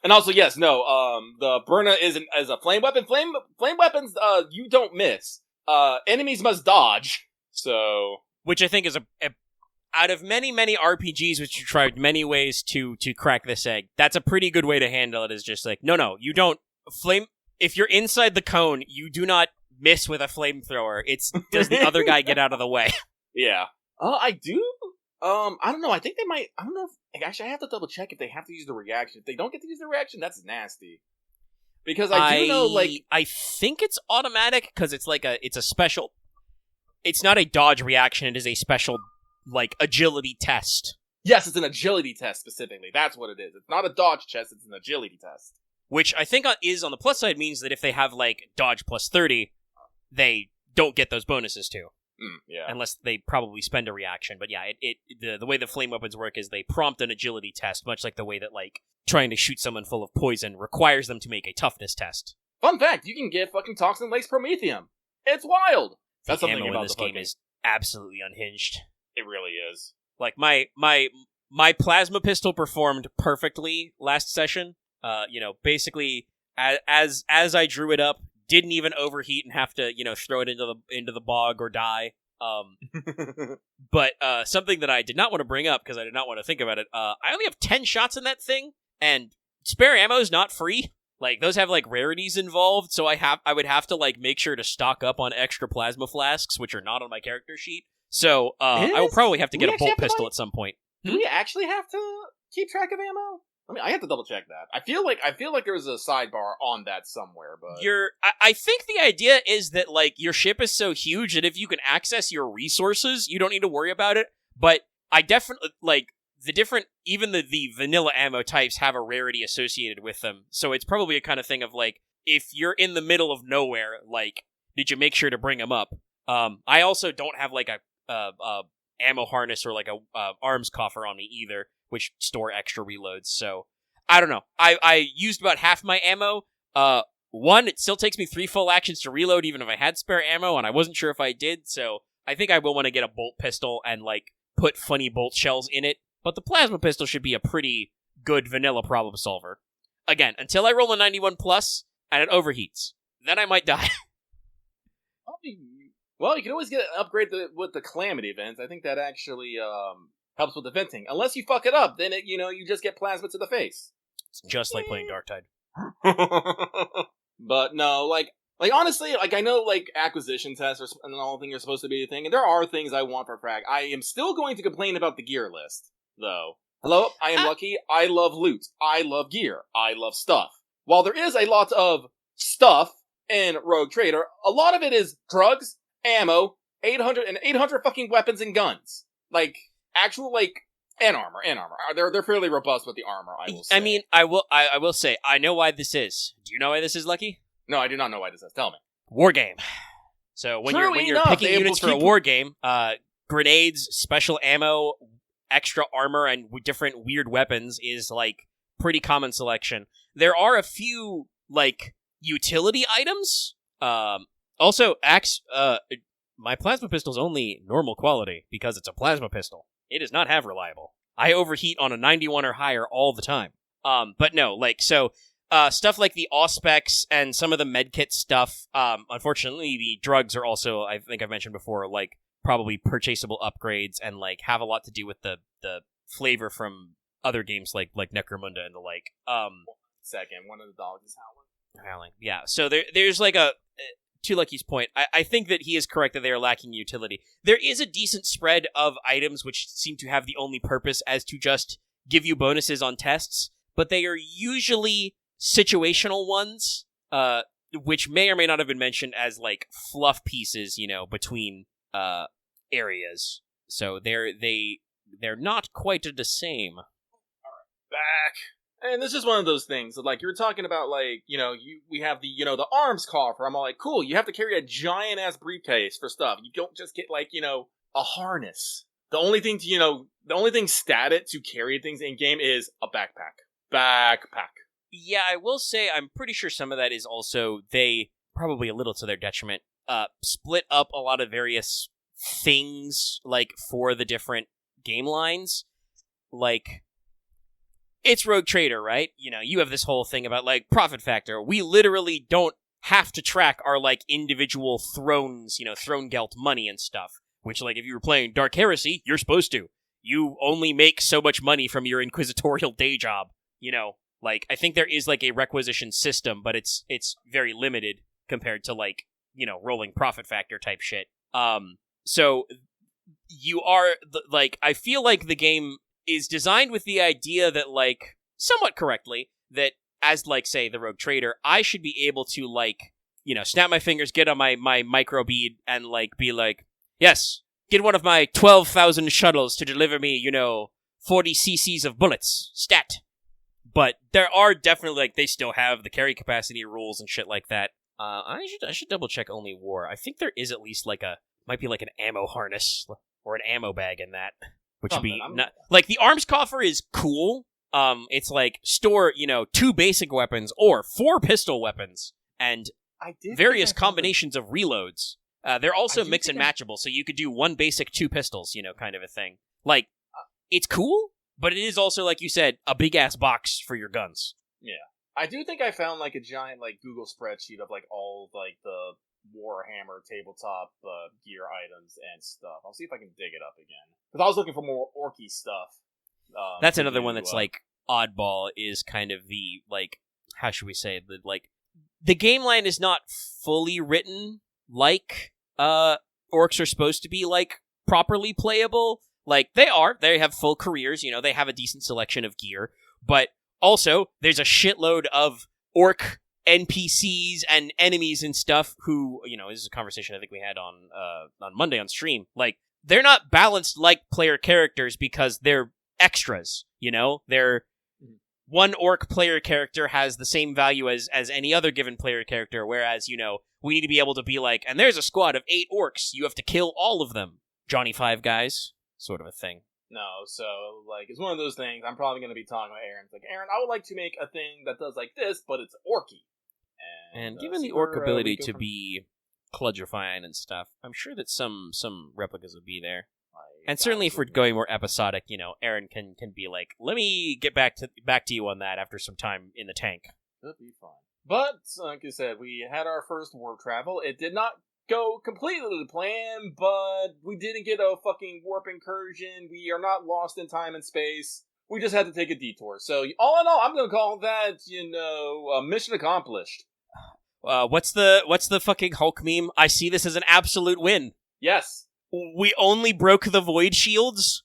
And also the burner is a flame weapon. Flame weapons you don't miss. Enemies must dodge. So, Which I think is a out of many, many RPGs which you tried many ways to crack this egg, that's a pretty good way to handle it, is just no, you don't flame. If you're inside the cone, you do not miss with a flamethrower. It's does the other guy get out of the way? yeah. I do. I don't know. I think they might. I don't know. Actually, I have to double check if they have to use the reaction. If they don't get to use the reaction, that's nasty. Because I do know, I think it's automatic because it's it's a special. It's not a dodge reaction. It is a special agility test. Yes, it's an agility test specifically. That's what it is. It's not a dodge test. It's an agility test. Which I think is on the plus side means that if they have dodge plus 30, they don't get those bonuses too. Yeah. Unless they probably spend a reaction. But yeah, the way the flame weapons work is they prompt an agility test, much like the way that, like, trying to shoot someone full of poison requires them to make a toughness test. Fun fact, you can get fucking Toxin Lace Promethium. It's wild! That's The something ammo about in this game is absolutely unhinged. It really is. Like, my plasma pistol performed perfectly last session. Basically, as I drew it up, didn't even overheat and have to, throw it into the bog or die. But something that I did not want to bring up because I did not want to think about it. I only have 10 shots in that thing, and spare ammo is not free. Like, those have, like, rarities involved, so I would have to, like, make sure to stock up on extra plasma flasks, which are not on my character sheet. So I will probably have to get a bolt pistol at some point. Do we actually have to keep track of ammo? I have to double check that. I feel like there's a sidebar on that somewhere, but I think the idea is that, like, your ship is so huge that if you can access your resources, you don't need to worry about it. But I definitely, like, even the vanilla ammo types have a rarity associated with them. So it's probably a kind of thing of, like, if you're in the middle of nowhere, like, did you make sure to bring them up? I also don't have, like, a ammo harness or, like, a arms coffer on me either, which store extra reloads. So I don't know. I used about half my ammo. One, it still takes me 3 full actions to reload even if I had spare ammo, and I wasn't sure if I did, so I think I will want to get a bolt pistol and, like, put funny bolt shells in it. But the plasma pistol should be a pretty good vanilla problem solver. Again, until I roll a 91 plus and it overheats. Then I might die. Well, you can always get an upgrade with the Calamity events. I think that actually helps with the venting. Unless you fuck it up, then you just get plasma to the face. It's just like playing Darktide. But no, like honestly, like I know like acquisition tests and all thing are supposed to be a thing, and there are things I want for frag. I am still going to complain about the gear list, though. Hello, I am lucky. I love loot. I love gear. I love stuff. While there is a lot of stuff in Rogue Trader, a lot of it is drugs, ammo, 800 fucking weapons and guns. Like, actual, like, and armor. They're fairly robust with the armor, I will say. I mean, I will say, I know why this is. Do you know why this is, Lucky? No, I do not know why this is. Tell me. War game. So when you're picking units for a war game, grenades, special ammo, extra armor, and different weird weapons is, like, pretty common selection. There are a few, like, utility items. Also, my plasma pistol's only normal quality because it's a plasma pistol. It does not have reliable. I overheat on a 91 or higher all the time. But no, like, so, stuff like the Auspex and some of the medkit stuff, unfortunately, the drugs are also, I think I've mentioned before, like, probably purchasable upgrades and, like, have a lot to do with the flavor from other games like Necromunda and the like. Second, one of the dogs is howling. Yeah, so there's like to Lucky's point, I think that he is correct that they are lacking utility. There is a decent spread of items which seem to have the only purpose as to just give you bonuses on tests, but they are usually situational ones, which may or may not have been mentioned as, like, fluff pieces, between areas. So they're not quite the same. Back. And this is one of those things that, like, you were talking about, like, we have the, the arms coffer. I'm all like, cool, you have to carry a giant-ass briefcase for stuff. You don't just get, like, a harness. The only thing stated to carry things in-game is a backpack. Yeah, I will say I'm pretty sure some of that is also, they, probably a little to their detriment, split up a lot of various things, like, for the different game lines. Like, it's Rogue Trader, right? You have this whole thing about, like, profit factor. We literally don't have to track our, like, individual thrones, throne gelt money and stuff. Which, like, if you were playing Dark Heresy, you're supposed to. You only make so much money from your inquisitorial day job. Like, I think there is, like, a requisition system, but it's very limited compared to, like, rolling profit factor type shit. So you are, like, I feel like the game is designed with the idea that, like, somewhat correctly, that as, like, say, the Rogue Trader, I should be able to, like, snap my fingers, get on my micro bead, and, like, be like, yes, get one of my 12,000 shuttles to deliver me, 40 cc's of bullets. Stat. But there are definitely, like, they still have the carry capacity rules and shit like that. I should double check Only War. I think there is at least, like, a might be like an ammo harness or an ammo bag in that, which would be Something. not like the arms coffer is cool. It's like store 2 basic weapons or 4 pistol weapons and I did various think I found combinations of reloads. They're also I do mix and think matchable, so you could do 1 basic, 2 pistols, kind of a thing. Like, it's cool, but it is also, like you said, a big-ass box for your guns. I do think I found like a giant like Google spreadsheet of like all like the Warhammer tabletop gear items and stuff. I'll see if I can dig it up again because I was looking for more orky stuff. That's to another do, one that's, like, oddball, is kind of the, like, how should we say, the game line is not fully written like orcs are supposed to be, like, properly playable. Like, they have full careers, they have a decent selection of gear, but also there's a shitload of orc NPCs and enemies and stuff who, this is a conversation I think we had on Monday on stream. Like, they're not balanced like player characters because they're extras, They're one orc player character has the same value as any other given player character, whereas, we need to be able to be like, and there's a squad of 8 orcs, you have to kill all of them. Johnny Five Guys, sort of a thing. No, so like it's one of those things. I'm probably going to be talking about Aaron. It's like, Aaron, I would like to make a thing that does like this, but it's orky. And given see the orc where, ability we go to from- be Cludrifying and stuff, I'm sure that some replicas would be there. like, And certainly if we're absolutely. going more episodic, Aaron can be like, let me get back to you on that after some time in the tank. Could be fun. But like I said, we had our first warp travel. It did not go completely to plan, but we didn't get a fucking warp incursion. We are not lost in time and space. We just had to take a detour. So all in all, I'm gonna call that, mission accomplished. What's the fucking Hulk meme? I see this as an absolute win. Yes. We only broke the void shields.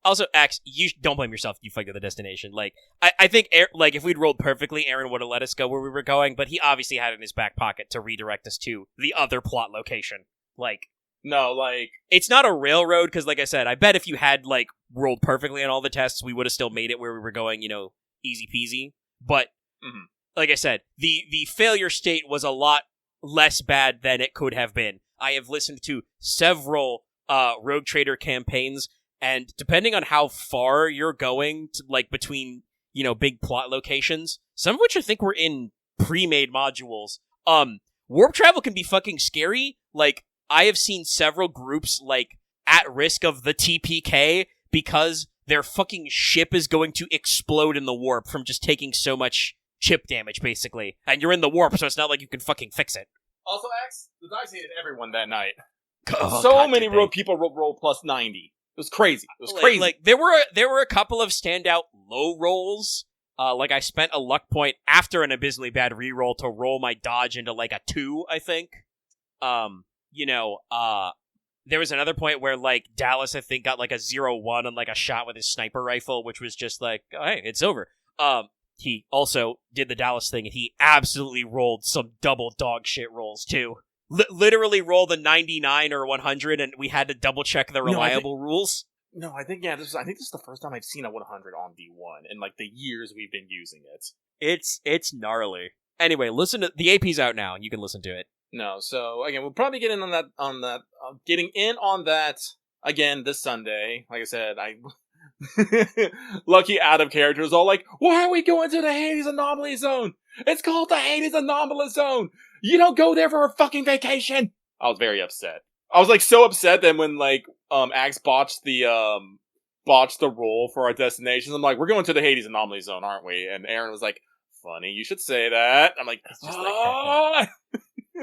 Also, Axe, you don't blame yourself. You fucked up the destination. Like, I think, if we'd rolled perfectly, Aaron would have let us go where we were going, but he obviously had it in his back pocket to redirect us to the other plot location. Like, No, like, it's not a railroad, because, like I said, I bet if you had, like, rolled perfectly on all the tests, we would have still made it where we were going, easy peasy. But, Mhm. like I said, the failure state was a lot less bad than it could have been. I have listened to several Rogue Trader campaigns, and depending on how far you're going to, like, between, big plot locations, some of which I think were in pre-made modules, warp travel can be fucking scary. Like, I have seen several groups, like, at risk of the TPK because their fucking ship is going to explode in the warp from just taking so much chip damage, basically. And you're in the warp, so it's not like you can fucking fix it. also, X, the dice hated everyone that night. Oh, So God, many did they. people roll plus 90. It was crazy. It was Like- crazy. Like, there were a couple of standout low rolls. Like, I spent a luck point after an abysmally bad reroll to roll my dodge into, like, a 2, I think. There was another point where, like, Dallas, I think, got, like, a 0-1 on, like, a shot with his sniper rifle, which was just like, oh, hey, it's over. He also did the Dallas thing, and he absolutely rolled some double dog shit rolls, too. Literally rolled a 99 or 100, and we had to double check the No, I think- reliable rules. No, I think this is the first time I've seen a 100 on D1 in like the years we've been using it. It's gnarly. Anyway, listen to the AP's out now, and you can listen to it. No, so again, we'll probably get in on that getting in on that again this Sunday. Like I said, I lucky out of character is all like, why are we going to the Hades Anomaly Zone? It's called the Hades Anomaly Zone. You don't go there for a fucking vacation. I was very upset. I was like so upset that when like Axe botched the roll for our destinations, I'm like, we're going to the Hades Anomaly Zone, aren't we? And Aaron was like, funny, you should say that. I'm like, It's just "Ah!"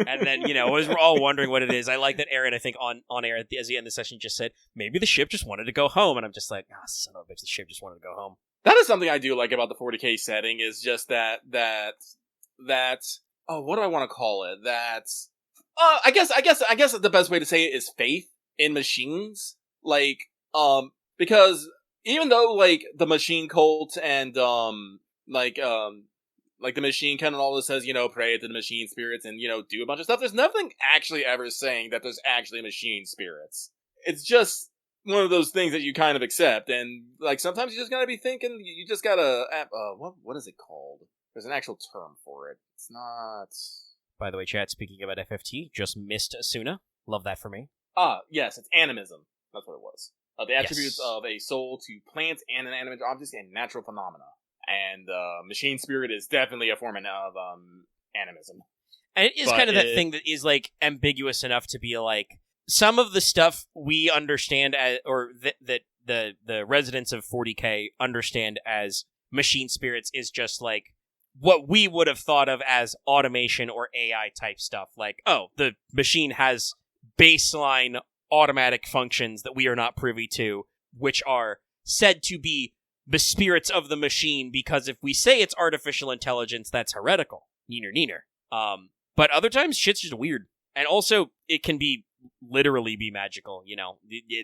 And then, as we're all wondering what it is, I like that Aaron, I think, on air as the end of the session, just said, maybe the ship just wanted to go home. And I'm just like, son of a bitch, the ship just wanted to go home. That is something I do like about the 40k setting, is just that oh, what do I want to call it? I guess the best way to say it is faith in machines. Like, because even though like the machine cult and like the machine kind of always says, pray to the machine spirits and, do a bunch of stuff, there's nothing actually ever saying that there's actually machine spirits. It's just one of those things that you kind of accept, and like sometimes you just gotta be thinking, you just gotta what is it called? There's an actual term for it. It's not By the way, chat, speaking about FFT, just missed Asuna. Love that for me. Yes, it's animism. That's what it was. The attributes Yes. of a soul to plants and inanimate objects and natural phenomena. And machine spirit is definitely a form of animism. And it is kind of that thing that is, like, ambiguous enough to be like, some of the stuff we understand as, or that the residents of 40K understand as machine spirits is just, like, what we would have thought of as automation or AI type stuff. Like, oh, the machine has baseline automatic functions that we are not privy to, which are said to be the spirits of the machine, because if we say it's artificial intelligence, that's heretical. Neener. But other times, shit's just weird. And also, it can literally be magical, you know.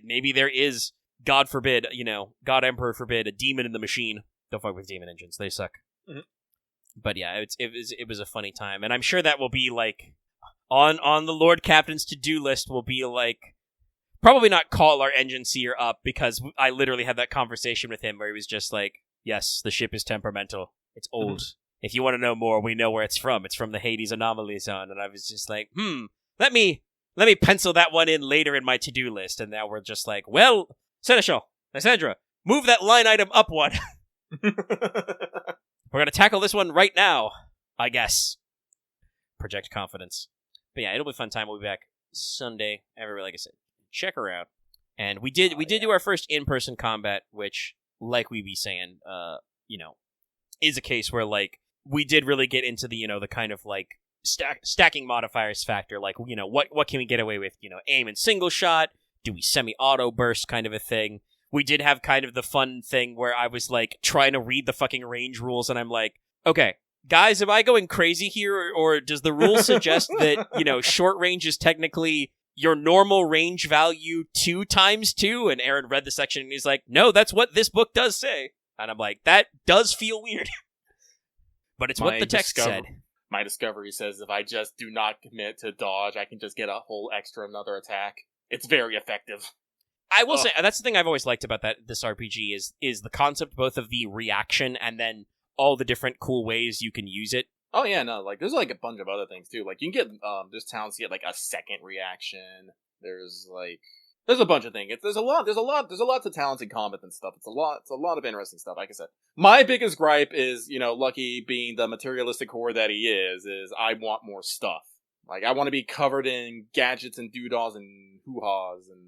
Maybe there is, God forbid, you know, God Emperor forbid, a demon in the machine. Don't fuck with demon engines, they suck. Mm-hmm. But yeah, it was a funny time. And I'm sure that will be, like, on the Lord Captain's to-do list will be, like, probably not call our engine seer up, because I literally had that conversation with him where he was just like, yes, the ship is temperamental. It's old. Mm-hmm. If you want to know more, we know where it's from. It's from the Hades Anomaly Zone. And I was just like, let me pencil that one in later in my to-do list. And now we're just like, well, Seneschal, Lysandra, move that line item up one. We're going to tackle this one right now, I guess. Project confidence. But yeah, it'll be a fun time. We'll be back Sunday. Everybody, like I said, check her out. And we did do our first in-person combat, which, like we be saying, you know, is a case where, like, we did really get into the, you know, the kind of, like, stacking modifiers factor. Like, you know, what can we get away with? You know, aim and single shot? Do we semi-auto burst kind of a thing? We did have kind of the fun thing where I was, like, trying to read the fucking range rules, and I'm like, okay, guys, am I going crazy here, or does the rule suggest that, you know, short range is technically your normal range value 2 times 2? And Aaron read the section, and he's like, no, that's what this book does say. And I'm like, that does feel weird. But it's what the text said. My discovery says if I just do not commit to dodge, I can just get a whole extra another attack. It's very effective. I will say, that's the thing I've always liked about this RPG is the concept both of the reaction and then all the different cool ways you can use it. Oh yeah, no, like, there's, like, a bunch of other things, too. Like, you can get, there's talents to get, like, a second reaction. There's a bunch of things. There's a lot to talents in combat and stuff. It's a lot of interesting stuff, like I said. My biggest gripe is, you know, Lucky being the materialistic whore that he is I want more stuff. Like, I want to be covered in gadgets and doodads and hoo-haws and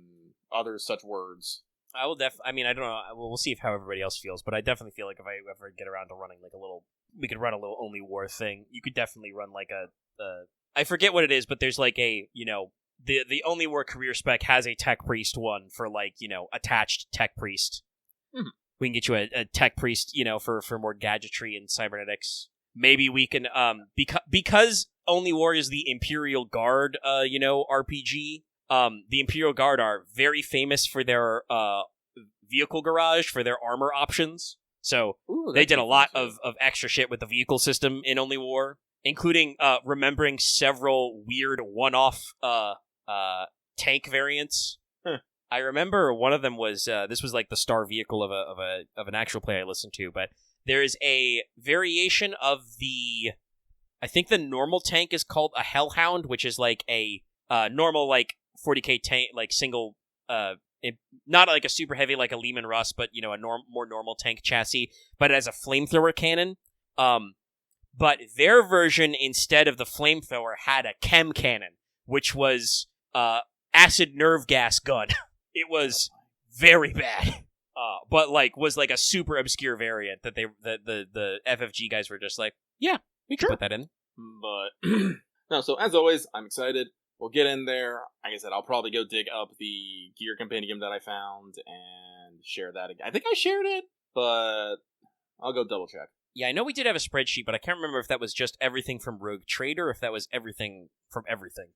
other such words. I will I mean, I don't know. We'll see how everybody else feels, but I definitely feel like if I ever get around to running, like, we could run a little Only War thing. You could definitely run, like, I forget what it is, but there's, like, a, you know, the Only War career spec has a Tech Priest one for, like, you know, attached Tech Priest. Mm-hmm. We can get you a Tech Priest, you know, for more gadgetry and cybernetics. Maybe we can, because Only War is the Imperial Guard, you know, RPG. The Imperial Guard are very famous for their vehicle garage, for their armor options. So they did a lot of extra shit with the vehicle system in Only War, including remembering several weird one-off tank variants. Huh. I remember one of them was this was like the star vehicle of an actual play I listened to, but there is a variation of I think the normal tank is called a Hellhound, which is like a normal, like, 40k tank, like, single, not like a super heavy like a Lehman Russ, but, you know, a more normal tank chassis, but it has a flamethrower cannon. But their version, instead of the flamethrower, had a chem cannon, which was acid nerve gas gun. It was very bad. But, like, was like a super obscure variant that the FFG guys were just like, yeah, we can put that in. But no, so as always, I'm excited. We'll get in there. Like I said, I'll probably go dig up the gear compendium that I found and share that again. I think I shared it, but I'll go double check. Yeah, I know we did have a spreadsheet, but I can't remember if that was just everything from Rogue Trader or if that was everything from everything.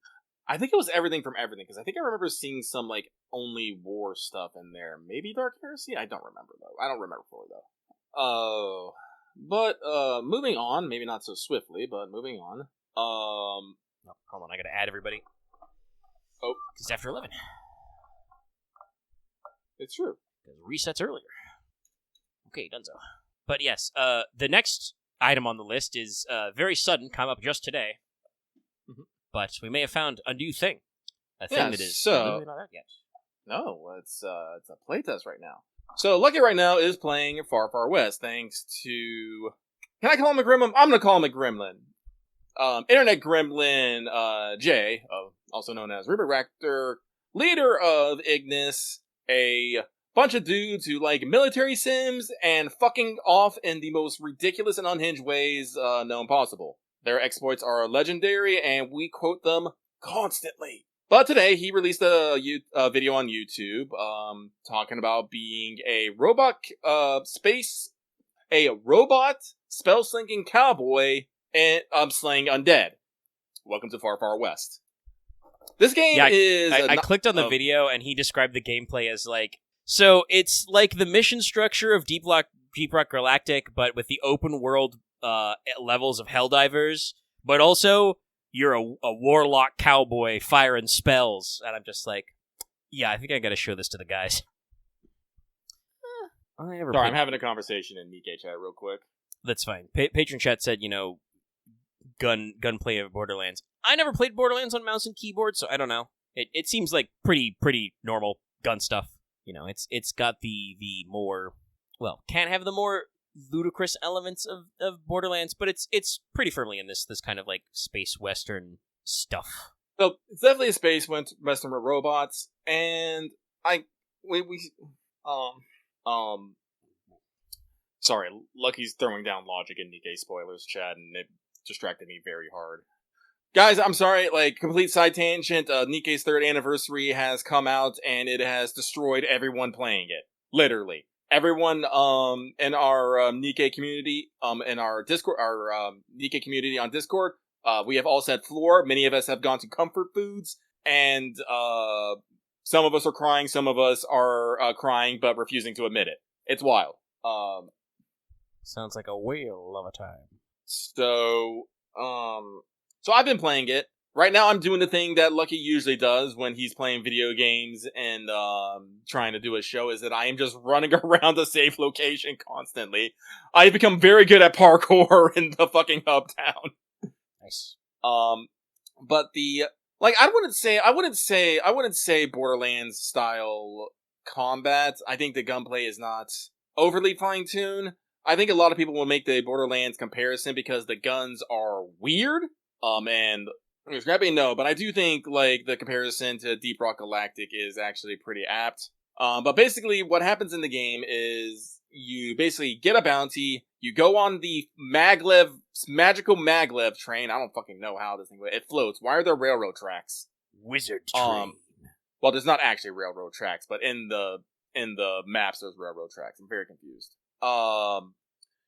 I think it was everything from everything, because I think I remember seeing some, like, Only War stuff in there. Maybe Dark Heresy? I don't remember, though. I don't remember fully, though. But moving on, maybe not so swiftly, but moving on. No, hold on, I gotta add everybody. Oh. It's after 11. It's true. Because resets earlier. Okay, donezo. But yes, the next item on the list is very sudden, come up just today. but we may have found a new thing. A thing Yeah, that is so- literally not out yet. No, it's a playtest right now. So Lucky right now is playing Far Far West, thanks to... Can I call him a gremlin? I'm gonna call him a gremlin. Internet Gremlin Jay, also known as Rupert Raptor, leader of Ignis, a bunch of dudes who like military sims and fucking off in the most ridiculous and unhinged ways known possible. Their exploits are legendary, and we quote them constantly. But today, he released a video on YouTube talking about being a robot spell-slinging cowboy and slaying undead. Welcome to Far Far West. This game is... I clicked on the video, and he described the gameplay as like... So, it's like the mission structure of Deep Rock Galactic, but with the open world levels of Helldivers, but also... You're a warlock cowboy firing spells. And I'm just like, yeah, I think I gotta show this to the guys. Sorry, I'm having a conversation in Nikkei chat real quick. That's fine. Patron chat said, gunplay of Borderlands. I never played Borderlands on mouse and keyboard, so I don't know. It seems like pretty normal gun stuff. It's got the more... Well, can't have the more... ludicrous elements of Borderlands, but it's pretty firmly in this kind of like space western stuff. So it's definitely a space western with robots, and sorry, Lucky's throwing down logic in Nikkei spoilers chat, and it distracted me very hard. Guys, I'm sorry, complete side tangent, Nikkei's 3rd anniversary has come out, and it has destroyed everyone playing it. Literally. Everyone in our Nikkei community, in our Discord, our Nikkei community on Discord, we have all said floor. Many of us have gone to comfort foods, and some of us are crying, some of us are crying but refusing to admit it. It's wild. Sounds like a whale of a time. So I've been playing it. Right now, I'm doing the thing that Lucky usually does when he's playing video games and trying to do a show, is that I am just running around the safe location constantly. I've become very good at parkour in the fucking hub town. Nice. But I wouldn't say Borderlands style combat. I think the gunplay is not overly fine-tuned. I think a lot of people will make the Borderlands comparison because the guns are weird. And Scrappy, no, but I do think, the comparison to Deep Rock Galactic is actually pretty apt. But basically, what happens in the game is you basically get a bounty, you go on the magical maglev train. I don't fucking know how this thing works. It floats. Why are there railroad tracks? Wizard train. Well, there's not actually railroad tracks, but in the maps, there's railroad tracks. I'm very confused.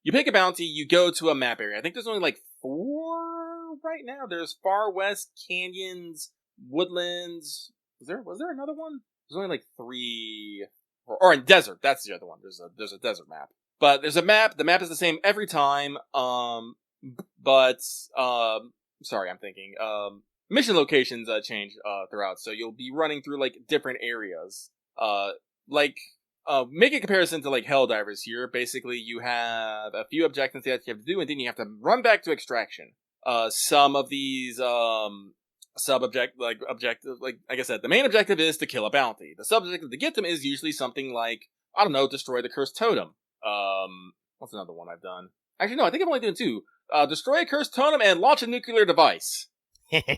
You pick a bounty, you go to a map area. I think there's only 4 right now. There's Far West, Canyons, Woodlands. Was there another one? There's only 3, or in Desert. That's the other one. There's a desert map. But there's a map. The map is the same every time. Sorry, I'm thinking. Mission locations change throughout, so you'll be running through different areas. Make a comparison to Helldivers here. Basically, you have a few objectives that you have to do, and then you have to run back to Extraction. Some of these objectives, like I said, the main objective is to kill a bounty. The sub-objective to get them is usually something like, I don't know, destroy the cursed totem. What's another one I've done? Actually, no, I think I'm only doing 2. Destroy a cursed totem and launch a nuclear device.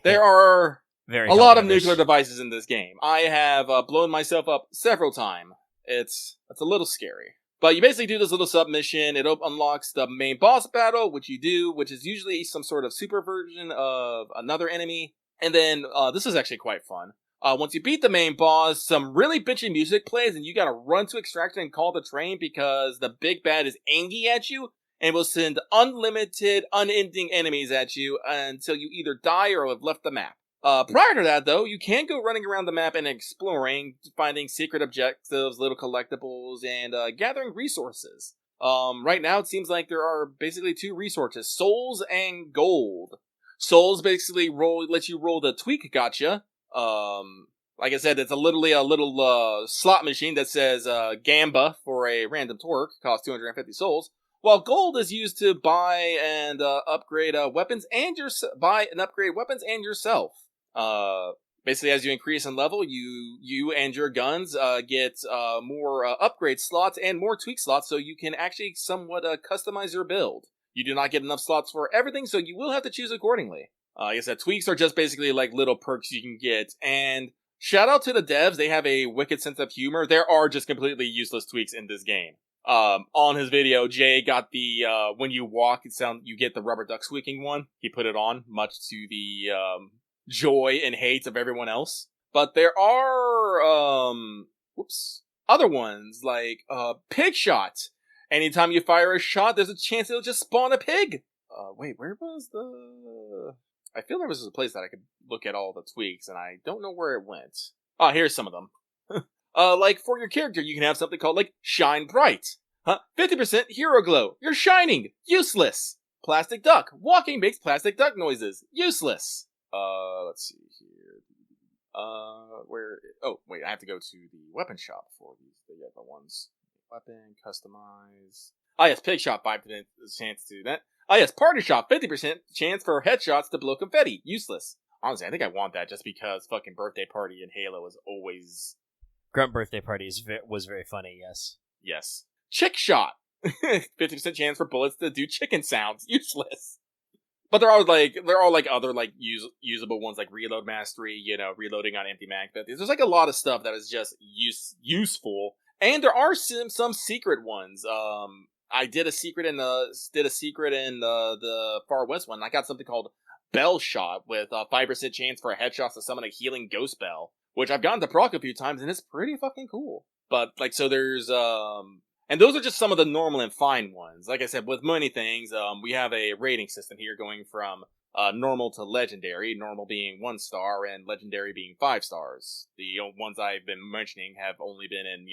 There are a lot of nuclear devices in this game. I have blown myself up several times. It's a little scary. But you basically do this little sub-mission. It unlocks the main boss battle, which is usually some sort of super version of another enemy. And then, this is actually quite fun. Once you beat the main boss, some really bitchy music plays, and you gotta run to Extraction and call the train because the big bad is angry at you and will send unlimited, unending enemies at you until you either die or have left the map. Prior to that, though, you can go running around the map and exploring, finding secret objectives, little collectibles, and gathering resources. Right now, it seems like there are basically 2 resources, souls and gold. Souls basically lets you roll the tweak gotcha. Like I said, it's literally a little slot machine that says Gamba for a random torque, costs 250 souls. while gold is used to buy and upgrade weapons and buy and upgrade weapons and yourself. Basically, as you increase in level, you and your guns get more upgrade slots and more tweak slots, so you can actually somewhat customize your build. You do not get enough slots for everything, so you will have to choose accordingly. Like I said, tweaks are just basically like little perks you can get, and shout out to the devs, they have a wicked sense of humor. There are just completely useless tweaks in this game. On his video, Jay got the, when you walk, you get the rubber duck squeaking one. He put it on, much to the, joy and hate of everyone else. But there are, other ones, like, pig shot. Anytime you fire a shot, there's a chance it'll just spawn a pig. Wait, where was I feel there was a place that I could look at all the tweaks, and I don't know where it went. Ah, here's some of them. Like, for your character, you can have something called, like, Shine Bright. 50% Hero Glow. You're shining. Useless. Plastic Duck. Walking makes plastic duck noises. Useless. Let's see here. Oh, wait, I have to go to the weapon shop for the other ones. Weapon, customize. Ah, yes, Pig Shop, 5% chance to do that. Ah, yes, Party Shop, 50% chance for headshots to blow confetti. Useless. Honestly, I think I want that just because fucking Birthday Party in Halo is always... Grunt Birthday Party was very funny, yes. Yes. Chick Shot, 50% chance for bullets to do chicken sounds. Useless. But there are other like usable ones like Reload Mastery, reloading on empty mag. But there's like a lot of stuff that is just useful, and there are some secret ones. I did a secret in the Far West one. I got something called Bell Shot with a 5% chance for a headshot to summon a healing ghost bell, which I've gotten to proc a few times, and it's pretty fucking cool. But like, so there's and those are just some of the normal and fine ones. Like I said, with many things, we have a rating system here going from normal to legendary, normal being 1 star and legendary being 5 stars. The ones I've been mentioning have only been in,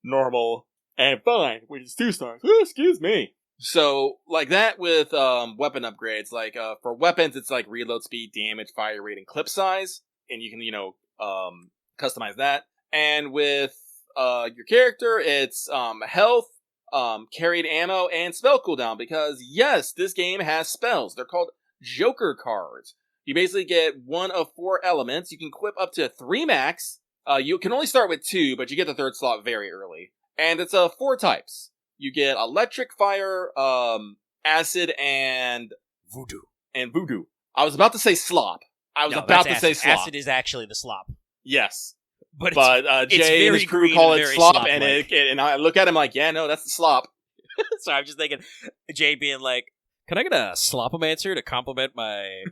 normal and fine, which is 2 stars. Excuse me. So, like that with weapon upgrades, like for weapons, it's like reload speed, damage, fire rate, and clip size, and you can, customize that. And with your character, it's health, carried ammo, and spell cooldown, because yes, this game has spells. They're called Joker cards. You basically get 1 of 4 elements. You can equip up to 3 max. You can only start with 2, but you get the 3rd slot very early. And it's 4 types. You get electric, fire, acid, and voodoo. I was about to say slop. Acid is actually the slop. Yes. But Jay and his crew call it slop, and I look at him like, yeah, no, that's the slop. So I'm just thinking, Jay being like, can I get a slopomancer to complement my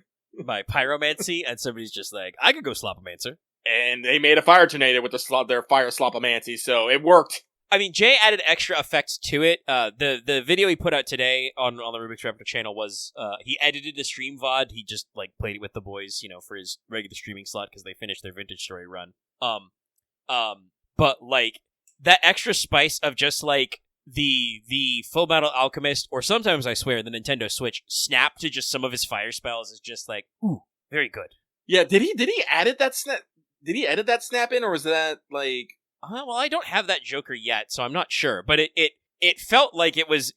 pyromancy? And somebody's just like, I could go slopomancer. And they made a fire tornado with their fire slopomancy, so it worked. I mean, Jay added extra effects to it. The video he put out today on the Rubik's Replica channel was, he edited the stream VOD. He just, like, played it with the boys, for his regular streaming slot because they finished their Vintage Story run. But, like, that extra spice of just, like, the Full Metal Alchemist, or sometimes, I swear, the Nintendo Switch, snap to just some of his fire spells is just, like, ooh, very good. Yeah, did he edit that snap? Did he edit that snap in, or was that, like... Well, I don't have that Joker yet, so I'm not sure. But it felt like it was...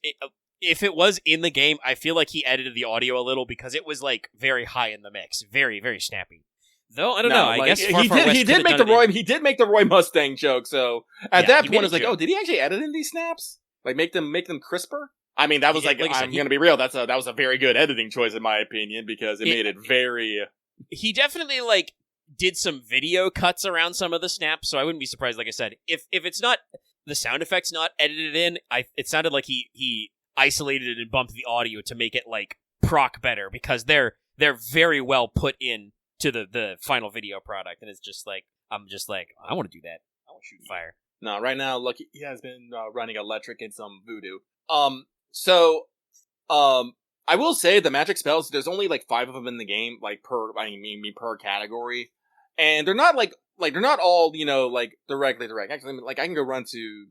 if it was in the game, I feel like he edited the audio a little because it was, like, very high in the mix. Very, very snappy. Though, I don't know. I guess he did make the Roy Mustang joke, so at that point, it's like, oh, did he actually edit in these snaps? Like, make them crisper? I mean, that was I'm gonna be real, that was a very good editing choice, in my opinion, because it made it very... He definitely, like, did some video cuts around some of the snaps, so I wouldn't be surprised, like I said. If it's not, the sound effects not edited in, it sounded like he isolated it and bumped the audio to make it, like, proc better, because they're very well put in to the final video product, and it's just like, I'm just like, I want to do that. I want to shoot fire. No, right now, Lucky, he has been running electric and some voodoo. I will say the magic spells, there's only like 5 of them in the game, like per category. And they're not they're not all, like directly direct. Actually, like I can run to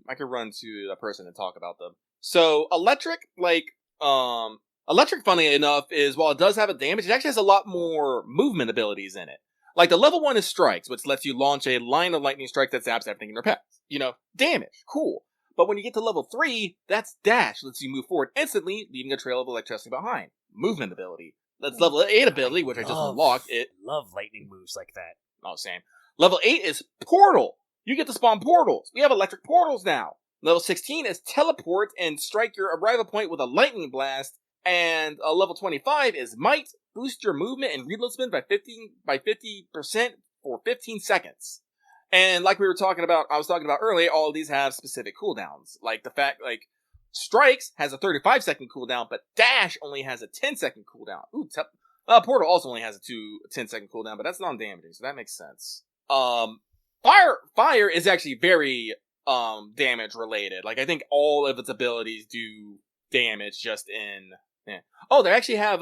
a person and talk about them. So electric, funny enough, is while it does have a damage, it actually has a lot more movement abilities in it. Like the level 1 is strikes, which lets you launch a line of lightning strike that zaps everything in their path. Damage, cool. But when you get to level 3, that's dash. Lets you move forward instantly, leaving a trail of electricity behind. Movement ability. That's level 8 ability, which I just unlocked. Love lightning moves like that. Oh, same. Level 8 is portal. You get to spawn portals. We have electric portals now. Level 16 is teleport and strike your arrival point with a lightning blast. And level 25 is might. Boost your movement and reload spin by 50% for 15 seconds. And like I was talking about earlier, all of these have specific cooldowns. Like the fact, Strikes has a 35-second cooldown, but Dash only has a 10-second cooldown. Portal also only has a 10-second cooldown, but that's non-damaging, so that makes sense. Fire is actually very damage related. Like I think all of its abilities do damage just in. Yeah. Oh, they actually have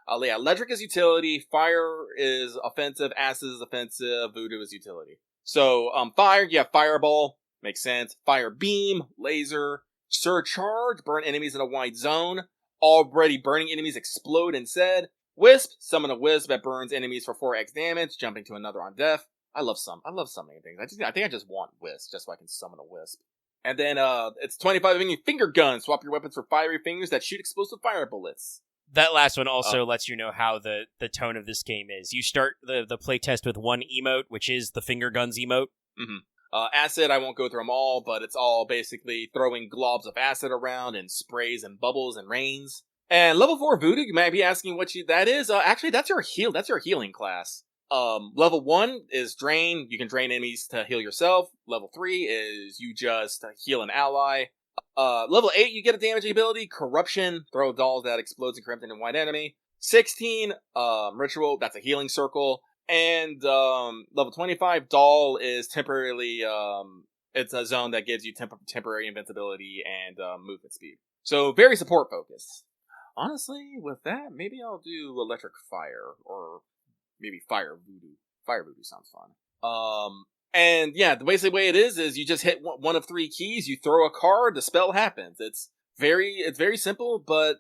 electric is utility, fire is offensive, acid is offensive, voodoo is utility. So fire, you have fireball, makes sense. Fire beam, laser, surcharge, burn enemies in a wide zone. Already burning enemies explode instead. Wisp, summon a wisp that burns enemies for 4x damage, jumping to another on death. I love summoning things. I think I just want wisp, just so I can summon a wisp. And then it's 25 finger gun. Swap your weapons for fiery fingers that shoot explosive fire bullets. That last one also lets you know how the tone of this game is. You start the playtest with one emote, which is the finger guns emote. Mm-hmm. Acid, I won't go through them all, but it's all basically throwing globs of acid around and sprays and bubbles and rains. And level 4 voodoo, you might be asking what that is. Actually, that's your healing class. Level 1 is drain. You can drain enemies to heal yourself. Level 3 is you just heal an ally. Level 8, you get a damage ability. Corruption, throw dolls that explodes and corrupt an white enemy. 16, ritual, that's a healing circle. And level 25, doll is temporarily, it's a zone that gives you temporary invincibility and movement speed. So very support focused. Honestly, with that, maybe I'll do electric fire, or maybe fire voodoo. Fire voodoo sounds fun. And yeah, the basic way it is you just hit one of 3 keys, you throw a card, the spell happens. It's very simple, but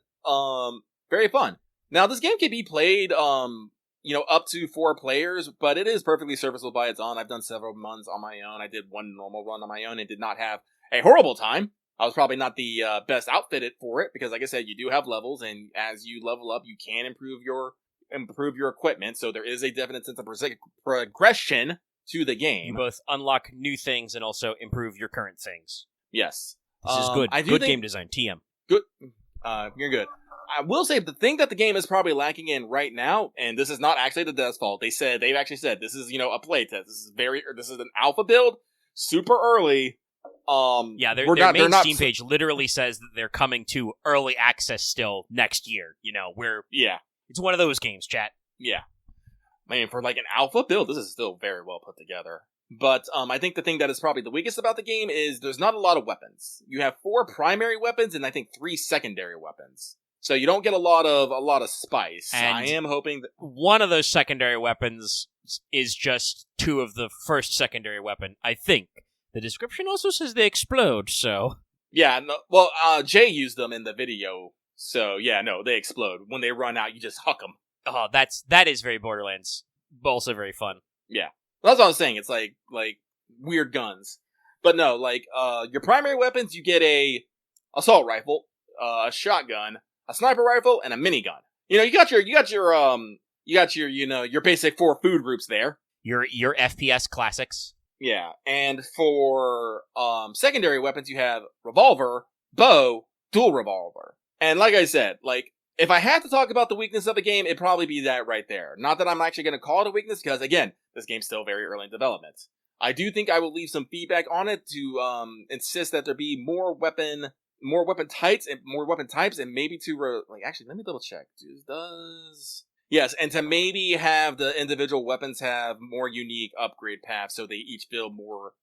very fun. Now this game can be played up to 4 players, but it is perfectly serviceable by its own. I've done several runs on my own. I did one normal run on my own and did not have a horrible time. I was probably not the best outfitted for it, because like I said, you do have levels, and as you level up, you can improve your equipment, so there is a definite sense of progression to the game. You both unlock new things and also improve your current things. Yes. This is good. Good game design, TM. Good. You're good. I will say the thing that the game is probably lacking in right now, and this is not actually the devs' fault. They've actually said this is, a playtest. This is an alpha build, super early. Yeah, their main Steam page literally says that they're coming to early access still next year. It's one of those games, chat. Yeah. Man, for like an alpha build, this is still very well put together. But I think the thing that is probably the weakest about the game is there's not a lot of weapons. You have 4 primary weapons and I think 3 secondary weapons. So you don't get a lot of spice. And I am hoping that one of those secondary weapons is just 2 of the first secondary weapon, I think. The description also says they explode, so... Yeah, no, well, Jay used them in the video, so yeah, no, they explode. When they run out, you just huck them. Oh, that is very Borderlands, but also very fun. Yeah. Well, that's what I was saying, it's like weird guns. But no, your primary weapons, you get a assault rifle, a shotgun, a sniper rifle, and a minigun. You got your basic 4 food groups there. Your FPS classics. Yeah, and for secondary weapons, you have revolver, bow, dual revolver. And like I said, if I had to talk about the weakness of the game, it'd probably be that right there. Not that I'm actually going to call it a weakness, because again, this game's still very early in development. I do think I will leave some feedback on it to insist that there be more weapon types, and maybe to actually, let me double check. Yes, and to maybe have the individual weapons have more unique upgrade paths, so they each feel more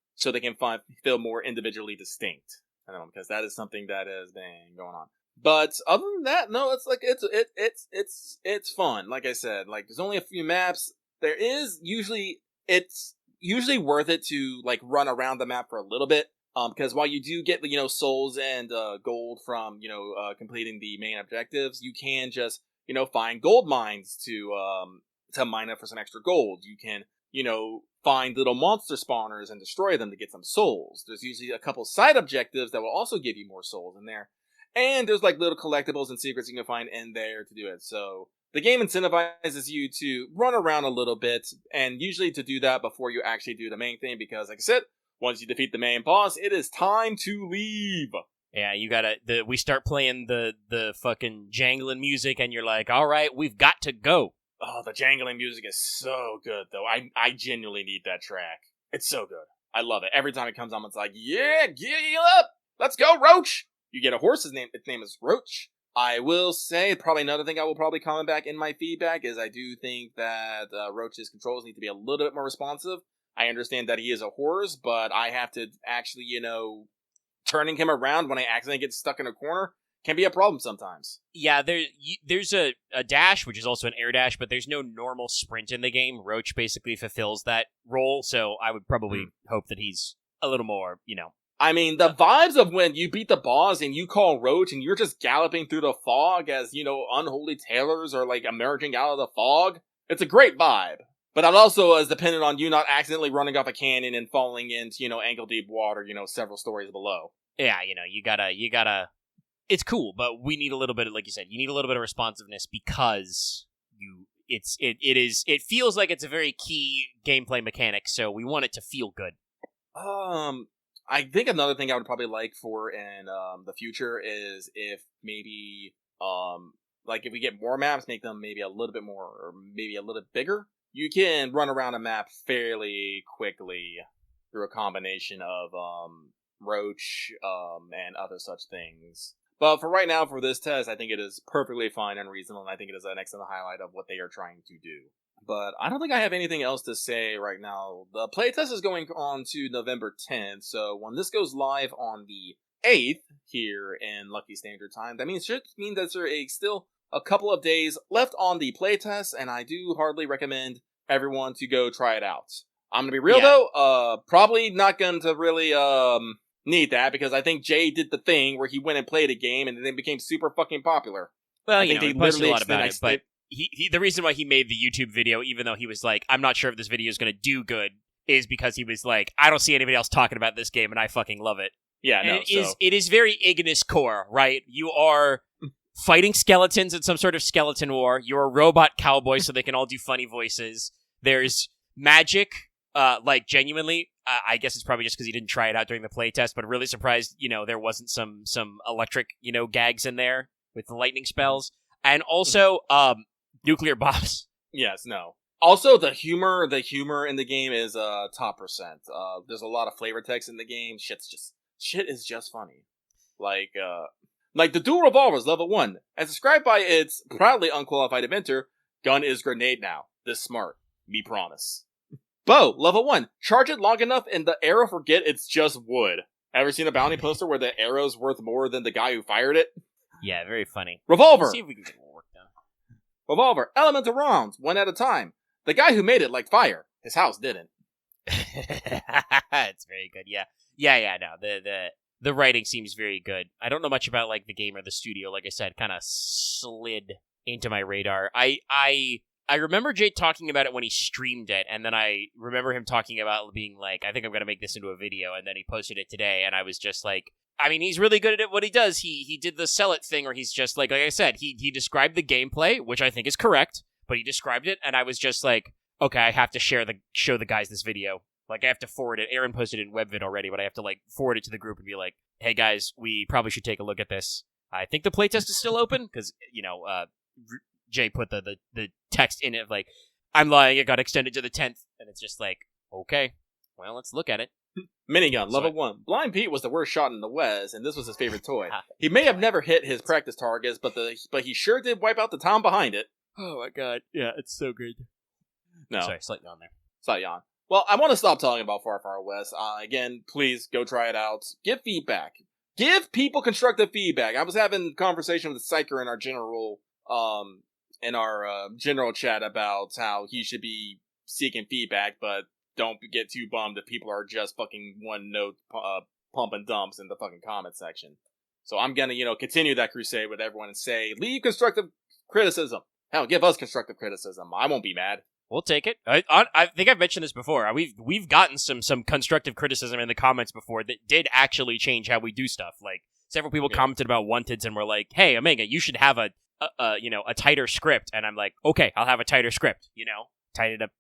individually distinct. I don't know, because that is something that has been going on. But other than that, no, it's fun. Like I said, there's only a few maps. It's usually worth it to run around the map for a little bit. Because while you do get souls and gold from completing the main objectives, you can just find gold mines to mine up for some extra gold. You can find little monster spawners and destroy them to get some souls. There's usually a couple side objectives that will also give you more souls in there. And there's like little collectibles and secrets you can find in there to do it. So the game incentivizes you to run around a little bit, and usually to do that before you actually do the main thing, because like I said, once you defeat the main boss, it is time to leave. Yeah, you gotta. We start playing the fucking jangling music, and you're like, all right, we've got to go. Oh, the jangling music is so good, though. I genuinely need that track. It's so good. I love it. Every time it comes on, it's like, yeah, giddy up! Let's go, Roach! You get a horse, its name is Roach. I will say, probably another thing I will probably comment back in my feedback is I do think that Roach's controls need to be a little bit more responsive. I understand that he is a horse, but I have to actually, turning him around when I accidentally get stuck in a corner can be a problem sometimes. Yeah, there's a dash, which is also an air dash, but there's no normal sprint in the game. Roach basically fulfills that role, so I would probably hope that he's a little more, I mean, the vibes of when you beat the boss and you call Roach and you're just galloping through the fog as, unholy tailors are, like, emerging out of the fog, it's a great vibe. But that also is dependent on you not accidentally running off a canyon and falling into, ankle-deep water, several stories below. Yeah, you gotta... It's cool, but we need a little bit of, like you said, you need a little bit of responsiveness because it feels like it's a very key gameplay mechanic, so we want it to feel good. I think another thing I would probably like for in the future is if maybe if we get more maps, make them maybe a little bit more or maybe a little bit bigger. You can run around a map fairly quickly through a combination of Roach and other such things. But for right now, for this test, I think it is perfectly fine and reasonable, and I think it is an excellent highlight of what they are trying to do. But I don't think I have anything else to say right now. The playtest is going on to November 10th, so when this goes live on the 8th here in Lucky Standard Time, that should mean that there is still a couple of days left on the playtest, and I do hardly recommend everyone to go try it out. I'm gonna be real though, probably not going to really need that, because I think Jay did the thing where he went and played a game and then it became super fucking popular. Well, he posted a lot about it, but he the reason why he made the YouTube video, even though he was like, I'm not sure if this video is going to do good, is because he was like, I don't see anybody else talking about this game and I fucking love it. Yeah, and it is very Ignis core, right? You are fighting skeletons in some sort of skeleton war. You're a robot cowboy, so they can all do funny voices. There's magic, genuinely. I guess it's probably just because he didn't try it out during the playtest, but really surprised, there wasn't some electric, gags in there with the lightning spells. And also, nuclear bombs. Yes, no. Also, the humor in the game is top percent. There's a lot of flavor text in the game. Shit is just funny. Like the dual revolvers level 1, as described by its proudly unqualified inventor, gun is grenade now. This smart. Me promise. Bow, level 1. Charge it long enough and the arrow forget it's just wood. Ever seen a bounty poster where the arrow's worth more than the guy who fired it? Yeah, very funny. Revolver. Let's see if we can get more work done. Revolver. Elemental rounds, one at a time. The guy who made it liked fire. His house didn't. It's very good, yeah. Yeah, no, the writing seems very good. I don't know much about, the game or the studio. Like I said, kind of slid into my radar. I remember Jay talking about it when he streamed it, and then I remember him talking about being like, I think I'm going to make this into a video, and then he posted it today, and I was just like, I mean, he's really good at what he does. He did the sell it thing where he's just like I said, he described the gameplay, which I think is correct, but he described it, and I was just like, okay, I have to show the guys this video. I have to forward it. Aaron posted it in WebVid already, but I have to, forward it to the group and be like, hey guys, we probably should take a look at this. I think the playtest is still open, because, Jay put the text in it I'm lying, it got extended to the 10th, and it's just okay, well, let's look at it. Minigun, level 1. Blind Pete was the worst shot in the West, and this was his favorite toy. He may have never hit his practice targets, but he sure did wipe out the town behind it. Oh my god, yeah, it's so good. No. Sorry, slight yawn there. Slight yawn. Well, I want to stop talking about Far Far West. Again, please go try it out. Give feedback. Give people constructive feedback. I was having a conversation with Psyker in our general chat about how he should be seeking feedback, but don't get too bummed if people are just fucking one note pump and dumps in the fucking comment section. So I'm gonna, continue that crusade with everyone and say, leave constructive criticism. Hell, give us constructive criticism. I won't be mad. We'll take it. I think I've mentioned this before. We've gotten some constructive criticism in the comments before that did actually change how we do stuff. Like several people commented about Wanteds and were like, "Hey, Omega, you should have a tighter script." And I'm like, "Okay, I'll have a tighter script. Tighten it up,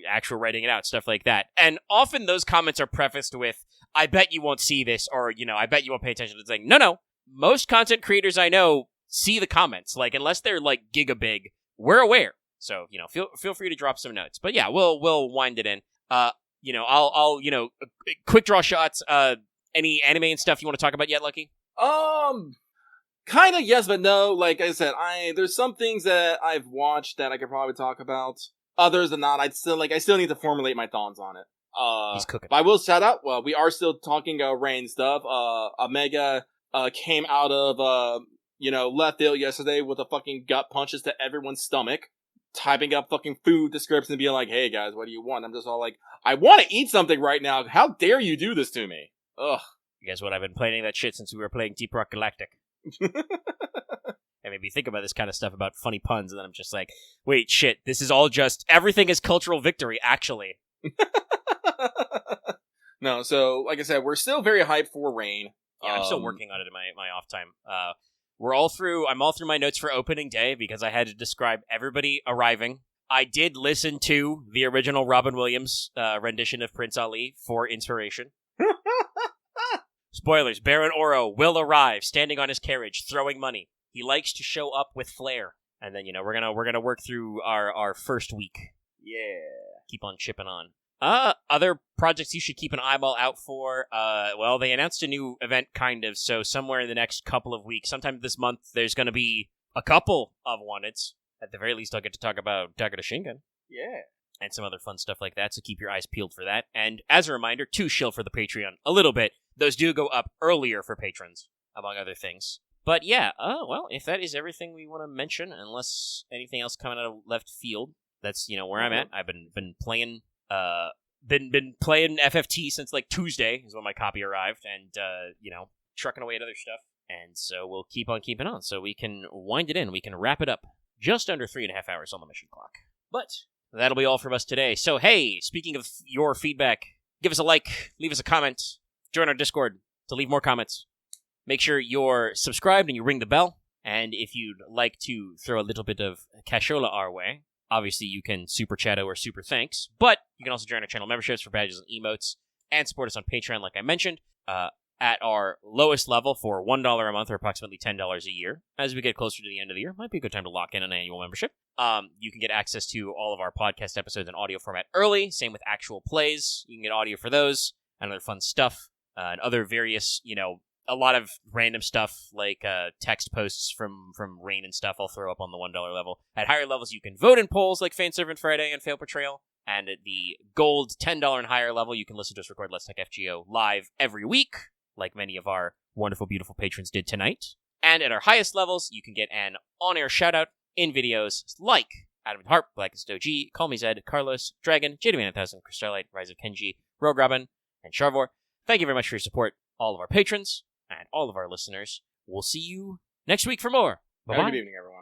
actual writing it out, stuff like that." And often those comments are prefaced with, "I bet you won't see this," or I bet you won't pay attention. It's like, no. Most content creators I know see the comments. Like unless they're like gigabig, we're aware. So, feel free to drop some notes. But yeah, we'll wind it in. I'll quick draw shots. Any anime and stuff you want to talk about yet, Lucky? Kind of yes, but no. Like I said, there's some things that I've watched that I could probably talk about. Others than not, I still need to formulate my thoughts on it. He's cooking. But I will shout out. Well, we are still talking Rain stuff. Omega came out of left field yesterday with a fucking gut punches to everyone's stomach. Typing up fucking food descriptions and being like, "Hey guys, what do you want?" I'm just all like, "I want to eat something right now. How dare you do this to me?" Ugh. Guess what? I've been playing that shit since we were playing Deep Rock Galactic. And made me think about this kind of stuff about funny puns, and then I'm just like, wait, shit, this is all just, everything is cultural victory, actually. No, so, like I said, we're still very hyped for Rain. Yeah, I'm still working on it in my off time. I'm all through my notes for opening day because I had to describe everybody arriving. I did listen to the original Robin Williams rendition of Prince Ali for inspiration. Spoilers, Baron Oro will arrive, standing on his carriage, throwing money. He likes to show up with flair. And then, we're gonna work through our first week. Yeah. Keep on chipping on. Other projects you should keep an eyeball out for. Well, they announced a new event, kind of, so somewhere in the next couple of weeks, sometime this month, there's gonna be a couple of Wanteds. At the very least, I'll get to talk about Dagger to Shingun. Yeah. And some other fun stuff like that, so keep your eyes peeled for that. And as a reminder, to shill for the Patreon a little bit, those do go up earlier for patrons, among other things. But yeah, well, if that is everything we want to mention, unless anything else coming out of left field, that's, where I'm at. I've been playing, been playing FFT since like Tuesday is when my copy arrived, and, trucking away at other stuff. And so we'll keep on keeping on, so we can wind it in, we can wrap it up just under 3.5 hours on the mission clock. But that'll be all from us today. So hey, speaking of your feedback, give us a like, leave us a comment, join our Discord to leave more comments. Make sure you're subscribed and you ring the bell. And if you'd like to throw a little bit of cashola our way, obviously you can super chatto or super thanks. But you can also join our channel memberships for badges and emotes and support us on Patreon, like I mentioned, at our lowest level for $1 a month or approximately $10 a year. As we get closer to the end of the year, might be a good time to lock in an annual membership. You can get access to all of our podcast episodes in audio format early. Same with actual plays. You can get audio for those and other fun stuff and other various, a lot of random stuff like text posts from Rain and stuff I'll throw up on the $1 level. At higher levels, you can vote in polls like Fan Servant Friday and Fail Portrayal. And at the gold $10 and higher level, you can listen to us record Let's Talk FGO live every week, like many of our wonderful, beautiful patrons did tonight. And at our highest levels, you can get an on-air shout-out in videos like Adam Harp, Blackest OG, Call Me Zed, Carlos, Dragon, JDman1000, Crystalite, Rise of Kenji, Rogue Robin, and Charvor. Thank you very much for your support, all of our patrons and all of our listeners. We'll see you next week for more. Bye-bye. Good evening, everyone.